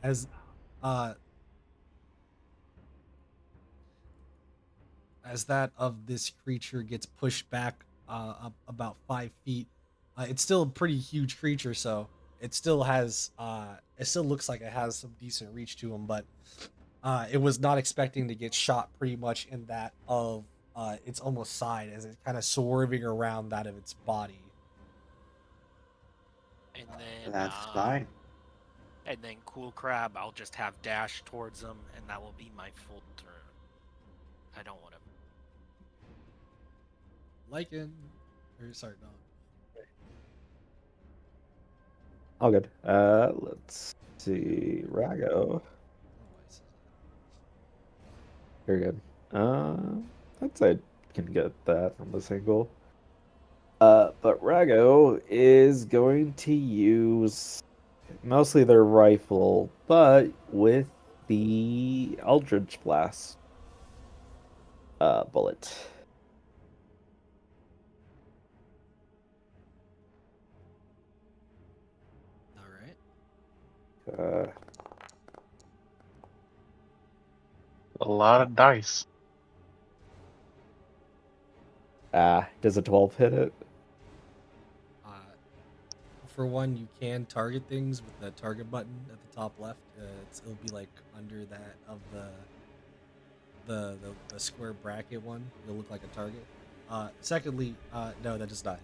uh as that of this creature gets pushed back up about 5 feet. It's still a pretty huge creature, so it still has it still looks like it has some decent reach to him, but it was not expecting to get shot pretty much in that of its almost side, as it's kind of swerving around that of its body. And then That's fine. and then Cool Crab, I'll just have dash towards him, and that will be my full turn. I don't want him. Lycan, or sorry, no. All good. Let's see. Rago. Very good. I'd say I can get that from this angle. But Rago is going to use mostly their rifle, but with the Eldritch Blast bullet. All right. A lot of dice. Does a 12 hit it? For one, you can target things with the target button at the top left. It'll be like under that of the square bracket one. It'll look like a target. Secondly, no, that does not.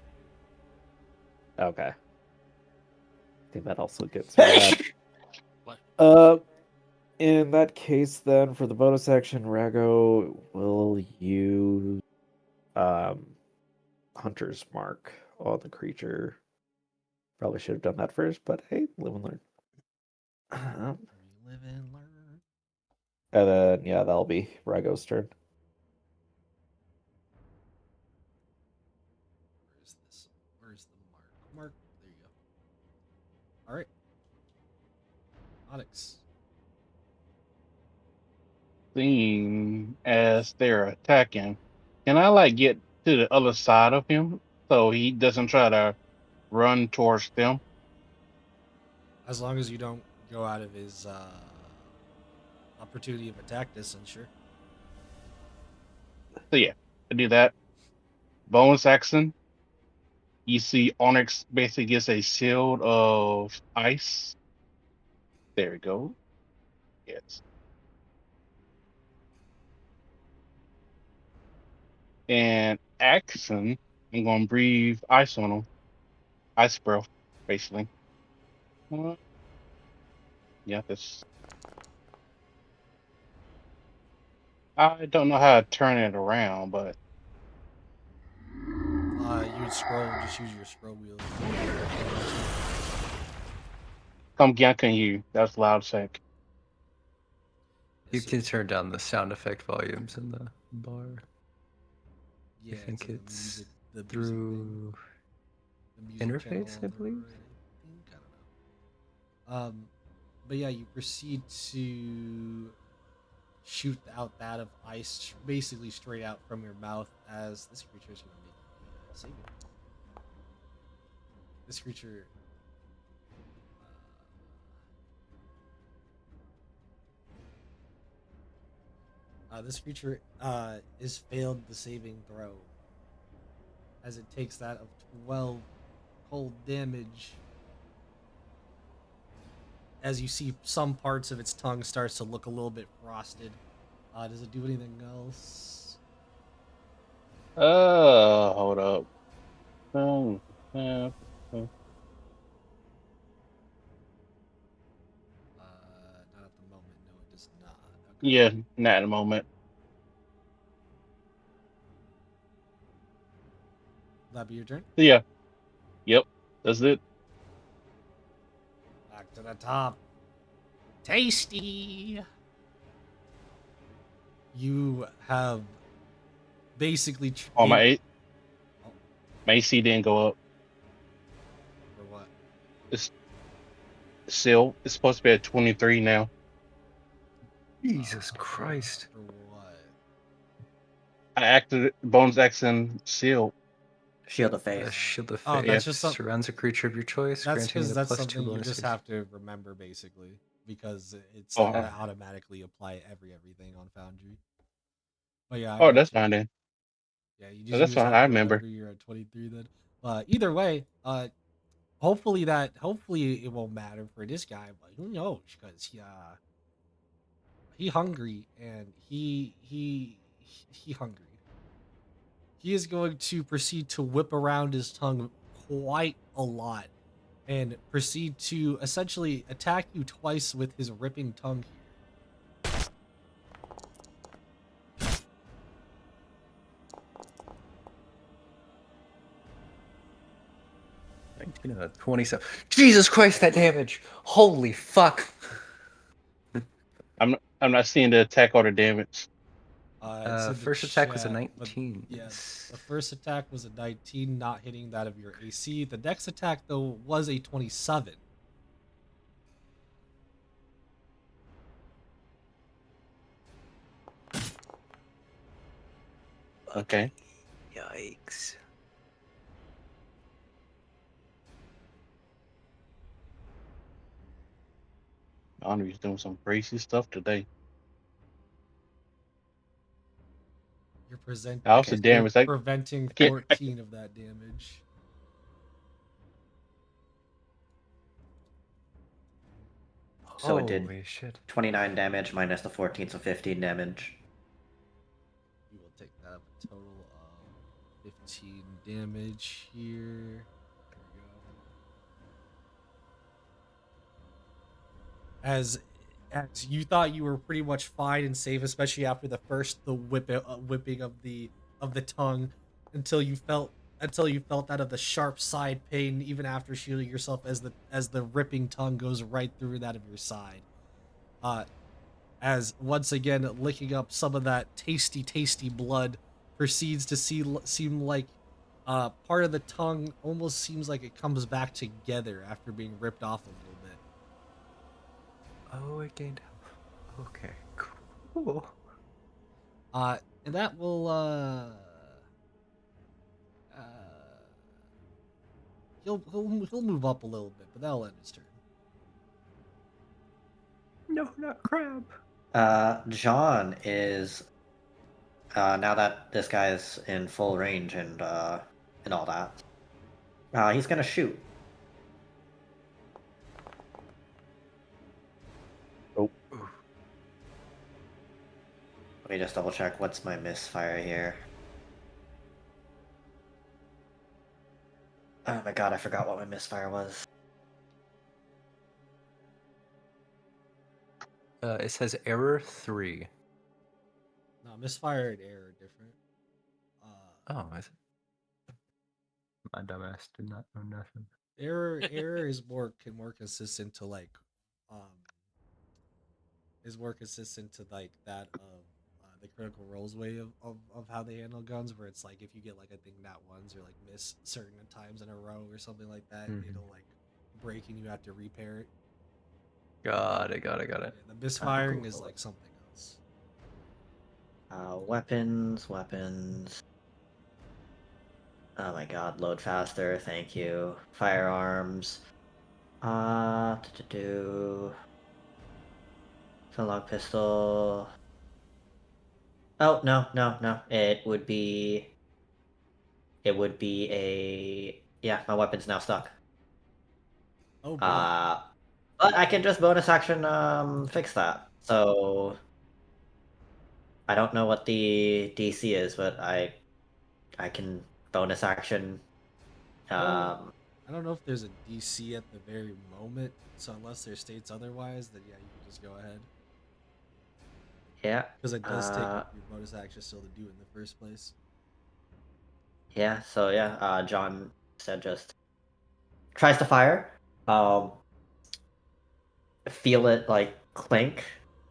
Okay. I think that also gets rid of that. What? In that case, then for the bonus action, Rago will use Hunter's Mark on the creature. Probably should have done that first, but hey, live and learn. We live and learn. And then yeah, that'll be Rago's turn. Where's this? Where's the mark? Mark. There you go. All right. Onyx. Seeing as they're attacking, can I like get to the other side of him so he doesn't try to run towards them? As long as you don't go out of his opportunity of attack distance, sure. So yeah, I do that. Bonus action. You see Onyx basically gets a shield of ice. There we go. Yes. And action, I'm gonna breathe ice on him. Ice breath, basically. Yeah, that's. I don't know how to turn it around, but You'd scroll. Just use your scroll wheel. come again, can you? That's loud sec. You can turn down the sound effect volumes in the bar. Yeah, I think to it's the music through the music channel interface, on I the believe. right, I think. I don't know. But yeah, you proceed to shoot out that of ice, basically straight out from your mouth. As this creature is going to make a saving. This creature. This creature is failed the saving throw, as it takes that of 12 cold damage. As you see, some parts of its tongue starts to look a little bit frosted. Does it do anything else? Hold up. Oh, uh, Not at the moment. No, it does not. Okay. yeah, not at the moment. Will that be your turn? Yeah, yep, that's it. Back to the top. Tasty. You have basically Oh, my Oh, my AC didn't go up. for what? It's still it's supposed to be at 23 now. Jesus Christ. For what? I acted bonus action shield. Shield of Faith. Shield of Oh, Faith that's just surrounds a creature of your choice, That's granting because it a that's +2 something you bonus. just AC. have to remember, basically, because it's Oh, gonna automatically apply everything on Foundry. But yeah, I oh, got that's you. fine then. Yeah, Oh, you that's just fine. have I to remember. remember you're at 23 then. Either way, hopefully it won't matter for this guy, but who knows? Because he hungry and he hungry. He is going to proceed to whip around his tongue quite a lot and proceed to essentially attack you twice with his ripping tongue here. 19 out of 27. Jesus Christ, that damage! Holy fuck! I'm not seeing the attack or the damage. It's in the First attack was a chat, but 19. yeah, the first attack was a 19, not hitting that of your AC. The next attack though was a 27. Okay. Yikes. Andre's doing some crazy stuff today. How's the you're damage? I preventing can't. 14 of that damage. So it did Holy shit. 29 damage minus the 14, so 15 damage. You will take that up a total of 15 damage here. There we go. As you thought you were pretty much fine and safe, especially after the whipping of the tongue, until you felt that of the sharp side pain, even after shielding yourself, as the ripping tongue goes right through that of your side. As once again licking up some of that tasty blood proceeds to seem like part of the tongue almost seems like it comes back together after being ripped off a little bit. Oh, it gained health. Okay, cool. And that will he'll move up a little bit, but that'll end his turn. No, not crab. John is now that this guy is in full range and all that. He's gonna shoot. Oh, Let me just double check. What's my misfire here? Oh my god, I forgot what my misfire was. It says error 3. No, misfire and error are different. Oh, is it? My dumbass did not know nothing. Error is more consistent to like that of the Critical Role's way of how they handle guns, where it's like if you get like, I think, nat ones or like miss certain times in a row or something like that, it'll like break and you have to repair it. Got it. Yeah, the misfiring is like something else. Weapons. Oh my god, load faster, thank you. Firearms. Do flintlock pistol. Oh no. It would be a yeah, my weapon's now stuck. Oh boy. But I can just bonus action fix that. So I don't know what the DC is, but I can bonus action. I don't know if there's a DC at the very moment, so unless there states otherwise, then yeah, you can just go ahead. Yeah. Because it does take your bonus action still to do it in the first place. Yeah, so yeah, John said just tries to fire. Feel it like clink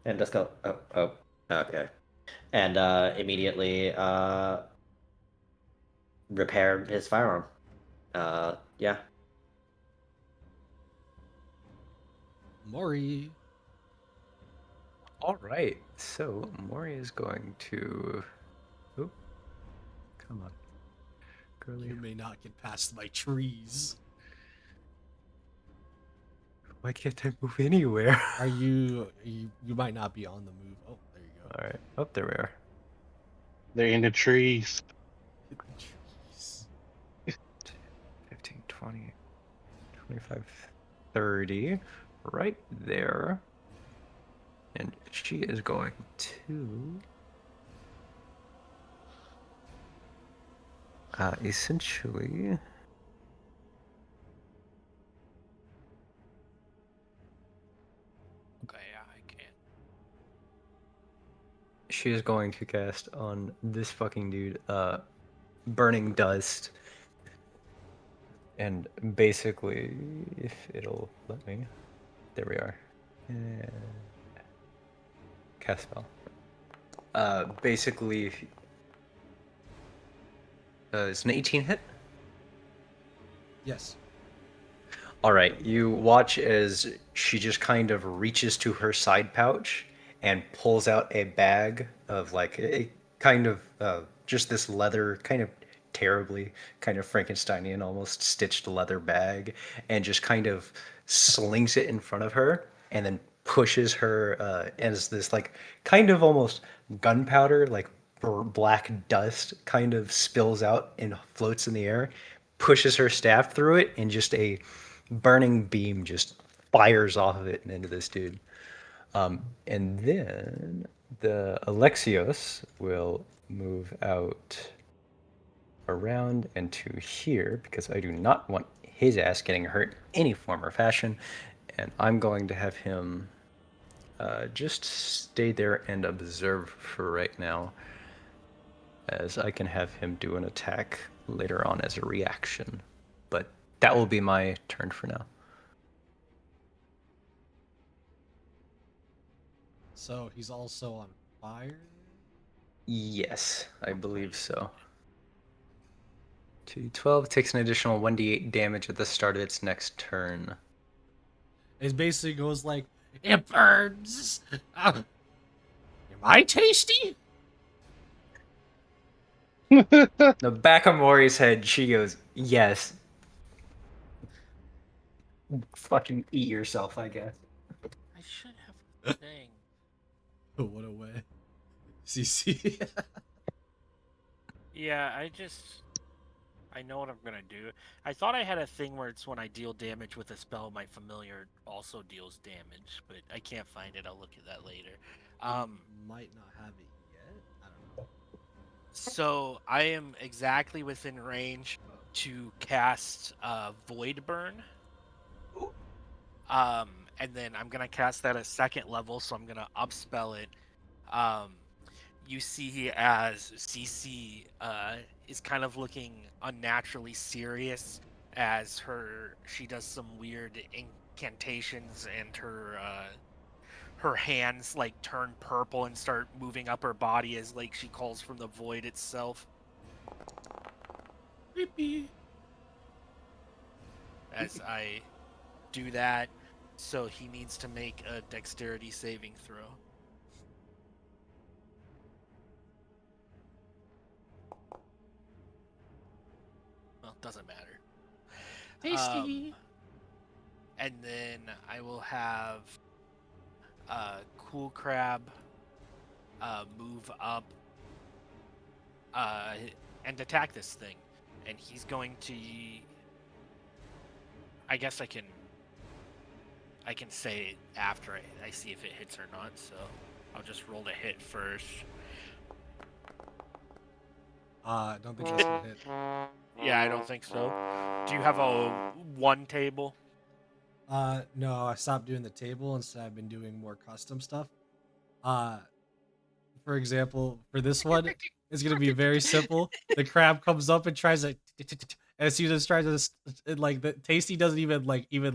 and just go, oh, okay. And immediately repair his firearm. Yeah. Mori. All right, so Mori is going to. Oh, come on, girly. You may not get past my trees. Why can't I move anywhere? Are you might not be on the move. Oh, there you go. All right, up there we are. They're in the trees. Hit the trees. 15, 20, 25, 30, right there. And she is going to essentially Okay, yeah, I can. she is going to cast on this fucking dude burning dust. And basically, if it'll let me, there we are. Cast spell. Basically, it's an 18 hit. Yes. All right, you watch as she just kind of reaches to her side pouch and pulls out a bag of like a kind of just this leather, kind of terribly kind of Frankensteinian, almost stitched leather bag, and just kind of slings it in front of her, and then pushes her as this like kind of almost gunpowder, like black dust, kind of spills out and floats in the air, pushes her staff through it, and just a burning beam just fires off of it and into this dude. And then the Alexios will move out around and to here because I do not want his ass getting hurt in any form or fashion. And I'm going to have him just stay there and observe for right now, as I can have him do an attack later on as a reaction. But that will be my turn for now. So he's also on fire? Yes, I believe so. 2d12 takes an additional 1d8 damage at the start of its next turn. It basically goes like, it burns! Am I tasty? The back of Mori's head, she goes, yes. Fucking eat yourself, I guess. I should have a thing. What a way. CC. Yeah, I know what I'm gonna do. I thought I had a thing where it's when I deal damage with a spell, my familiar also deals damage, but I can't find it. I'll look at that later. Might not have it yet. I don't know. So I am exactly within range to cast Void Burn. And then I'm gonna cast that at second level, so I'm gonna upspell it. You see as CC is kind of looking unnaturally serious as she does some weird incantations and her hands like turn purple and start moving up her body as like she calls from the void itself. Creepy. As I do that, so he needs to make a dexterity saving throw. Well, doesn't matter. Tasty. And then I will have Cool Crab move up and attack this thing. And he's going to. I guess I can say it after I see if it hits or not. So I'll just roll to hit first. I don't think that's gonna hit. Yeah, I don't think so. Do you have a one table? No, I stopped doing the table. Instead, I've been doing more custom stuff. For example, for this one, it's gonna be very simple. The crab comes up and tries to, as he just tries to, like the Tasty doesn't even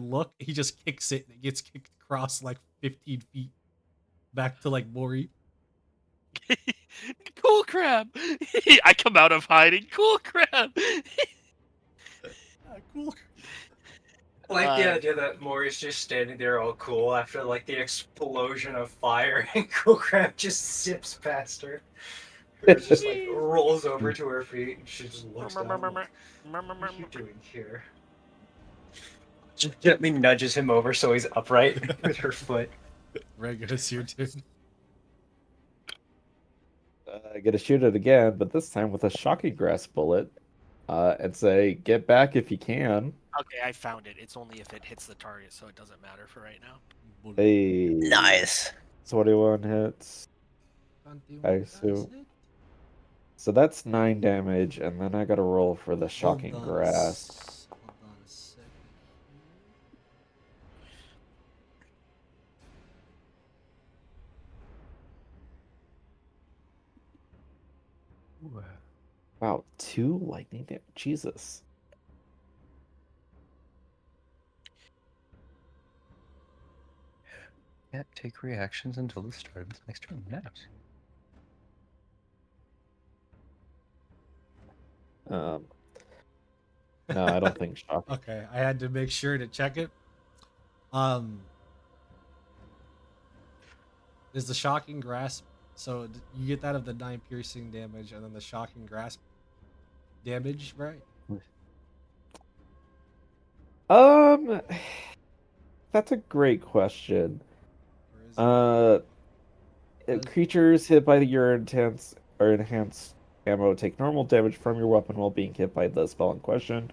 look. He just kicks it. And it gets kicked across like 15 feet back to like Mori. Cool Crab! I come out of hiding. Cool Crab! Cool. I like the idea that Mori's just standing there all cool after like the explosion of fire and Cool Crab just zips past her. Her just like rolls over to her feet and she just looks down like, what are you doing here? Just gently nudges him over so he's upright with her foot. Rego, it's your turn. I get to shoot it again, but this time with a shocking grass bullet, and say, "Get back if you can." Okay, I found it. It's only if it hits the target, so it doesn't matter for right now. Hey, Nice. 21 hits. I assume. So that's 9 damage, and then I gotta roll for the shocking grass. Hold on a second. Wow, 2 lightning damage. Jesus. Can't take reactions until the start of its next turn. Nice. No, I don't think shocking. Okay, I had to make sure to check it. Is the shocking grasp? So you get that of the 9 piercing damage, and then the shocking grasp damage, right? That's a great question. Or is it? Creatures hit by your intense or enhanced ammo take normal damage from your weapon while being hit by the spell in question.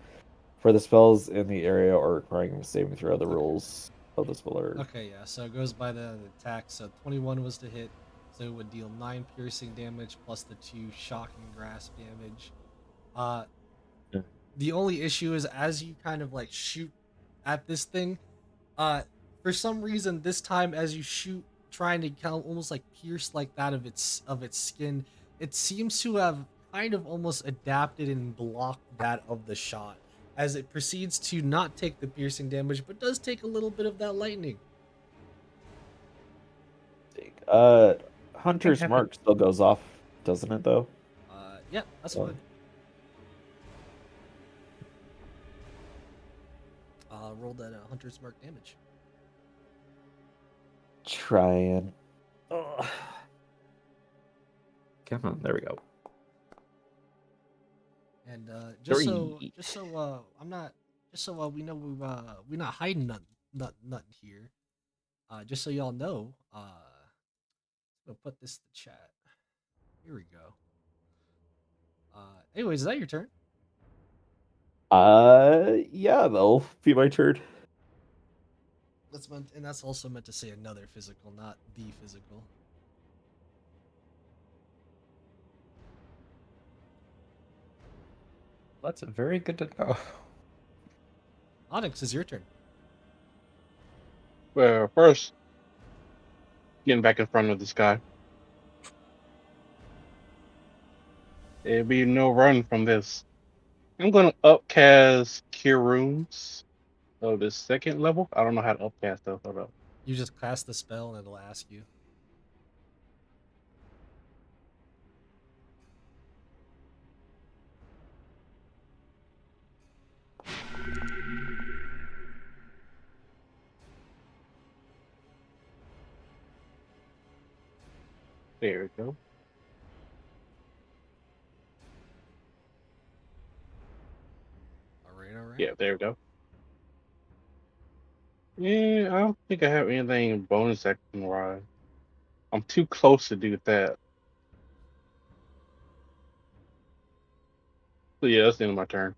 For the spells in the area or requiring a saving throw, the rules of the spell are. Okay, yeah. So it goes by the attack. So 21 was to hit, so it would deal 9 piercing damage plus the 2 shocking grasp damage. Uh, Yeah. the only issue is as you kind of like shoot at this thing, uh, for some reason this time as you shoot, trying to kind of almost like pierce like that of its skin, it seems to have kind of almost adapted and blocked that of the shot as it proceeds to not take the piercing damage but does take a little bit of that lightning. Hunter's have mark still goes off, doesn't it? Though. Yeah, that's Oh. fine. Roll that hunter's mark damage. Trying. Oh. Come on, there we go. And Three. just so I'm not just so we know we're not hiding nothing here. Just so y'all know, I'll put this in the chat. Here we go. Anyways, is that your turn? Yeah, that'll be my turn. And that's also meant to say another physical, not the physical. That's very good to know. Onyx, is your turn. Well, first, getting back in front of this guy. There'll be no run from this. I'm gonna upcast Cure Wounds of the second level. I don't know how to upcast those. Hold up. You just cast the spell and it'll ask you. There we go. All right. Yeah, there we go. Yeah, I don't think I have anything bonus action wise. I'm too close to do that. So yeah, that's the end of my turn.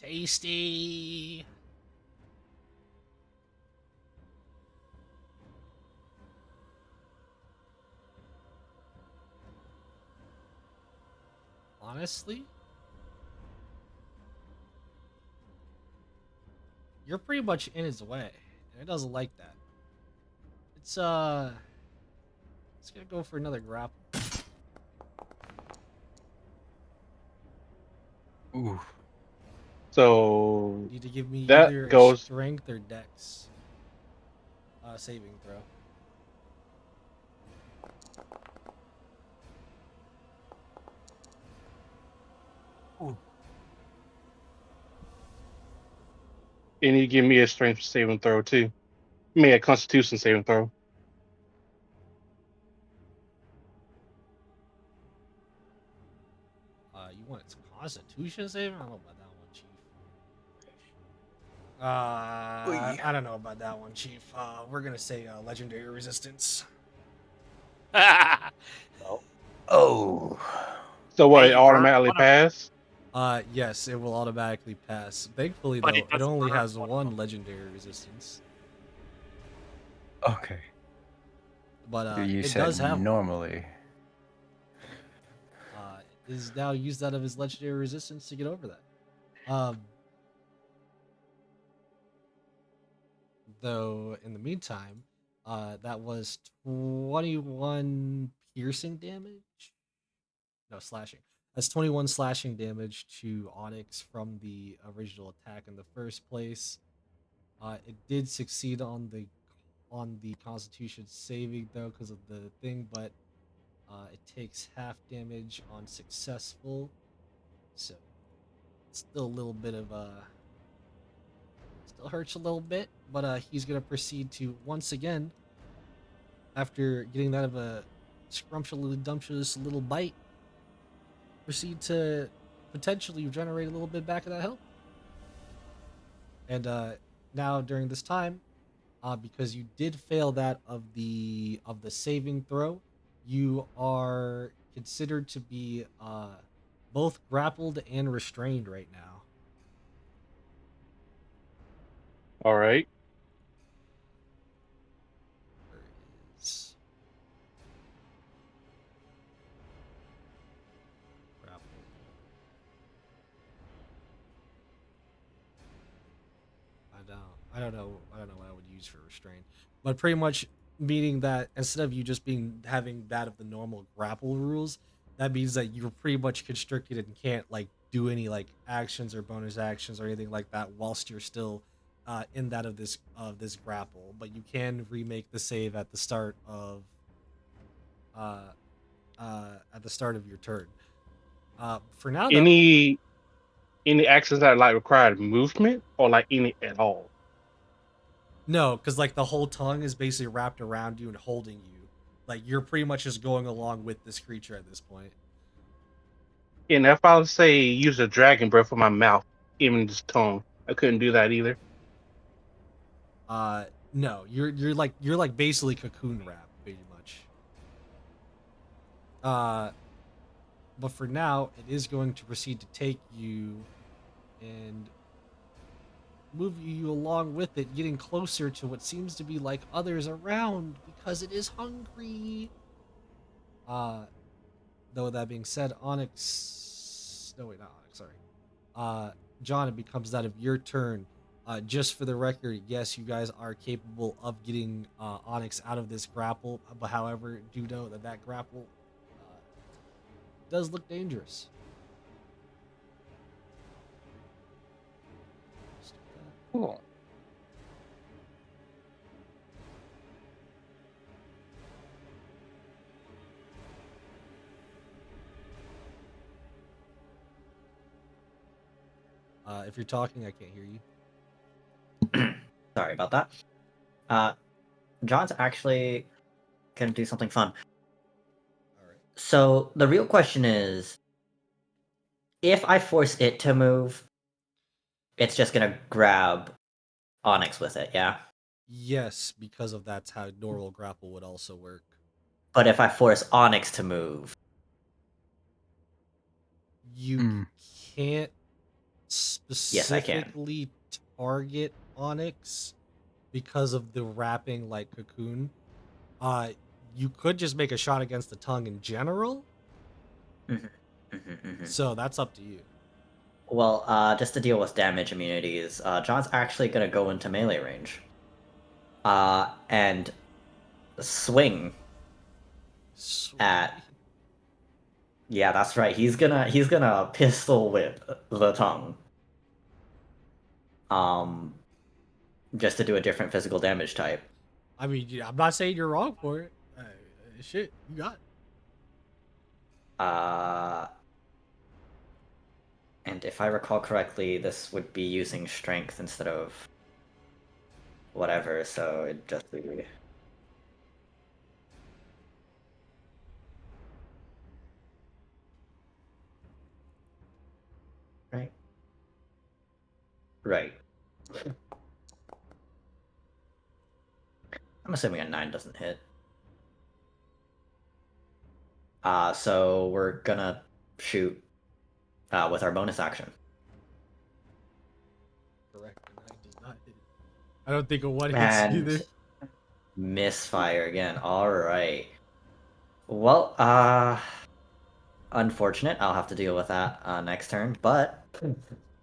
Tasty. Honestly, you're pretty much in his way, and it doesn't like that. It's gonna go for another grapple. Ooh. So You need to give me that either a goes. strength or dex saving throw. And you give me a strength saving throw too. I mean a constitution saving throw. You want its constitution saving? I don't know about that one, chief. Oy. I don't know about that one, chief. We're gonna say legendary resistance. Oh. So what, Hey, it you burn automatically one of, pass? Yes, it will automatically pass. Thankfully, but though, it it doesn't only burn has one of one them. legendary resistance, Okay. but You it said does have one. normally. Is now used out of his legendary resistance to get over that. Though in the meantime, that was 21 piercing damage. No, slashing. That's 21 slashing damage to Onyx from the original attack in the first place. It did succeed on the Constitution saving though because of the thing, but it takes half damage on successful, so still a little bit of still hurts a little bit, but he's gonna proceed to once again, after getting that of a scrumptious little bite, proceed to potentially generate a little bit back of that health. And now during this time, because you did fail that of the saving throw, you are considered to be both grappled and restrained right now. Alright. There is I don't know what I would use for restraint, but pretty much meaning that instead of you just having that of the normal grapple rules, that means that you're pretty much constricted and can't like do any like actions or bonus actions or anything like that whilst you're still in that of this grapple. But you can remake the save uh, at the start of your turn. For now, though, Any actions that like required movement or like any at all? no, because like the whole tongue is basically wrapped around you and holding you. Like you're pretty much just going along with this creature at this point. And if I would say use a dragon breath with my mouth, even just tongue, I couldn't do that either. No, you're like basically cocoon wrap, pretty much. Uh, but for now, it is going to proceed to take you and move you along with it, getting closer to what seems to be like others around because it is hungry. Uh, though that being said, Onyx. No, wait, not Onyx. Sorry. John, it becomes that of your turn. Just for the record, yes, you guys are capable of getting Onyx out of this grapple, but however, do know that that grapple does look dangerous. Cool. If you're talking, I can't hear you. Sorry about that. John's actually gonna do something fun. All right. So the real question is, if I force it to move, it's just gonna grab Onyx with it, yeah? Yes, because of that's how normal grapple would also work. But if I force Onyx to move, You can't Yes, I can. specifically target Onyx because of the wrapping like cocoon. You could just make a shot against the tongue in general. So that's up to you. Well, just to deal with damage immunities, John's actually gonna go into melee range. And swing at. Yeah, that's right. He's gonna pistol whip the tongue. Just to do a different physical damage type. I mean, I'm not saying you're wrong for it. Shit, you got it. And if I recall correctly, this would be using strength instead of whatever, so it just be. Right. Right. I'm assuming a 9 doesn't hit. So we're gonna shoot with our bonus action. Correct. Does not hit. I don't think a one hits And either. misfire again. Alright. Well, unfortunate. I'll have to deal with that next turn, but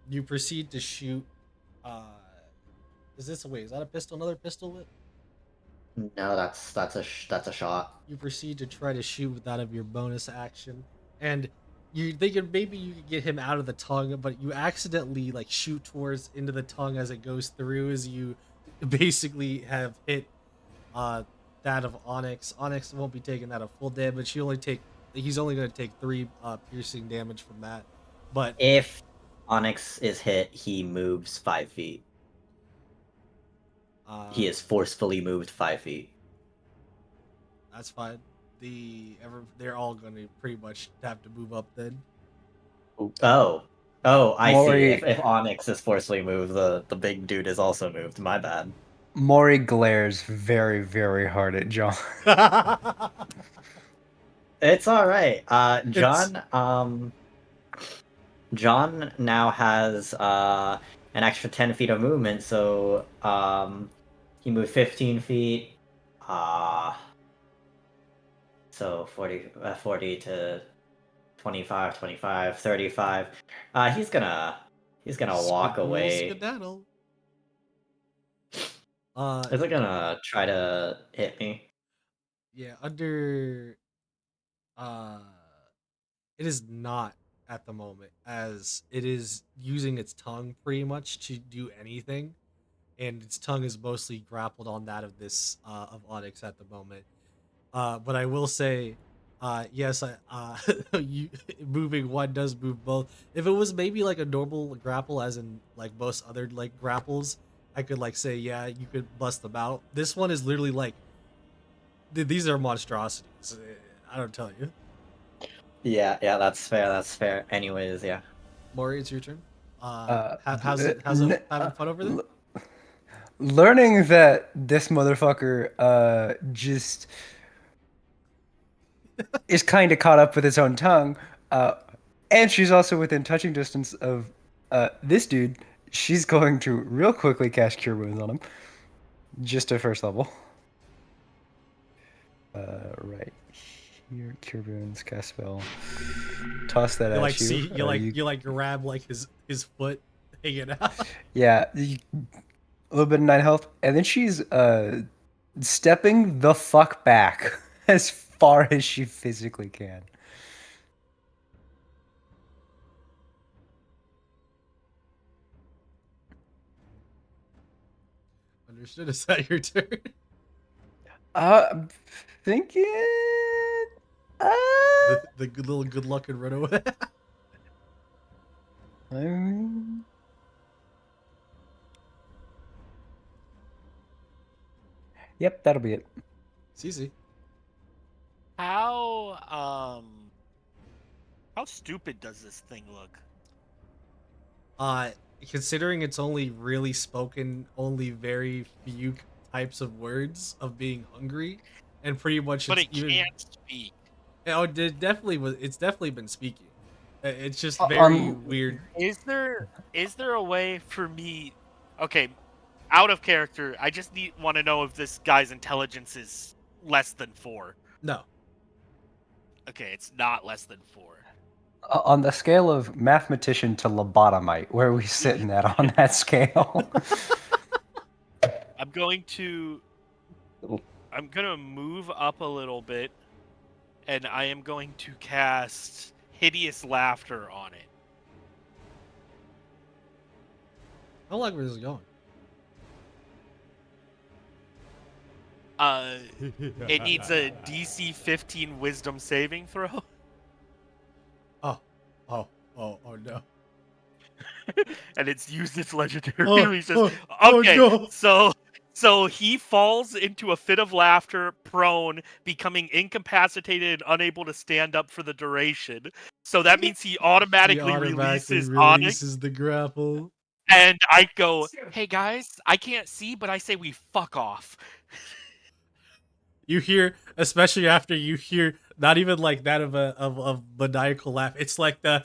You proceed to shoot. Is this is that a pistol? Another pistol whip? no, that's a shot. You proceed to try to shoot with that of your bonus action, and you thinking maybe you could get him out of the tongue, but you accidentally like shoot towards into the tongue as it goes through, as you basically have hit that of Onyx. Onyx won't be taking that of full damage. He's only going to take 3 piercing damage from that. But if Onyx is hit, he moves 5 feet. He is forcefully moved 5 feet. That's fine. They're all going to pretty much have to move up then. Oh, I Maury- see. If Onyx is forcefully moved, the big dude is also moved. My bad. Maury glares very, very hard at John. It's all right. John now has an extra 10 feet of movement, so he moved 15 feet. So 40 to 25, 25, 35. He's gonna walk away. Skedaddle. Is it gonna try to hit me? yeah, under uh it is not at the moment, as it is using its tongue pretty much to do anything, and its tongue is mostly grappled on that of this of Onyx at the moment. But I will say, yes, you moving one does move both. If it was maybe like a normal grapple, as in like most other like grapples, I could like say, yeah, you could bust them out. This one is literally like these are monstrosities. I don't tell you. Yeah, that's fair. That's fair. Anyways, yeah. Maury, it's your turn. Uh, How's it? How's it? n- Having fun over there? Learning that this motherfucker just is kind of caught up with its own tongue, uh, and she's also within touching distance of this dude. She's going to real quickly cast Cure Wounds on him, just to first level. Right here, Cure Wounds, cast spell. Toss that You at like you. see you like grab like his foot hanging out. Yeah, a little bit of 9 health, and then she's stepping the fuck back as far as she physically can. Understood. Is that your turn? I'm thinking. Uh, The good little good luck and run away. I mean, yep, that'll be it. It's easy. How stupid does this thing look? Considering it's only really spoken only very few types of words of being hungry, and pretty much But it's it even. can't speak. Oh, it definitely was. It's definitely been speaking. It's just Uh, very um, weird. Is there a way for me? Okay, out of character. I just want to know if this guy's intelligence is less than 4. No, Okay, it's not less than 4. On the scale of mathematician to lobotomite, where are we sitting at on that scale? I'm going to move up a little bit, and I am going to cast Hideous Laughter on it. how long is this going? It needs a DC 15 Wisdom saving throw. Oh no. And it's used its legendary Oh, releases. oh Okay, no. so he falls into a fit of laughter, prone, becoming incapacitated and unable to stand up for the duration. So that means he He automatically automatically releases Onyx, releases the grapple. and I go, "Hey guys, I can't see, but I say we fuck off." You hear, especially after you hear not even like that of maniacal laugh. It's like the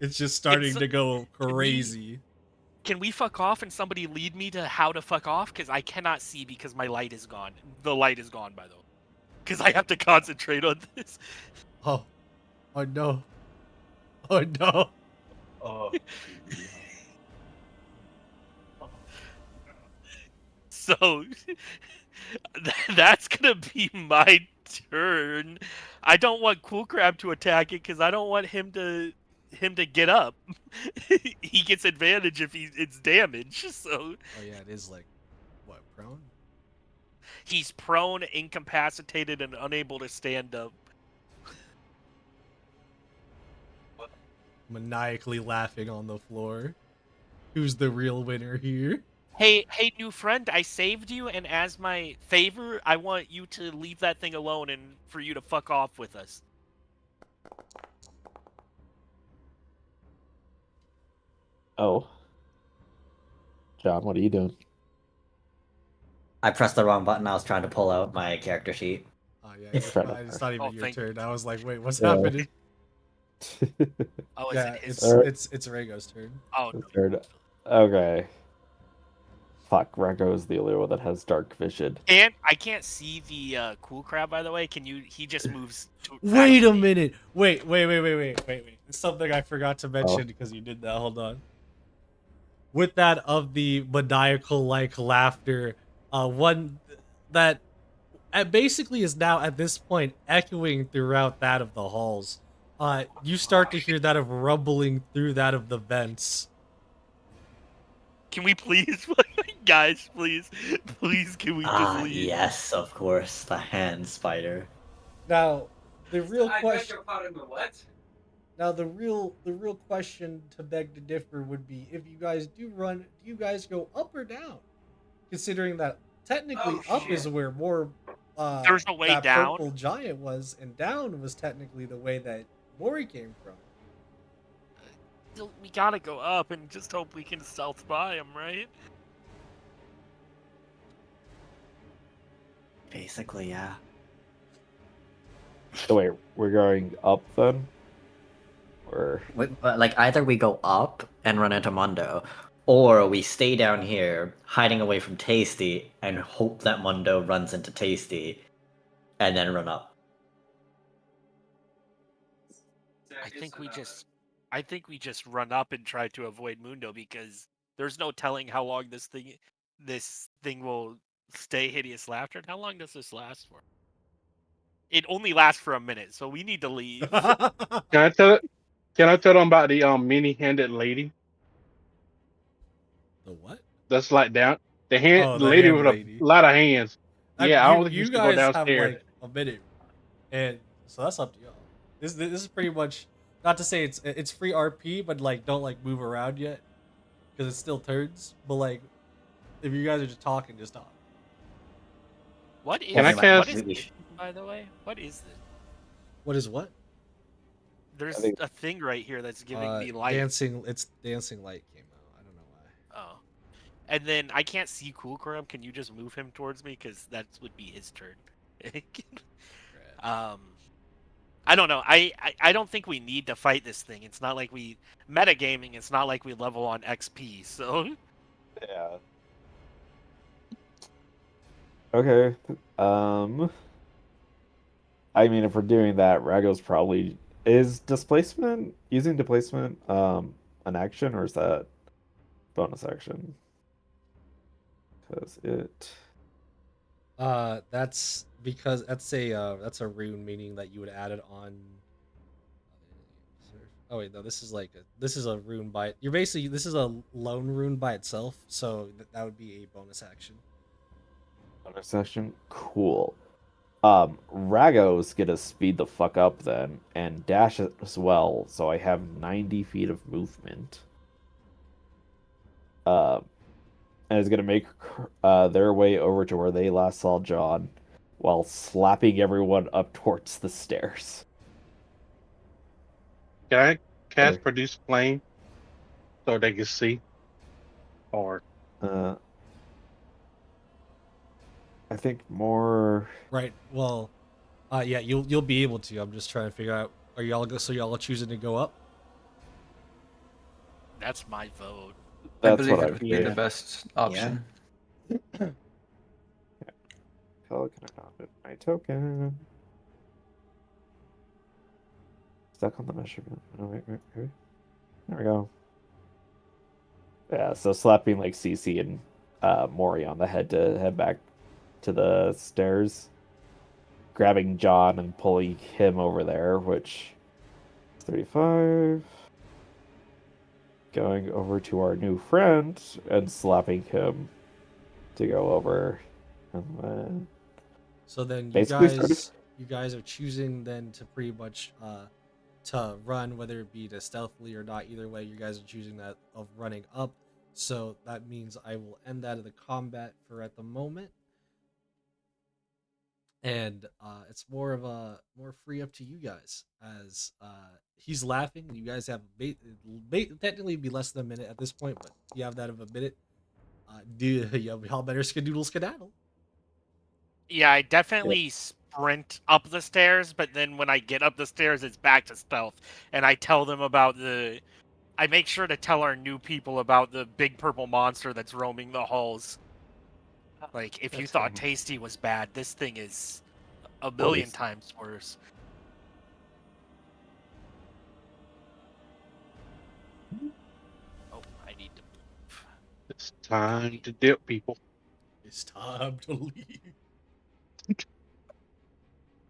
it's just starting It's- to go can we- crazy. Can we fuck off and somebody lead me to how to fuck off? Because I cannot see because my light is gone. The light is gone, by the way. Because I have to concentrate on this. Oh no. Oh no. Oh. So that's gonna be my turn. I don't want Cool Crab to attack it because I don't want him to get up. He gets advantage if it's damage. So Oh yeah, it is like what, prone? he's prone, incapacitated, and unable to stand up. Maniacally laughing on the floor. Who's the real winner here? Hey, new friend, I saved you, and as my favor, I want you to leave that thing alone and for you to fuck off with us. Oh. John, what are you doing? I pressed the wrong button. I was trying to pull out my character sheet. Oh yeah, It's right up it's there. not even Oh, your thank you. turn. I was like, wait, what's Yeah. happening? Oh, is Yeah, it his? it's Rago's turn. Oh, no. Third. Okay. Fuck, Raggo's the only one that has dark vision. And I can't see the Cool Crab, by the way. Can you? He just moves. Wait a me. minute. Wait. It's something I forgot to mention because you did that. Hold on. with that of the maniacal like laughter, one that basically is now at this point echoing throughout that of the halls. You start to hear that of rumbling through that of the vents. Can we please, guys, please, can we just Ah, leave? yes, of course, the hand spider. Now, the real I beg question. your pardon, but what? Now, the real question to beg to differ would be if you guys do run, do you guys go up or down? Considering that technically Oh, up is shit. where more There's a way that down. purple giant was, and down was technically the way that Mori came from. We gotta go up and just hope we can stealth by him, right? Basically, yeah. So wait, we're going up then? Or But like either we go up and run into Mundo, or we stay down here hiding away from Tasty and hope that Mundo runs into Tasty, and then run up. I think we just run up and try to avoid Mundo because there's no telling how long this thing will stay hideous laughter. And how long does this last for? It only lasts for a minute, so we need to leave. Can I tell it? Can I tell them about the many-handed lady? The what? That's like down Oh, the the lady hand with a lady. lot of hands. Yeah, I don't think we You should go guys have downstairs. like a minute, and so that's up to y'all. This is pretty much not to say it's free RP, but like don't like move around yet because it's still turns. But like if you guys are just talking, just talk. What is Can I cast- this, by the way? What is this? What is what? There's think- a thing right here that's giving me light. Dancing. It's dancing light came out. I don't know why. Oh. And then I can't see Coolcram. Can you just move him towards me? Because that would be his turn. I don't know. I don't think we need to fight this thing. It's not like we metagaming. It's not like we level on XP. So yeah. Okay. I mean, if we're doing that, Rago's probably is using displacement an action, or is that bonus action? Because it That's because that's a rune, meaning that you would add it on. Oh wait, no, this is a rune by you're basically this is a lone rune by itself, so that would be a bonus action. bonus action, cool. Rago's gonna speed the fuck up then and dash as well, so I have 90 feet of movement. And is gonna make their way over to where they last saw John, while slapping everyone up towards the stairs. Can I cast Okay. produce flame so they can see? Or I think more. Right. Well, yeah, you'll be able to. I'm just trying to figure out. Are y'all are choosing to go up? that's my vote. I That's believe what it I would be figured. the best option. How can I not hit my token? Stuck on the measurement. Oh, wait. There we go. Yeah, so slapping like CC and Mori on the head to head back to the stairs. Grabbing John and pulling him over there, which is 35. Going over to our new friend and slapping him to go over. And then So then you Basically guys are choosing then to pretty much to run, whether it be to stealthily or not. Either way, you guys are choosing that of running up. So that means I will end that of the combat for at the moment. And it's more of a more free up to you guys as he's laughing. You guys have technically be less than a minute at this point, but you have that of a minute. Do y'all better skedoodle skedaddle? Yeah, I definitely sprint up the stairs, but then when I get up the stairs, it's back to stealth. And I tell them about I make sure to tell our new people about the big purple monster that's roaming the halls. Like, if you That's thought fine. Tasty was bad, this thing is a Well, billion it's- times worse. Oh, I need to move. Time to dip, people. It's time to leave.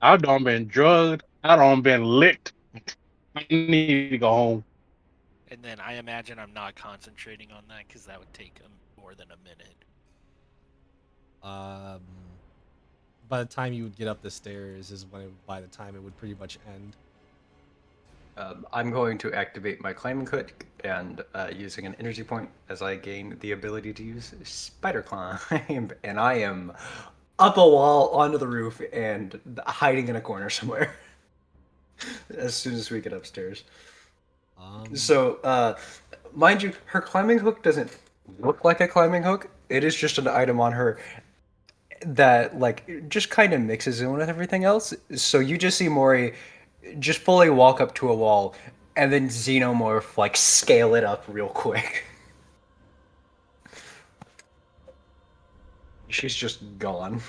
I done been drugged. I done been licked. I need to go home. And then I imagine I'm not concentrating on that because that would take more than a minute. By the time you would get up the stairs is when by the time it would pretty much end. I'm going to activate my climbing hook and using an energy point as I gain the ability to use spider climb, and I am up a wall onto the roof and hiding in a corner somewhere. As soon as we get upstairs. So, mind you, her climbing hook doesn't look like a climbing hook. It is just an item on her that like just kind of mixes in with everything else. So you just see Mori just fully walk up to a wall and then xenomorph like scale it up real quick. She's just gone.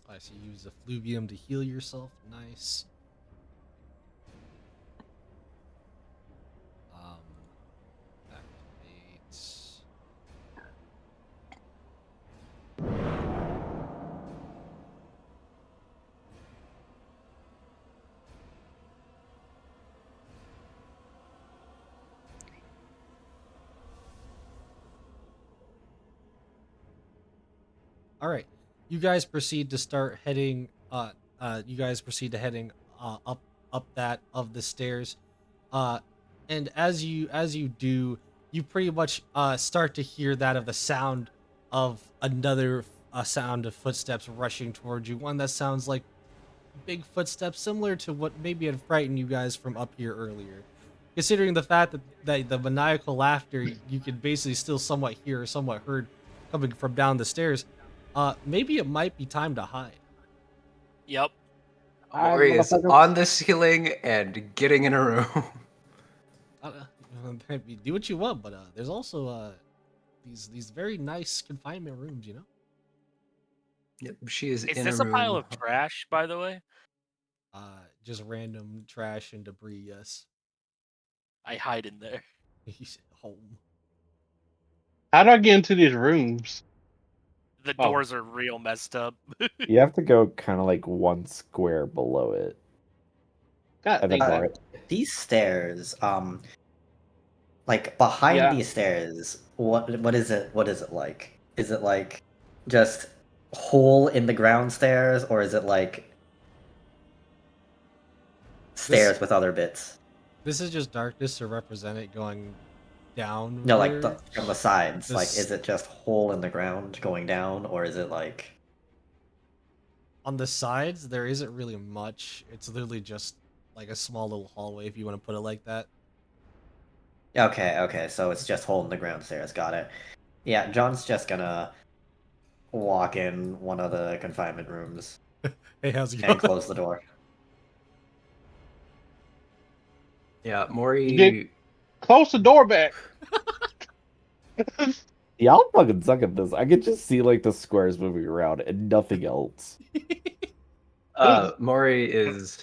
I see you use the fluvium to heal yourself. Nice. Activate. All right, you guys proceed to start heading. You guys proceed to heading up that of the stairs. And as you do, you pretty much start to hear that of the sound of another sound of footsteps rushing towards you. One that sounds like big footsteps, similar to what maybe had frightened you guys from up here earlier. Considering the fact that the maniacal laughter you could basically still somewhat hear or somewhat heard coming from down the stairs, maybe it might be time to hide. Yep. Mori is motherfucker. on the ceiling and getting in a room. Do what you want, but there's also these very nice confinement rooms, you know. Yep, she is Is in this a a pile room. of trash, by the way? Just random trash and debris. Yes, I hide in there. he's home. How do I get into these rooms? The Oh. doors are real messed up. You have to go kind of like one square below it. God And then dang. more. These stairs, like behind Yeah. these stairs, what is it? What is it like? Is it like just hole in the ground stairs, or is it like stairs with other bits? This is just darkness to represent it going down. No, like from the sides. Like, This- is it just hole in the ground going down, or is it like? On the sides, there isn't really much. It's literally just like a small little hallway, if you want to put it like that. Okay, so it's just hole in the ground stairs. Got it. Yeah, John's just gonna walk in one of the confinement rooms Hey, how's it going? and close the door. Yeah, Mori. Get- Close the door back. Y'all fucking suck at this. I could just see like the squares moving around and nothing else. Mori is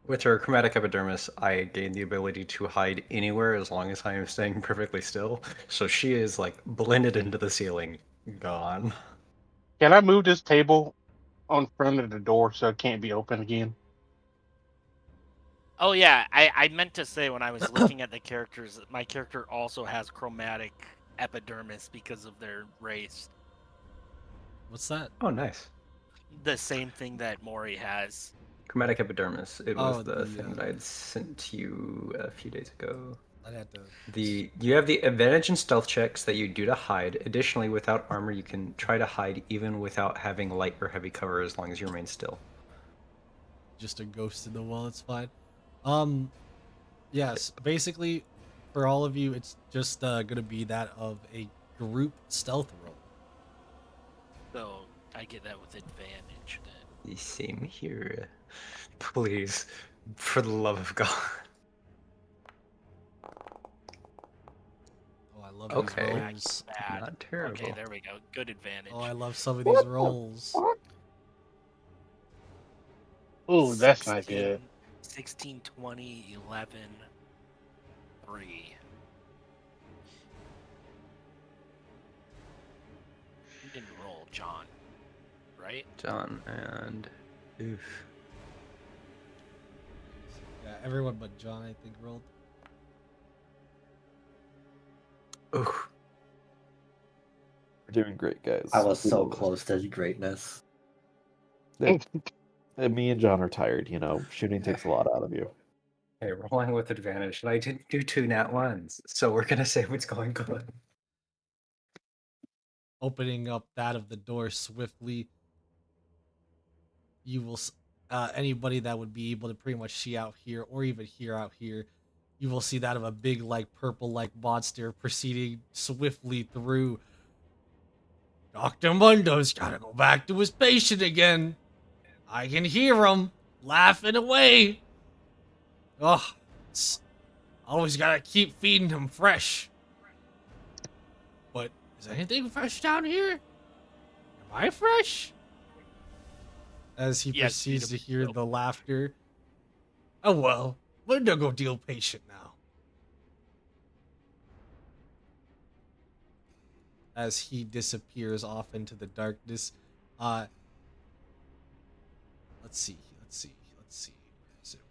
with her chromatic epidermis. I gain the ability to hide anywhere as long as I am staying perfectly still. So she is like blended into the ceiling, gone. Can I move this table on front of the door so it can't be open again? Oh yeah, I meant to say when I was looking at the characters, my character also has chromatic epidermis because of their race. What's that? Oh, nice. The same thing that Mori has. Chromatic epidermis. It was Oh, the the, thing that I had sent to you a few days ago. I'd have to. You have the advantage in stealth checks that you do to hide. Additionally, without armor, you can try to hide even without having light or heavy cover as long as you remain still. Just a ghost in the wall. It's fine. Yes. Basically, for all of you, it's just gonna be that of a group stealth roll. So I get that with advantage then. The same here. Please, for the love of God. Oh, I love Okay. these rolls. Bad. Not terrible. Okay, there we go. Good advantage. Oh, I love some of these rolls. Oh, that's not 16. good. 16, 20, 11, 3. Who didn't roll? John, right? John and oof. Yeah, everyone but John, I think, rolled. Oof. We're doing great, guys. I was so close to greatness. Me and John are tired. Shooting takes a lot out of you. Hey, rolling with advantage. And I didn't do 2 nat ones, so we're gonna say what's going good. Opening up that of the door swiftly, you will anybody that would be able to pretty much see out here or even hear out here, you will see that of a big like purple like monster proceeding swiftly through. Dr. Mundo's gotta go back to his patient again. I can hear him laughing away. Ugh, always gotta keep feeding him fresh. But is anything fresh down here? Am I fresh? As he Yes, proceeds to feed him. hear Nope. the laughter. Oh well, Mundo go deal patient now. As he disappears off into the darkness. Let's see. Where is it?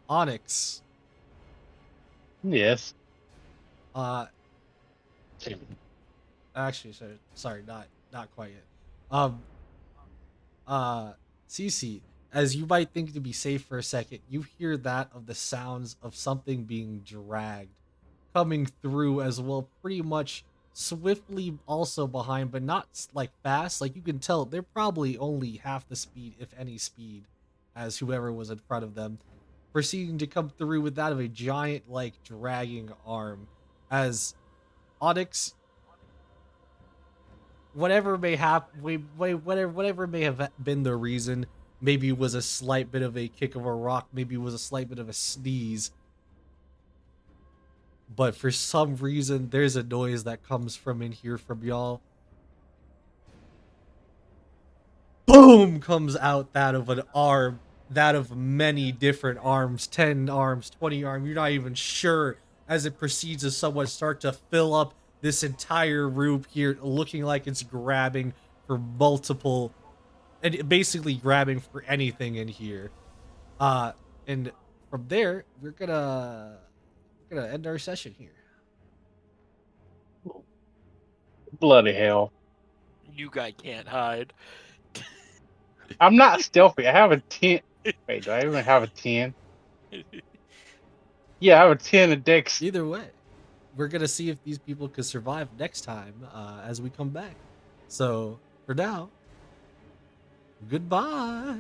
Onyx. Yes. Actually, sorry, not quite yet. Cece, as you might think to be safe for a second, you hear that of the sounds of something being dragged coming through as well, pretty much swiftly also behind, but not like fast. Like you can tell they're probably only half the speed, if any speed, as whoever was in front of them, proceeding to come through with that of a giant like dragging arm. As Onyx, whatever may happen, whatever may have been the reason, maybe it was a slight bit of a kick of a rock, maybe it was a slight bit of a sneeze, but for some reason there's a noise that comes from in here from y'all. Boom comes out that of an arm, that of many different arms, 10 arms, 20 arms, you're not even sure, as it proceeds to somewhat start to fill up this entire room here, looking like it's grabbing for multiple, and basically grabbing for anything in here. And from there, we're gonna end our session here. Bloody hell. You guy can't hide. I'm not stealthy. I have a 10. Wait, do I even have a 10? Yeah, I have a 10 of dex. Either way, we're gonna see if these people can survive next time as we come back. So for now, goodbye.